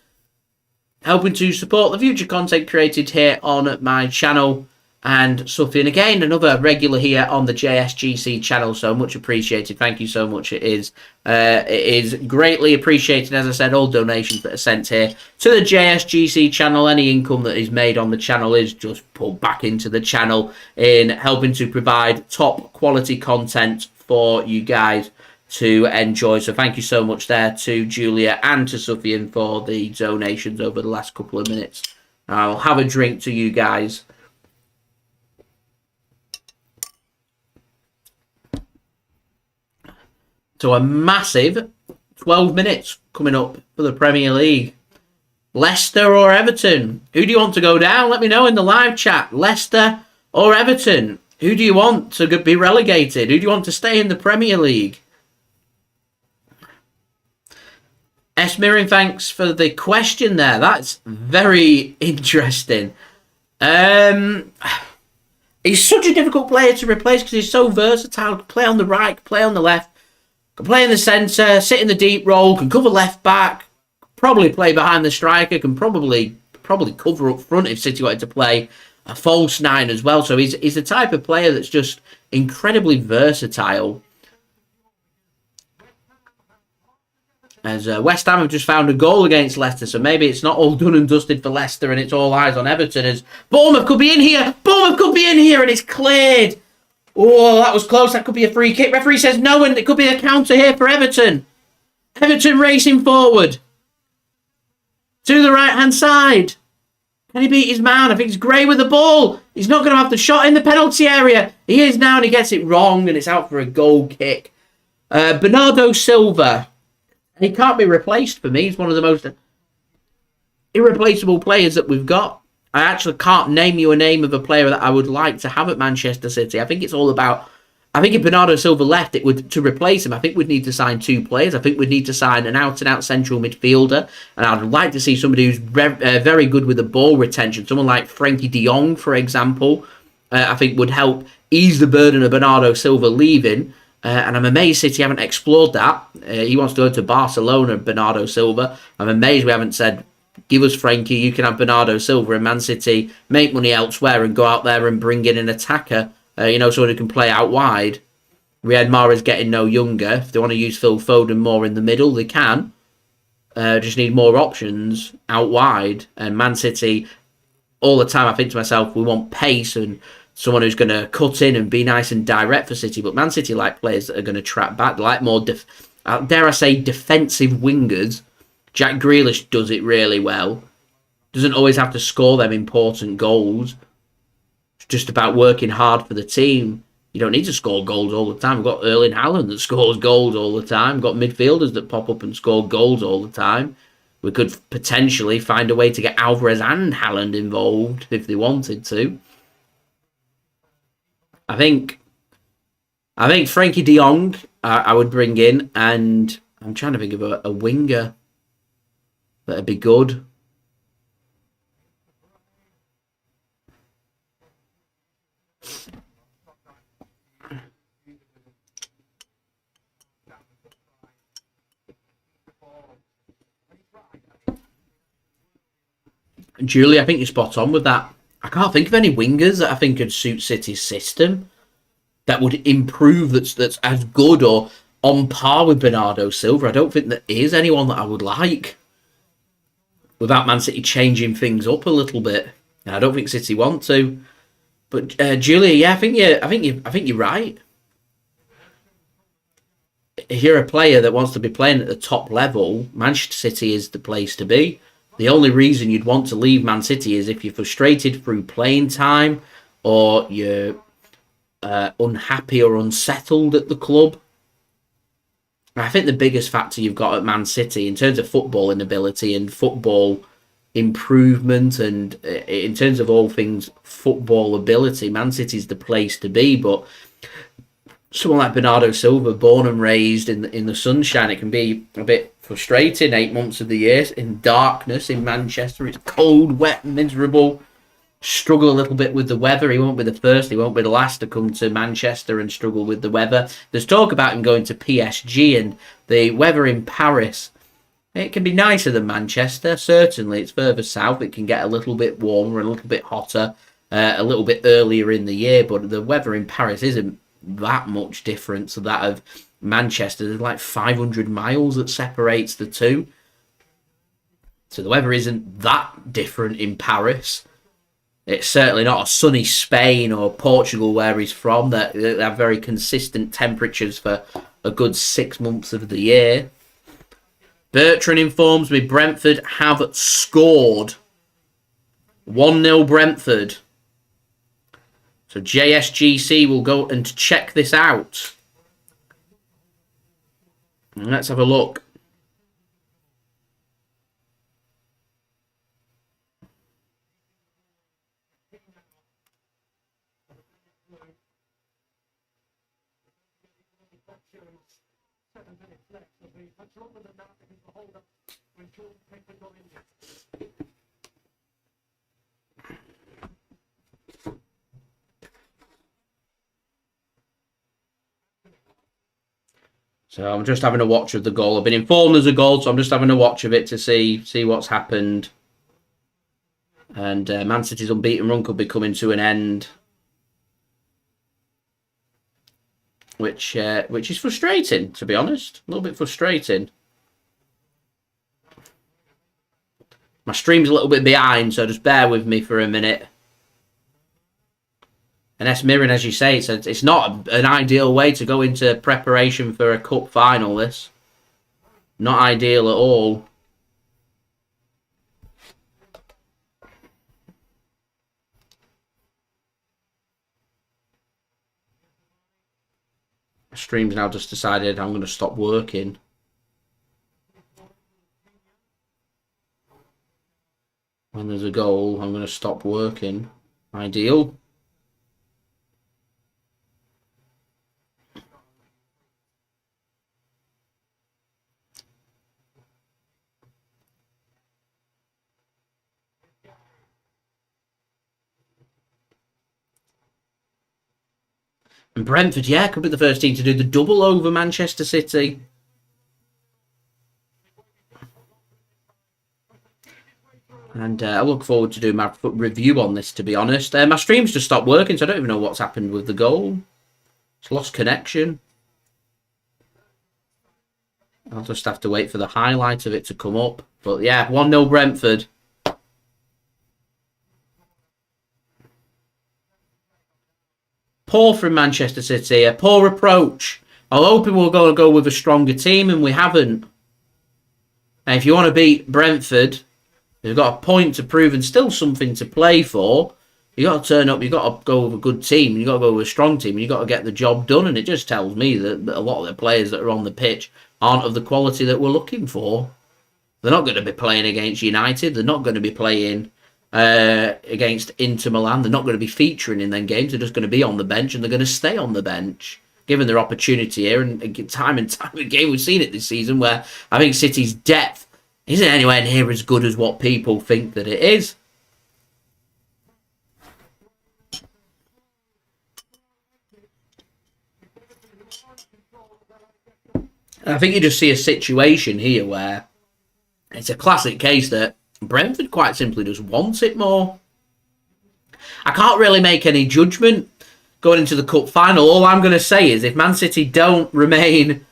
S2: Helping to support the future content created here on my channel. And Sufyan, again, another regular here on the JSGC channel, so much appreciated. Thank you so much. It is greatly appreciated. As I said, all donations that are sent here to the JSGC channel, any income that is made on the channel is just pulled back into the channel in helping to provide top quality content for you guys to enjoy. So thank you so much there to Julia and to Sufyan for the donations over the last couple of minutes. I'll have a drink to you guys. So a massive 12 minutes coming up for the Premier League. Leicester or Everton? Who do you want to go down? Let me know in the live chat. Leicester or Everton? Who do you want to be relegated? Who do you want to stay in the Premier League? Esmirin, thanks for the question there. That's very interesting. He's such a difficult player to replace because he's so versatile. Can play on the right, can play on the left, can play in the centre, sit in the deep role, can cover left back, probably play behind the striker, can probably cover up front if City wanted to play a false nine as well. So he's the type of player that's just incredibly versatile. As West Ham have just found a goal against Leicester, so maybe it's not all done and dusted for Leicester and it's all eyes on Everton. As Bournemouth could be in here, and it's cleared. Oh, that was close. That could be a free kick. Referee says no, and it could be a counter here for Everton. Everton racing forward to the right-hand side. Can he beat his man? I think it's Gray with the ball. He's not going to have the shot in the penalty area. He is now, and he gets it wrong, and it's out for a goal kick. Bernardo Silva. He can't be replaced for me. He's one of the most irreplaceable players that we've got. I actually can't name you a name of a player that I would like to have at Manchester City. I think it's all about... I think if Bernardo Silva left, it would to replace him. I think we'd need to sign two players. I think we'd need to sign an out-and-out central midfielder. And I'd like to see somebody who's very good with the ball retention. Someone like Frankie de Jong, for example, I think would help ease the burden of Bernardo Silva leaving. And I'm amazed City haven't explored that. He wants to go to Barcelona, Bernardo Silva. I'm amazed we haven't said, give us Frankie, you can have Bernardo Silva in Man City, make money elsewhere and go out there and bring in an attacker, someone who can play out wide. Riyad Mahrez getting no younger. If they want to use Phil Foden more in the middle, they can. Just need more options out wide. And Man City, all the time I think to myself, we want pace and someone who's going to cut in and be nice and direct for City. But Man City like players that are going to trap back. They like more, dare I say, defensive wingers. Jack Grealish does it really well. Doesn't always have to score them important goals. It's just about working hard for the team. You don't need to score goals all the time. We've got Erling Haaland that scores goals all the time. We've got midfielders that pop up and score goals all the time. We could potentially find a way to get Alvarez and Haaland involved if they wanted to. I think Frankie de Jong I would bring in, and I'm trying to think of a winger that'd be good. Julie, I think you're spot on with that. I can't think of any wingers that I think could suit City's system that would improve, that's as good or on par with Bernardo Silva. I don't think there is anyone that I would like without Man City changing things up a little bit. And I don't think City want to. But Julia, yeah, I think you're right. If you're a player that wants to be playing at the top level, Manchester City is the place to be. The only reason you'd want to leave Man City is if you're frustrated through playing time or you're unhappy or unsettled at the club. I think the biggest factor you've got at Man City in terms of footballing ability and football improvement and in terms of all things football ability, Man City's the place to be. But someone like Bernardo Silva, born and raised in the sunshine, it can be a bit frustrating 8 months of the year in darkness in Manchester. It's cold, wet, miserable. Struggle a little bit with the weather. He won't be the first, he won't be the last to come to Manchester and struggle with the weather. There's talk about him going to PSG, and the weather in Paris, it can be nicer than Manchester. Certainly, it's further south. It can get a little bit warmer, a little bit hotter, a little bit earlier in the year, but the weather in Paris isn't that much different to that of Manchester. There's like 500 miles that separates the two. So the weather isn't that different in Paris. It's certainly not a sunny Spain or Portugal where he's from that have very consistent temperatures for a good 6 months of the year. Bertrand informs me Brentford have scored. 1-0 Brentford. So JSGC will go and check this out. Let's have a look. So I'm just having a watch of the goal. I've been informed there's a goal, so I'm just having a watch of it to see what's happened. And Man City's unbeaten run could be coming to an end, which is frustrating, to be honest. A little bit frustrating. My stream's a little bit behind, so just bear with me for a minute. And S Mirren, as you say, it's not an ideal way to go into preparation for a cup final, this. Not ideal at all. My stream's now just decided I'm going to stop working. When there's a goal, I'm going to stop working. Ideal. And Brentford, yeah, could be the first team to do the double over Manchester City. And I look forward to doing my review on this, to be honest. My stream's just stopped working, so I don't even know what's happened with the goal. It's lost connection. I'll just have to wait for the highlight of it to come up. But yeah, 1-0 Brentford. Poor from Manchester City, a poor approach. I'm hoping we're going to go with a stronger team, and we haven't. And if you want to beat Brentford, you've got a point to prove and still something to play for. You've got to turn up, you've got to go with a good team, you've got to go with a strong team, and you've got to get the job done. And it just tells me that a lot of the players that are on the pitch aren't of the quality that we're looking for. They're not going to be playing against United. They're not going to be playing against Inter Milan. They're not going to be featuring in them games. They're just going to be on the bench, and they're going to stay on the bench given their opportunity here. And time again, we've seen it this season where I think City's depth isn't anywhere near as good as what people think that it is. And I think you just see a situation here where it's a classic case that Brentford quite simply just wants it more. I can't really make any judgment going into the cup final. All I'm going to say is if Man City don't remain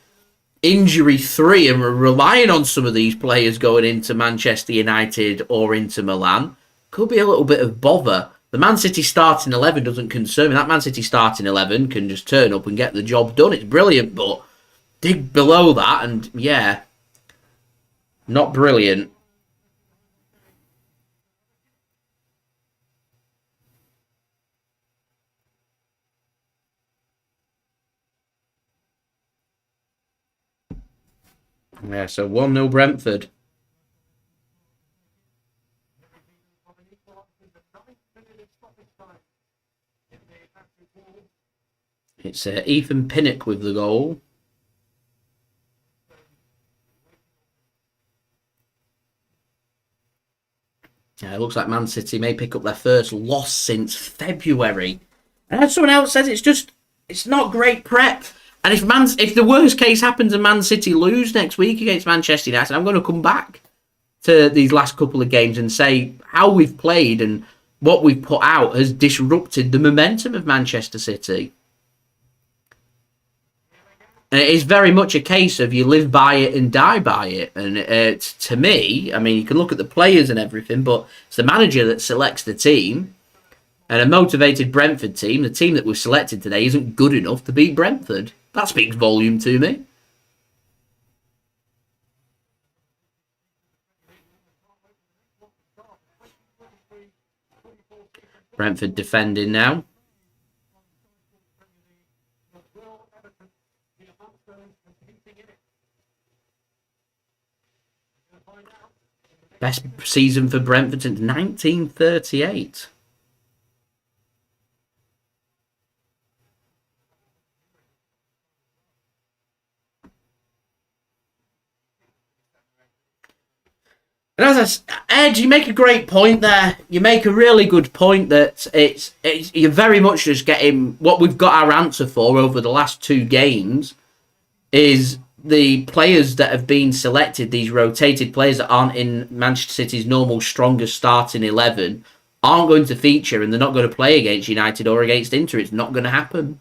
S2: injury-free and we're relying on some of these players going into Manchester United or into Milan, could be a little bit of bother. The Man City starting 11 doesn't concern me. That Man City starting 11 can just turn up and get the job done. It's brilliant, but dig below that and, yeah, not brilliant. Yeah, so 1-0 Brentford. It's Ethan Pinnock with the goal. Yeah, it looks like Man City may pick up their first loss since February. And as someone else says, it's not great prep. And if the worst case happens and Man City lose next week against Manchester United, I'm going to come back to these last couple of games and say how we've played and what we've put out has disrupted the momentum of Manchester City. And it is very much a case of you live by it and die by it. And to me, I mean, you can look at the players and everything, but it's the manager that selects the team. And a motivated Brentford team, the team that we've selected today, isn't good enough to beat Brentford. That speaks volume to me. Brentford defending now. Best season for Brentford since 1938. And Ed, you make a great point there. You make a really good point that you're very much just getting what we've got our answer for over the last 2 games is the players that have been selected, these rotated players that aren't in Manchester City's normal strongest starting 11, aren't going to feature and they're not going to play against United or against Inter. It's not going to happen.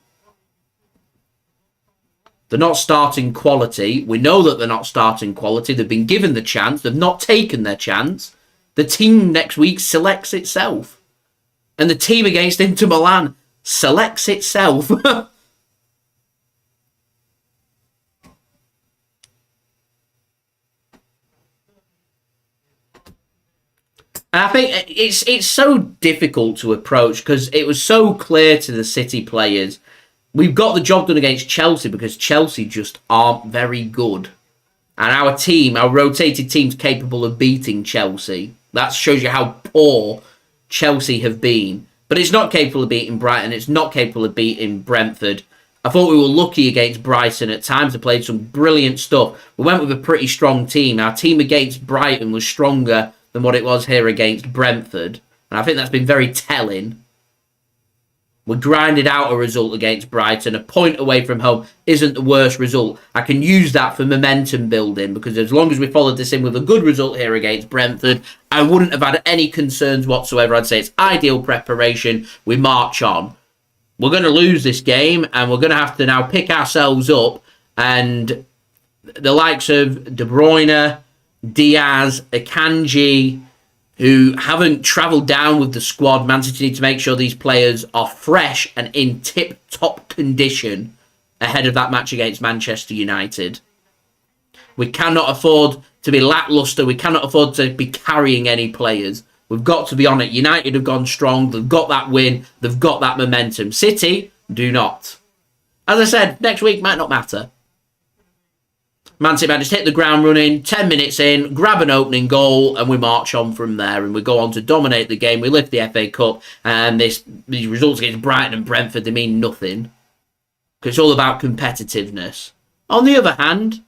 S2: They're not starting quality. We know that they're not starting quality. They've been given the chance. They've not taken their chance. The team next week selects itself. And the team against Inter Milan selects itself. And I think it's so difficult to approach because it was so clear to the City players. We've got the job done against Chelsea because Chelsea just aren't very good. And our team, our rotated team's capable of beating Chelsea. That shows you how poor Chelsea have been. But it's not capable of beating Brighton. It's not capable of beating Brentford. I thought we were lucky against Brighton at times. They played some brilliant stuff. We went with a pretty strong team. Our team against Brighton was stronger than what it was here against Brentford. And I think that's been very telling. We grinded out a result against Brighton. A point away from home isn't the worst result. I can use that for momentum building because as long as we followed this in with a good result here against Brentford, I wouldn't have had any concerns whatsoever. I'd say it's ideal preparation. We march on. We're going to lose this game and we're going to have to now pick ourselves up, and the likes of De Bruyne, Diaz, Akanji, who haven't travelled down with the squad. Man City need to make sure these players are fresh and in tip-top condition ahead of that match against Manchester United. We cannot afford to be lacklustre. We cannot afford to be carrying any players. We've got to be on it. United have gone strong. They've got that win. They've got that momentum. City do not. As I said, next week might not matter. Man City might just hit the ground running, 10 minutes in, grab an opening goal, and we march on from there. And we go on to dominate the game. We lift the FA Cup, and these results against Brighton and Brentford, they mean nothing. Because it's all about competitiveness. On the other hand,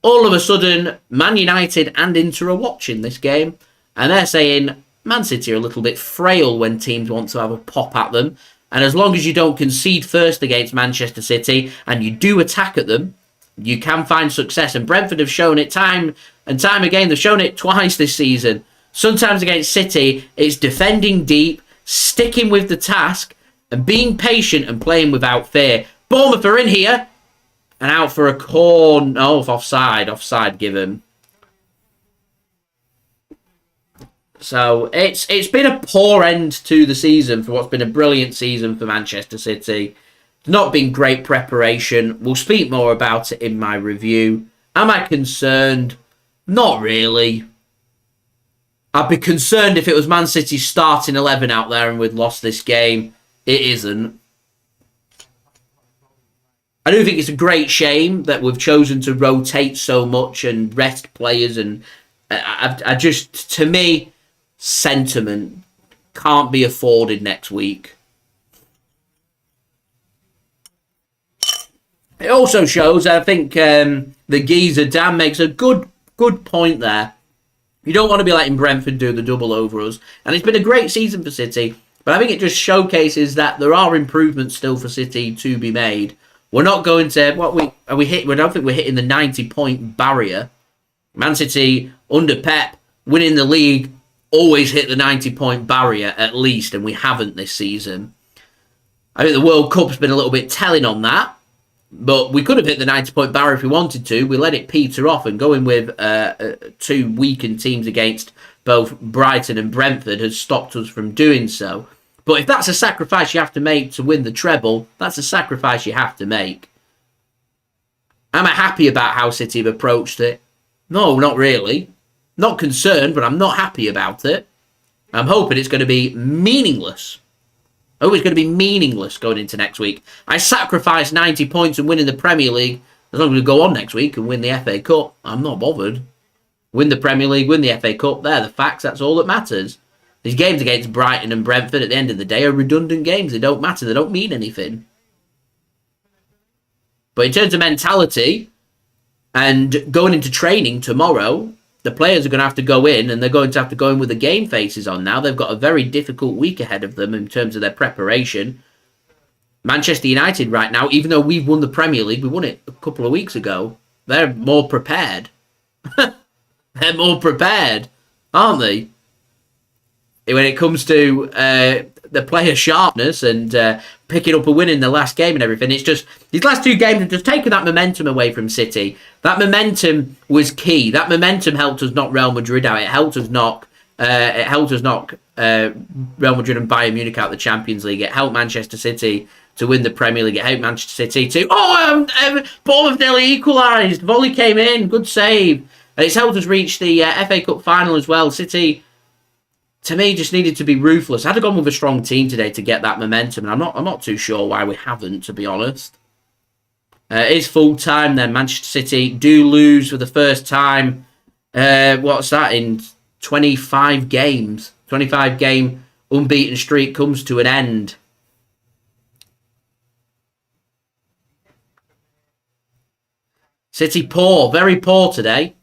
S2: all of a sudden, Man United and Inter are watching this game, and they're saying Man City are a little bit frail when teams want to have a pop at them. And as long as you don't concede first against Manchester City, and you do attack at them, you can find success, and Brentford have shown it time and time again. They've shown it twice this season. Sometimes against City, it's defending deep, sticking with the task, and being patient and playing without fear. Bournemouth are in here, and out for a corner. Oh, offside given. So it's been a poor end to the season for what's been a brilliant season for Manchester City. Not been great preparation. We'll speak more about it in my review. Am I concerned? Not really. I'd be concerned if it was Man City's starting 11 out there and we'd lost this game. It isn't. I do think it's a great shame that we've chosen to rotate so much and rest players. And I just, to me, sentiment can't be afforded next week. It also shows, I think, the geezer Dan makes a good point there. You don't want to be letting Brentford do the double over us. And it's been a great season for City. But I think it just showcases that there are improvements still for City to be made. We're not going to... I don't think we're hitting the 90-point barrier. Man City, under Pep, winning the league, always hit the 90-point barrier at least. And we haven't this season. I think the World Cup's been a little bit telling on that. But we could have hit the 90-point barrier if we wanted to. We let it peter off, and going with 2 weakened teams against both Brighton and Brentford has stopped us from doing so. But if that's a sacrifice you have to make to win the treble, that's a sacrifice you have to make. Am I happy about how City have approached it? No, not really. Not concerned, but I'm not happy about it. I'm hoping it's going to be meaningless. Oh, it's going to be meaningless going into next week. I sacrificed 90 points and winning the Premier League. As long as we go on next week and win the FA Cup, I'm not bothered. Win the Premier League, win the FA Cup. They're the facts. That's all that matters. These games against Brighton and Brentford at the end of the day are redundant games. They don't matter. They don't mean anything. But in terms of mentality and going into training tomorrow, the players are going to have to go in, and they're going to have to go in with the game faces on now. They've got a very difficult week ahead of them in terms of their preparation. Manchester United right now, even though we've won the Premier League, we won it a couple of weeks ago, they're more prepared. They're more prepared, aren't they? When it comes to the player sharpness and picking up a win in the last game and everything. It's just, these last two games have just taken that momentum away from City. That momentum was key. That momentum helped us knock Real Madrid out. It helped us knock Real Madrid and Bayern Munich out of the Champions League. It helped Manchester City to win the Premier League. It helped Manchester City to... Bournemouth nearly equalised. Volley came in. Good save. And it's helped us reach the FA Cup final as well. City, to me, just needed to be ruthless. I'd have gone with a strong team today to get that momentum, and I'm not too sure why we haven't, to be honest. It is full time then. Manchester City do lose for the first time. What's that, in 25 games? 25 game unbeaten streak comes to an end. City poor, very poor today.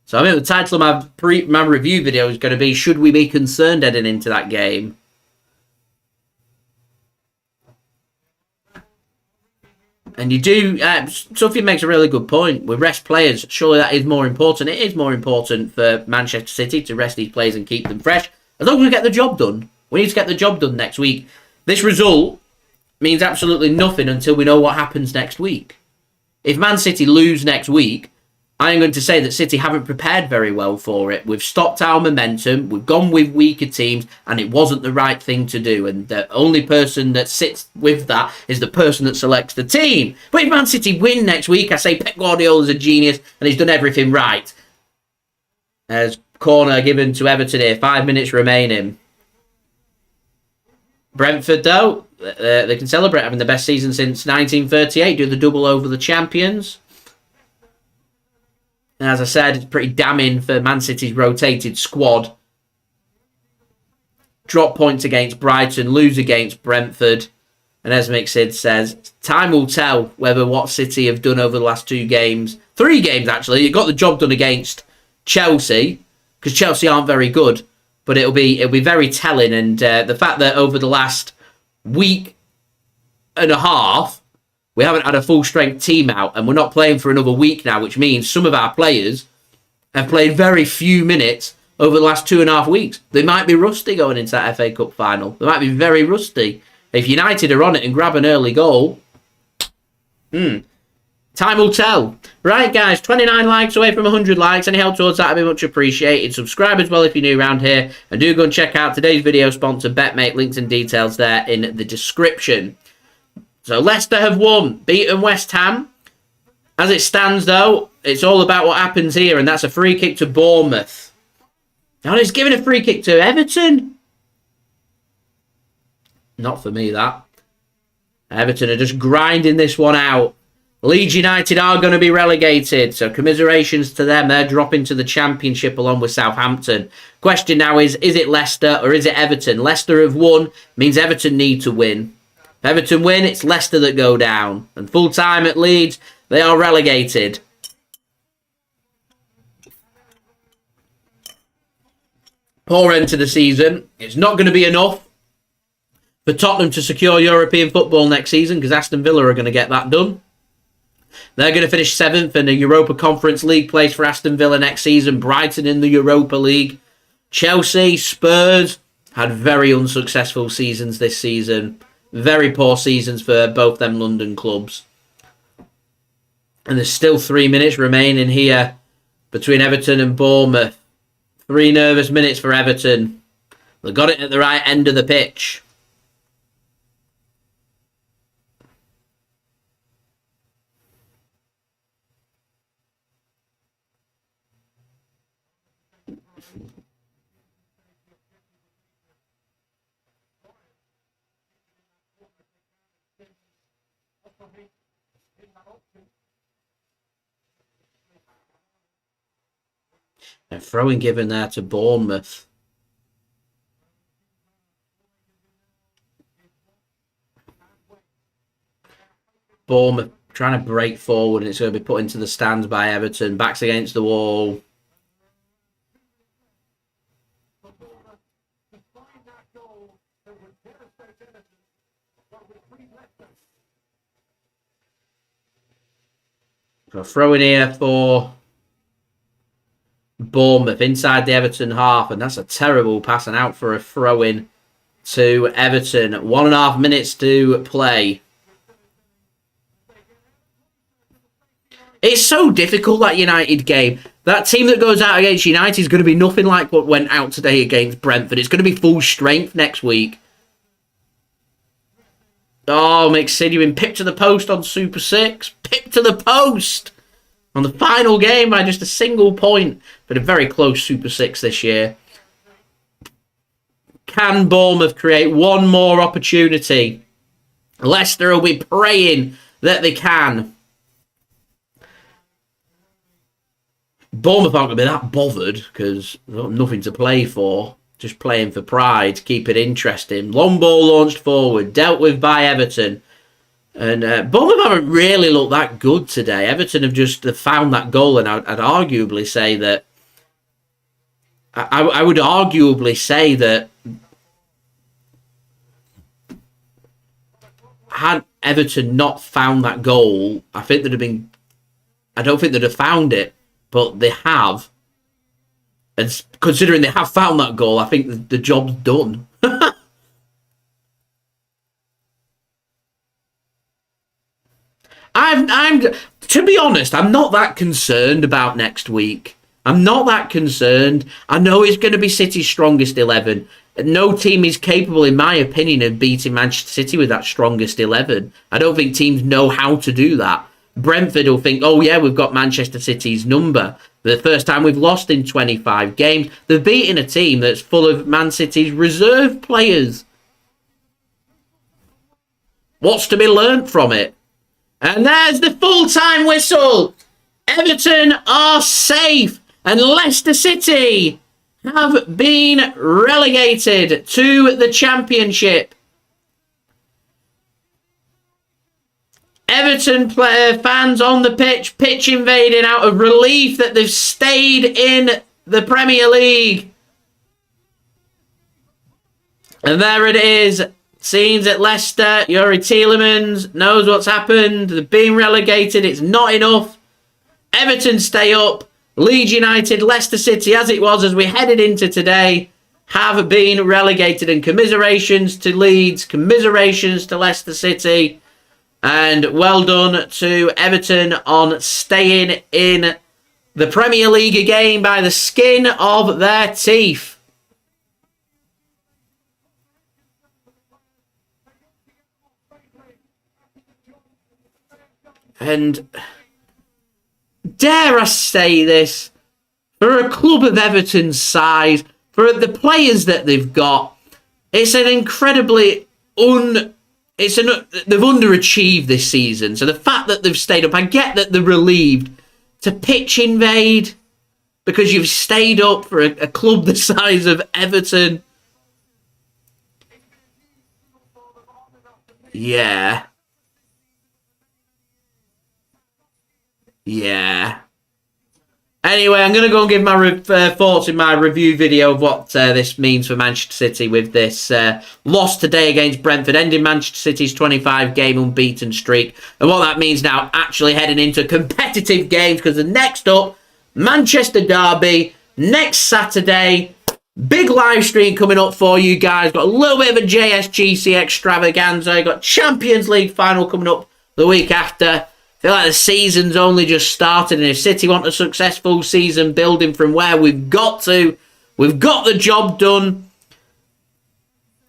S2: So I think the title of my review video is going to be, should we be concerned heading into that game? And you do, Sophie makes a really good point. We rest players, surely that is more important. It is more important for Manchester City to rest these players and keep them fresh. As long as we get the job done. We need to get the job done next week. This result means absolutely nothing until we know what happens next week. If Man City lose next week, I'm going to say that City haven't prepared very well for it. We've stopped our momentum. We've gone with weaker teams, and it wasn't the right thing to do. And the only person that sits with that is the person that selects the team. But if Man City win next week, I say Pep Guardiola is a genius, and he's done everything right. There's corner given to Everton here. 5 minutes remaining. Brentford, though, they can celebrate having the best season since 1938. Do the double over the champions. And as I said, it's pretty damning for Man City's rotated squad. Drop points against Brighton, lose against Brentford. And as Mick Sid says, time will tell whether what City have done over the last 2 games, 3 games actually, it got the job done against Chelsea, because Chelsea aren't very good. But it'll be very telling. And the fact that over the last week and a half, we haven't had a full-strength team out, and we're not playing for another week now, which means some of our players have played very few minutes over the last 2.5 weeks. They might be rusty going into that FA Cup final. They might be very rusty. If United are on it and grab an early goal, time will tell. Right, guys, 29 likes away from 100 likes. Any help towards that would be much appreciated. Subscribe as well if you're new around here. And do go and check out today's video sponsor, BetMate. Links and details there in the description. So Leicester have won, beaten West Ham. As it stands, though, it's all about what happens here, and that's a free kick to Bournemouth. Now he's giving a free kick to Everton. Not for me, that. Everton are just grinding this one out. Leeds United are going to be relegated, so commiserations to them. They're dropping to the Championship along with Southampton. Question now is it Leicester or is it Everton? Leicester have won, means Everton need to win. If Everton win, it's Leicester that go down. And full time at Leeds, they are relegated. Poor end to the season. It's not going to be enough for Tottenham to secure European football next season, because Aston Villa are going to get that done. They're going to finish 7th in the Europa Conference League place for Aston Villa next season. Brighton in the Europa League. Chelsea, Spurs had very unsuccessful seasons this season. Very poor seasons for both them London clubs. And there's still 3 minutes remaining here between Everton and Bournemouth. 3 nervous minutes for Everton. They got it at the right end of the pitch. A throwing given there to Bournemouth. Bournemouth trying to break forward, and it's going to be put into the stands by Everton. Backs against the wall. So throw in here for Bournemouth inside the Everton half, and that's a terrible pass and out for a throw-in to Everton. 1.5 minutes to play. It's so difficult, that United game. That team that goes out against United is going to be nothing like what went out today against Brentford. It's going to be full strength next week. Oh, McSidian pipped to the post on Super 6. Pipped to the post on the final game by just a single point. But a very close Super 6 this year. Can Bournemouth create one more opportunity? Leicester will be praying that they can. Bournemouth aren't going to be that bothered because they've got nothing to play for. Just playing for pride, keep it interesting. Long ball launched forward, dealt with by Everton. And Bournemouth haven't really looked that good today. Everton have just found that goal, and I'd arguably say that... I would arguably say that had Everton not found that goal, I think there'd have been... I don't think they'd have found it. But they have. And considering they have found that goal, I think the job's done. To be honest, I'm not that concerned about next week. I'm not that concerned. I know it's going to be City's strongest 11. No team is capable, in my opinion, of beating Manchester City with that strongest 11. I don't think teams know how to do that. Brentford will think, oh yeah, we've got Manchester City's number. The first time we've lost in 25 games. They've beaten a team that's full of Man City's reserve players. What's to be learnt from it? And there's the full-time whistle. Everton are safe. And Leicester City have been relegated to the Championship. Everton fans on the pitch invading out of relief that they've stayed in the Premier League. And there it is. Scenes at Leicester. Yuri Tielemans knows what's happened. They've been relegated. It's not enough. Everton stay up. Leeds United, Leicester City, as it was as we headed into today, have been relegated. And commiserations to Leeds. Commiserations to Leicester City. And well done to Everton on staying in the Premier League again by the skin of their teeth. And dare I say this, for a club of Everton's size, for the players that they've got, it's an incredibly they've underachieved this season. So the fact that they've stayed up, I get that they're relieved. To pitch invade because you've stayed up for a club the size of Everton. Yeah. Anyway, I'm going to go and give my thoughts in my review video of what this means for Manchester City with this loss today against Brentford, ending Manchester City's 25-game unbeaten streak, and what that means now actually heading into competitive games, because the next up, Manchester Derby, next Saturday. Big live stream coming up for you guys. Got a little bit of a JSGC extravaganza. Got Champions League final coming up the week after. I feel like the season's only just started, and if City want a successful season building from where we've got to, we've got the job done.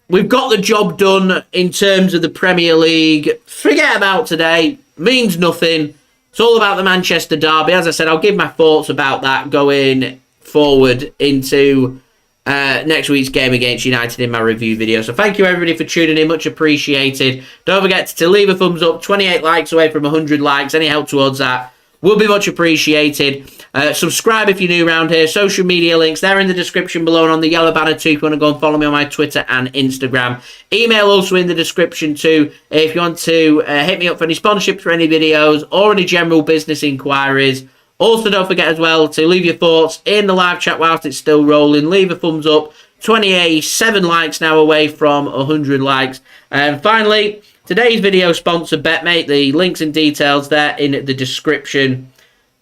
S2: We've got the job done in terms of the Premier League. Forget about today. Means nothing. It's all about the Manchester Derby. As I said, I'll give my thoughts about that going forward into next week's game against United in my review video. So thank you everybody for tuning in, much appreciated. Don't forget to leave a thumbs up. 28 likes away from 100 likes. Any help towards that will be much appreciated. Subscribe if you're new around here. Social media links, they're in the description below and on the yellow banner too if you want to go and follow me on my Twitter and Instagram. Email also in the description too if you want to hit me up for any sponsorships for any videos or any general business inquiries. Also, don't forget as well to leave your thoughts in the live chat whilst it's still rolling. Leave a thumbs up. 27 likes now away from 100 likes. And finally, today's video sponsor, BetMate. The links and details there in the description.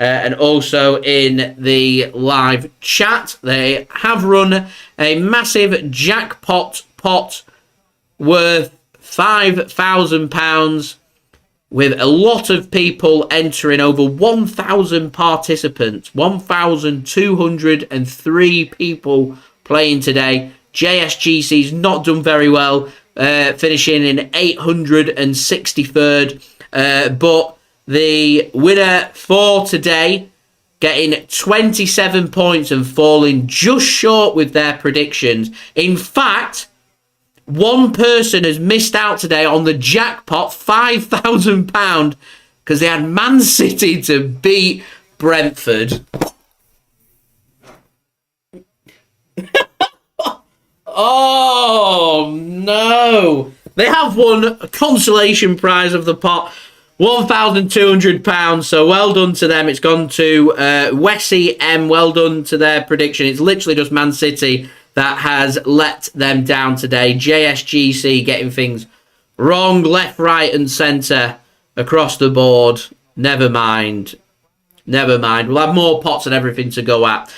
S2: and also in the live chat. They have run a massive jackpot pot worth £5,000 with a lot of people entering, over 1,000 participants, 1,203 people playing today. JSGC's not done very well, finishing in 863rd, but the winner for today getting 27 points and falling just short with their predictions. In fact, one person has missed out today on the jackpot, £5,000, because they had Man City to beat Brentford. Oh, no. They have won a consolation prize of the pot, £1,200. So well done to them. It's gone to Wessie M. Well done to their prediction. It's literally just Man City that has let them down today. JSGC getting things wrong, left, right and centre across the board. Never mind. Never mind. We'll have more pots and everything to go at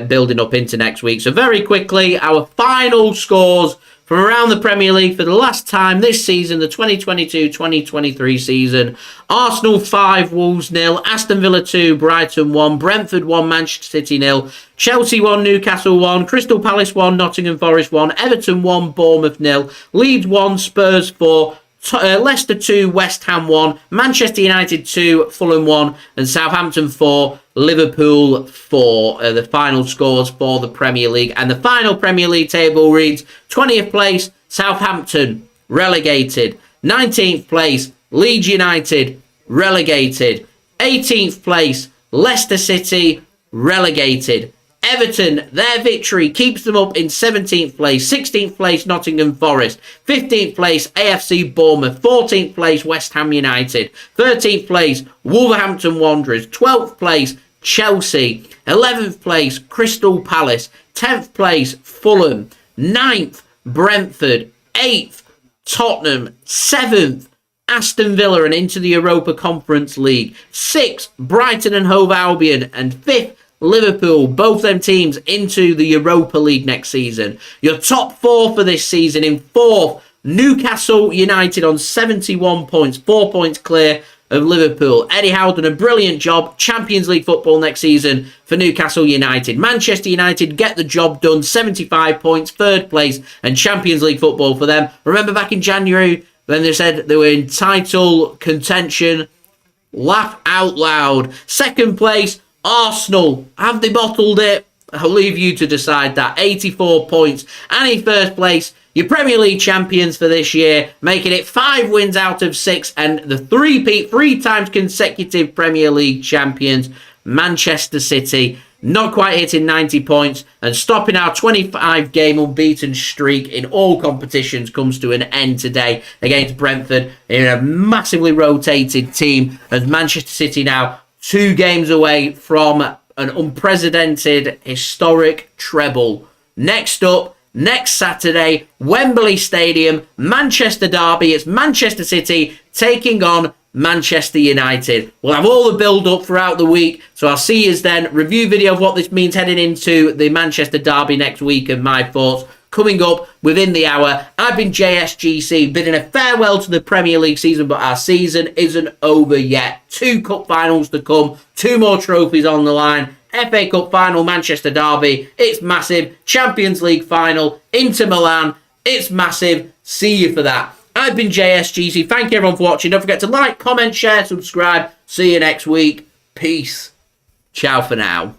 S2: building up into next week. So very quickly, our final scores from around the Premier League for the last time this season, the 2022-2023 season. Arsenal 5, Wolves 0, Aston Villa 2, Brighton 1, Brentford 1, Manchester City 0, Chelsea 1, Newcastle 1, Crystal Palace 1, Nottingham Forest 1, Everton 1, Bournemouth 0, Leeds 1, Spurs 4, Leicester 2, West Ham 1, Manchester United 2, Fulham 1, and Southampton 4, Liverpool 4. The final scores for the Premier League. And the final Premier League table reads 20th place, Southampton, relegated. 19th place, Leeds United, relegated. 18th place, Leicester City, relegated. Everton, their victory keeps them up in 17th place. 16th place, Nottingham Forest. 15th place, AFC Bournemouth. 14th place, West Ham United. 13th place, Wolverhampton Wanderers. 12th place, Chelsea. 11th place, Crystal Palace. 10th place, Fulham. 9th, Brentford. 8th, Tottenham. 7th, Aston Villa and into the Europa Conference League. 6th, Brighton and Hove Albion. And 5th, Liverpool, both them teams into the Europa League next season. Your top 4 for this season: in 4th, Newcastle United on 71 points, 4 points clear of Liverpool. Eddie Howe done a brilliant job. Champions League football next season for Newcastle United. Manchester United get the job done, 75 points, 3rd place, and Champions League football for them. Remember back in January when they said they were in title contention? Laugh out loud. 2nd place, Arsenal. Have they bottled it? I'll leave you to decide that. 84 points. And in 1st place, your Premier League champions for this year, making it 5 wins out of 6, and the 3 times consecutive Premier League champions, Manchester City, not quite hitting 90 points, and stopping our 25-game unbeaten streak in all competitions comes to an end today against Brentford in a massively rotated team, as Manchester City now 2 games away from an unprecedented historic treble. Next up, next Saturday, Wembley Stadium, Manchester derby. It's Manchester City taking on Manchester United. We'll have all the build-up throughout the week, so I'll see you then. Review video of what this means heading into the Manchester derby next week and my thoughts coming up within the hour. I've been JSGC, bidding a farewell to the Premier League season, but our season isn't over yet. 2 cup finals to come, 2 more trophies on the line. FA Cup final, Manchester derby, it's massive. Champions League final, Inter Milan, it's massive. See you for that. I've been JSGC. Thank you everyone for watching. Don't forget to like, comment, share, subscribe. See you next week. Peace. Ciao for now.